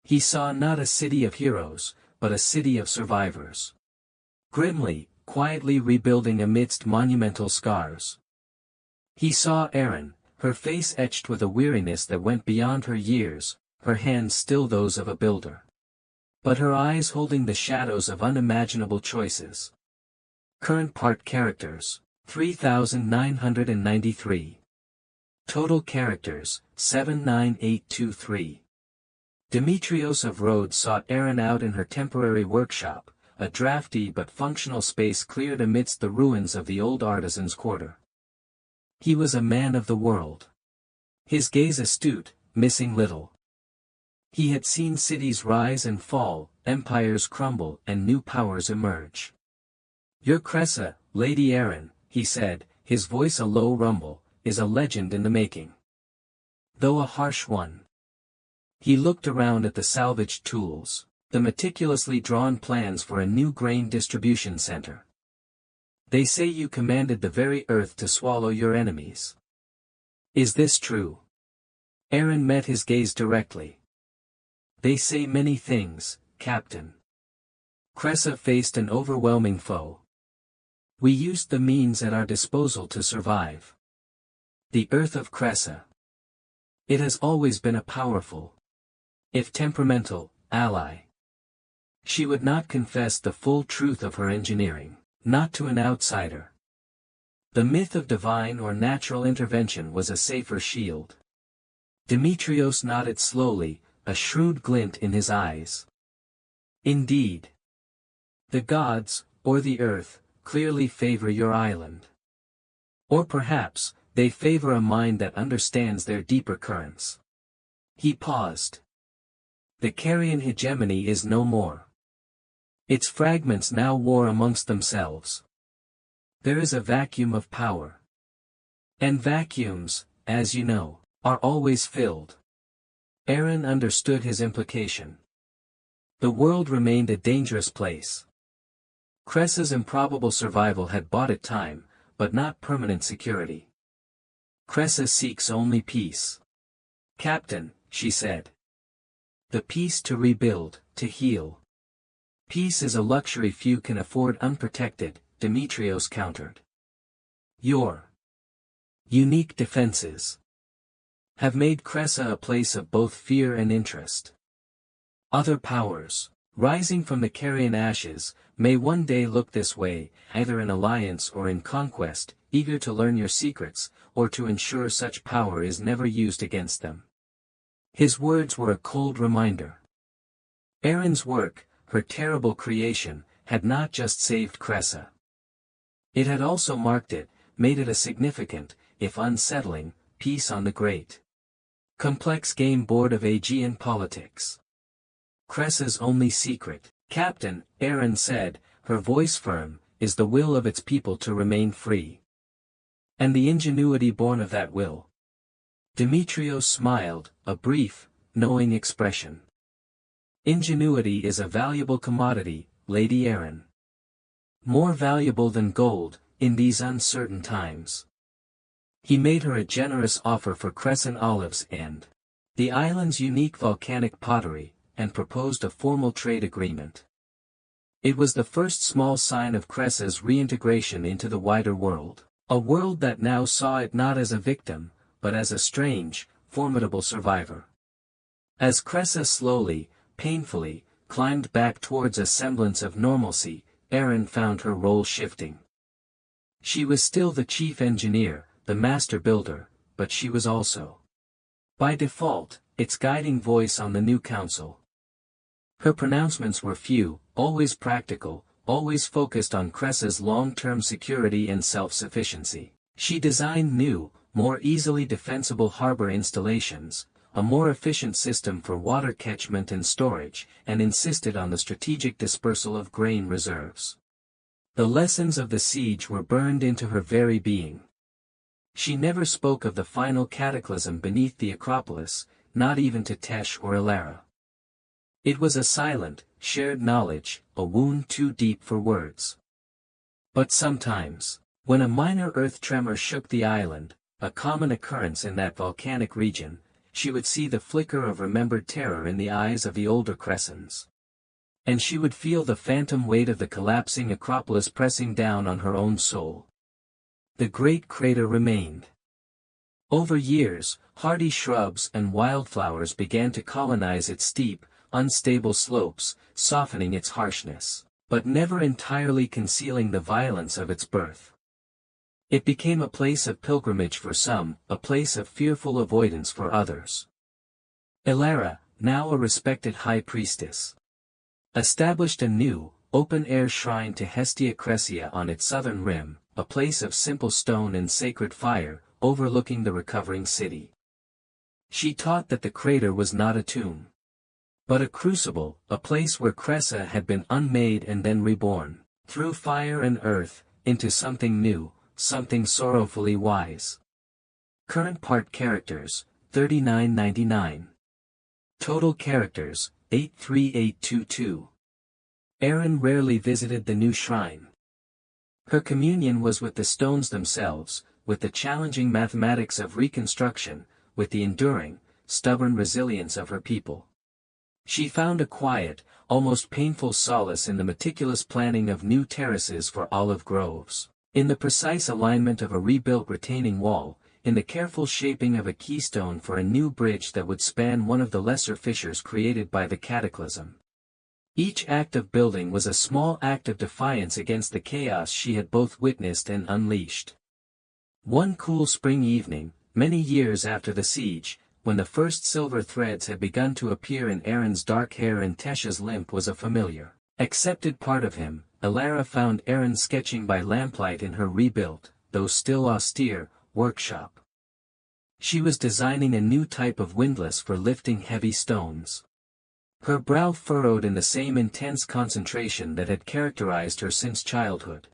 He saw not a city of heroes, but a city of survivors. Grimly, quietly rebuilding amidst monumental scars. He saw Erin, her face etched with a weariness that went beyond her years, her hands still those of a builder. But her eyes holding the shadows of unimaginable choices. Current part characters, 3,993. Total characters, 79823. Demetrios of Rhodes sought Erin out in her temporary workshop, a drafty but functional space cleared amidst the ruins of the old artisan's quarter. He was a man of the world. His gaze astute, missing little. He had seen cities rise and fall, empires crumble and new powers emerge. "Your Kressa, Lady Erin," he said, his voice a low rumble, "is a legend in the making. Though a harsh one." He looked around at the salvaged tools, the meticulously drawn plans for a new grain distribution center. "They say you commanded the very earth to swallow your enemies. Is this true?" Erin met his gaze directly. "They say many things, Captain." Kressa faced an overwhelming foe. "We used the means at our disposal to survive. The earth of Kressa. It has always been a powerful, if temperamental, ally." She would not confess the full truth of her engineering, not to an outsider. The myth of divine or natural intervention was a safer shield. Demetrios nodded slowly, a shrewd glint in his eyes. "Indeed. The gods, or the earth, clearly favor your island. Or perhaps, they favor a mind that understands their deeper currents." He paused. "The Carian hegemony is no more. Its fragments now war amongst themselves. There is a vacuum of power. And vacuums, as you know, are always filled." Erin understood his implication. The world remained a dangerous place. Kressa's improbable survival had bought it time, but not permanent security. "Kressa seeks only peace. Captain," she said. "The peace to rebuild, to heal. Peace is a luxury few can afford unprotected," Demetrios countered. "Your unique defenses have made Kressa a place of both fear and interest. Other powers, rising from the Carian ashes, may one day look this way, either in alliance or in conquest, eager to learn your secrets, or to ensure such power is never used against them." His words were a cold reminder. Erin's work, her terrible creation, had not just saved Kressa. It had also marked it, made it a significant, if unsettling, piece on the great, complex game board of Aegean politics. Kressa's only secret, Captain, Erin said, her voice firm, is the will of its people to remain free. And the ingenuity born of that will. Demetrios smiled, a brief, knowing expression. "Ingenuity is a valuable commodity, Lady Erin. More valuable than gold, in these uncertain times." He made her a generous offer for Crescent olives and the island's unique volcanic pottery, and proposed a formal trade agreement. It was the first small sign of Kressa's reintegration into the wider world, a world that now saw it not as a victim, but as a strange, formidable survivor. As Kressa slowly, painfully, climbed back towards a semblance of normalcy, Erin found her role shifting. She was still the chief engineer, the master builder, but she was also, by default, its guiding voice on the new council. Her pronouncements were few, always practical, always focused on Kressa's long-term security and self-sufficiency. She designed new, more easily defensible harbor installations, a more efficient system for water catchment and storage, and insisted on the strategic dispersal of grain reserves. The lessons of the siege were burned into her very being. She never spoke of the final cataclysm beneath the Acropolis, not even to Tesh or Ilara. It was a silent, shared knowledge, a wound too deep for words. But sometimes, when a minor earth tremor shook the island, a common occurrence in that volcanic region, she would see the flicker of remembered terror in the eyes of the older Cressans. And she would feel the phantom weight of the collapsing Acropolis pressing down on her own soul. The great crater remained. Over years, hardy shrubs and wildflowers began to colonize its steep, unstable slopes, softening its harshness, but never entirely concealing the violence of its birth. It became a place of pilgrimage for some, a place of fearful avoidance for others. Elara, now a respected high priestess, established a new, open-air shrine to Hestia Kressa on its southern rim, a place of simple stone and sacred fire, overlooking the recovering city. She taught that the crater was not a tomb, but a crucible, a place where Kressa had been unmade and then reborn, through fire and earth, into something new, something sorrowfully wise. Current part characters, 3999. Total characters, 83822. Erin rarely visited the new shrine. Her communion was with the stones themselves, with the challenging mathematics of reconstruction, with the enduring, stubborn resilience of her people. She found a quiet, almost painful solace in the meticulous planning of new terraces for olive groves, in the precise alignment of a rebuilt retaining wall, in the careful shaping of a keystone for a new bridge that would span one of the lesser fissures created by the cataclysm. Each act of building was a small act of defiance against the chaos she had both witnessed and unleashed. One cool spring evening, many years after the siege, when the first silver threads had begun to appear in Erin's dark hair and Tesh's limp was a familiar, accepted part of him, Elara found Erin sketching by lamplight in her rebuilt, though still austere, workshop. She was designing a new type of windlass for lifting heavy stones. Her brow furrowed in the same intense concentration that had characterized her since childhood.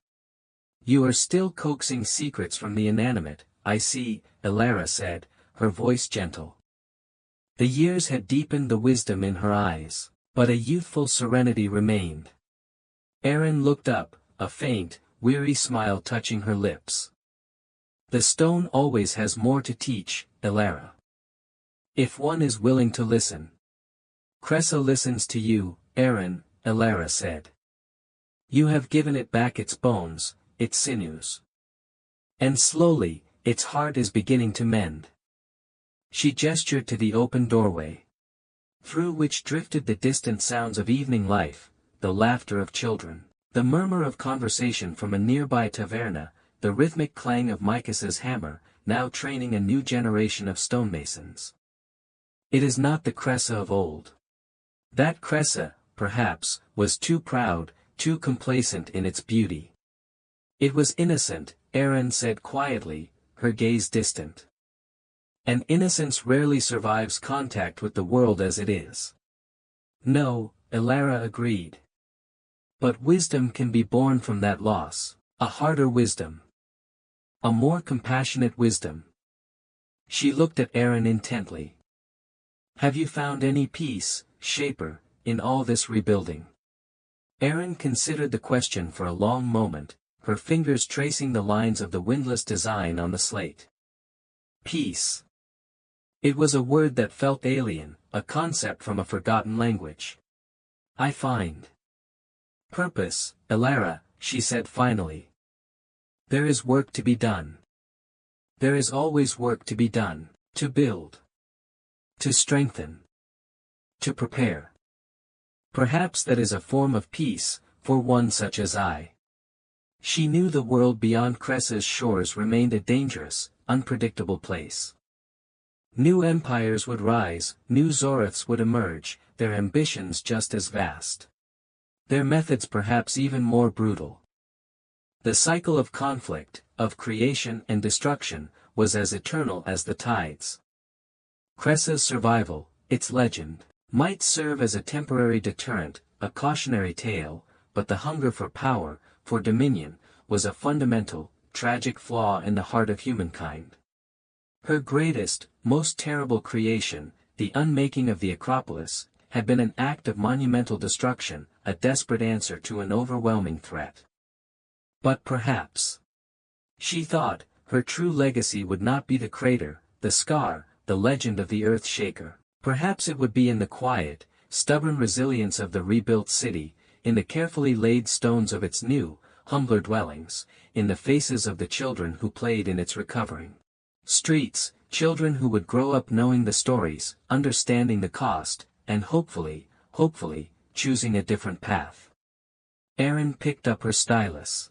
"You are still coaxing secrets from the inanimate, I see," Elara said, her voice gentle. The years had deepened the wisdom in her eyes, but a youthful serenity remained. Erin looked up, a faint, weary smile touching her lips. "The stone always has more to teach, Elara. If one is willing to listen." "Kressa listens to you, Erin," Elara said. "You have given it back its bones, its sinews. And slowly, its heart is beginning to mend." She gestured to the open doorway, through which drifted the distant sounds of evening life, the laughter of children, the murmur of conversation from a nearby taverna, the rhythmic clang of Micas's hammer, now training a new generation of stonemasons. "It is not the Kressa of old. That Kressa, perhaps, was too proud, too complacent in its beauty. It was innocent," Erin said quietly, her gaze distant. "And innocence rarely survives contact with the world as it is." "No," Elara agreed. "But wisdom can be born from that loss, a harder wisdom. A more compassionate wisdom." She looked at Erin intently. "Have you found any peace, Shaper, in all this rebuilding?" Erin considered the question for a long moment, her fingers tracing the lines of the windlass design on the slate. Peace. It was a word that felt alien, a concept from a forgotten language. "I find purpose, Elara," she said finally. "There is work to be done. There is always work to be done, to build, to strengthen, to prepare. Perhaps that is a form of peace, for one such as I." She knew the world beyond Kressa's shores remained a dangerous, unpredictable place. New empires would rise, new Zoriths would emerge, their ambitions just as vast. Their methods perhaps even more brutal. The cycle of conflict, of creation and destruction, was as eternal as the tides. Kressa's survival, its legend, might serve as a temporary deterrent, a cautionary tale, but the hunger for power, for dominion, was a fundamental, tragic flaw in the heart of humankind. Her greatest, most terrible creation, the unmaking of the Acropolis, had been an act of monumental destruction, a desperate answer to an overwhelming threat. But perhaps, she thought, her true legacy would not be the crater, the scar, the legend of the earth shaker. Perhaps it would be in the quiet, stubborn resilience of the rebuilt city, in the carefully laid stones of its new, humbler dwellings, in the faces of the children who played in its recovering streets, children who would grow up knowing the stories, understanding the cost, and hopefully, choosing a different path. Erin picked up her stylus.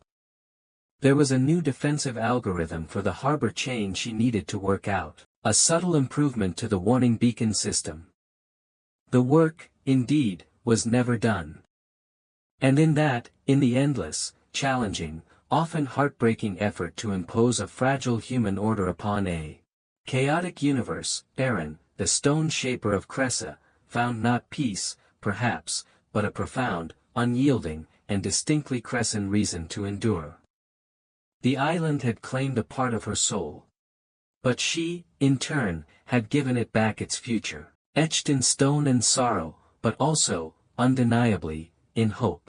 There was a new defensive algorithm for the harbor chain she needed to work out, a subtle improvement to the warning beacon system. The work, indeed, was never done. And in the endless, challenging, often heartbreaking effort to impose a fragile human order upon a chaotic universe, Erin, the stone shaper of Kressa, found not peace, perhaps, but a profound, unyielding, and distinctly Cressan reason to endure. The island had claimed a part of her soul. But she, in turn, had given it back its future, etched in stone and sorrow, but also, undeniably, in hope.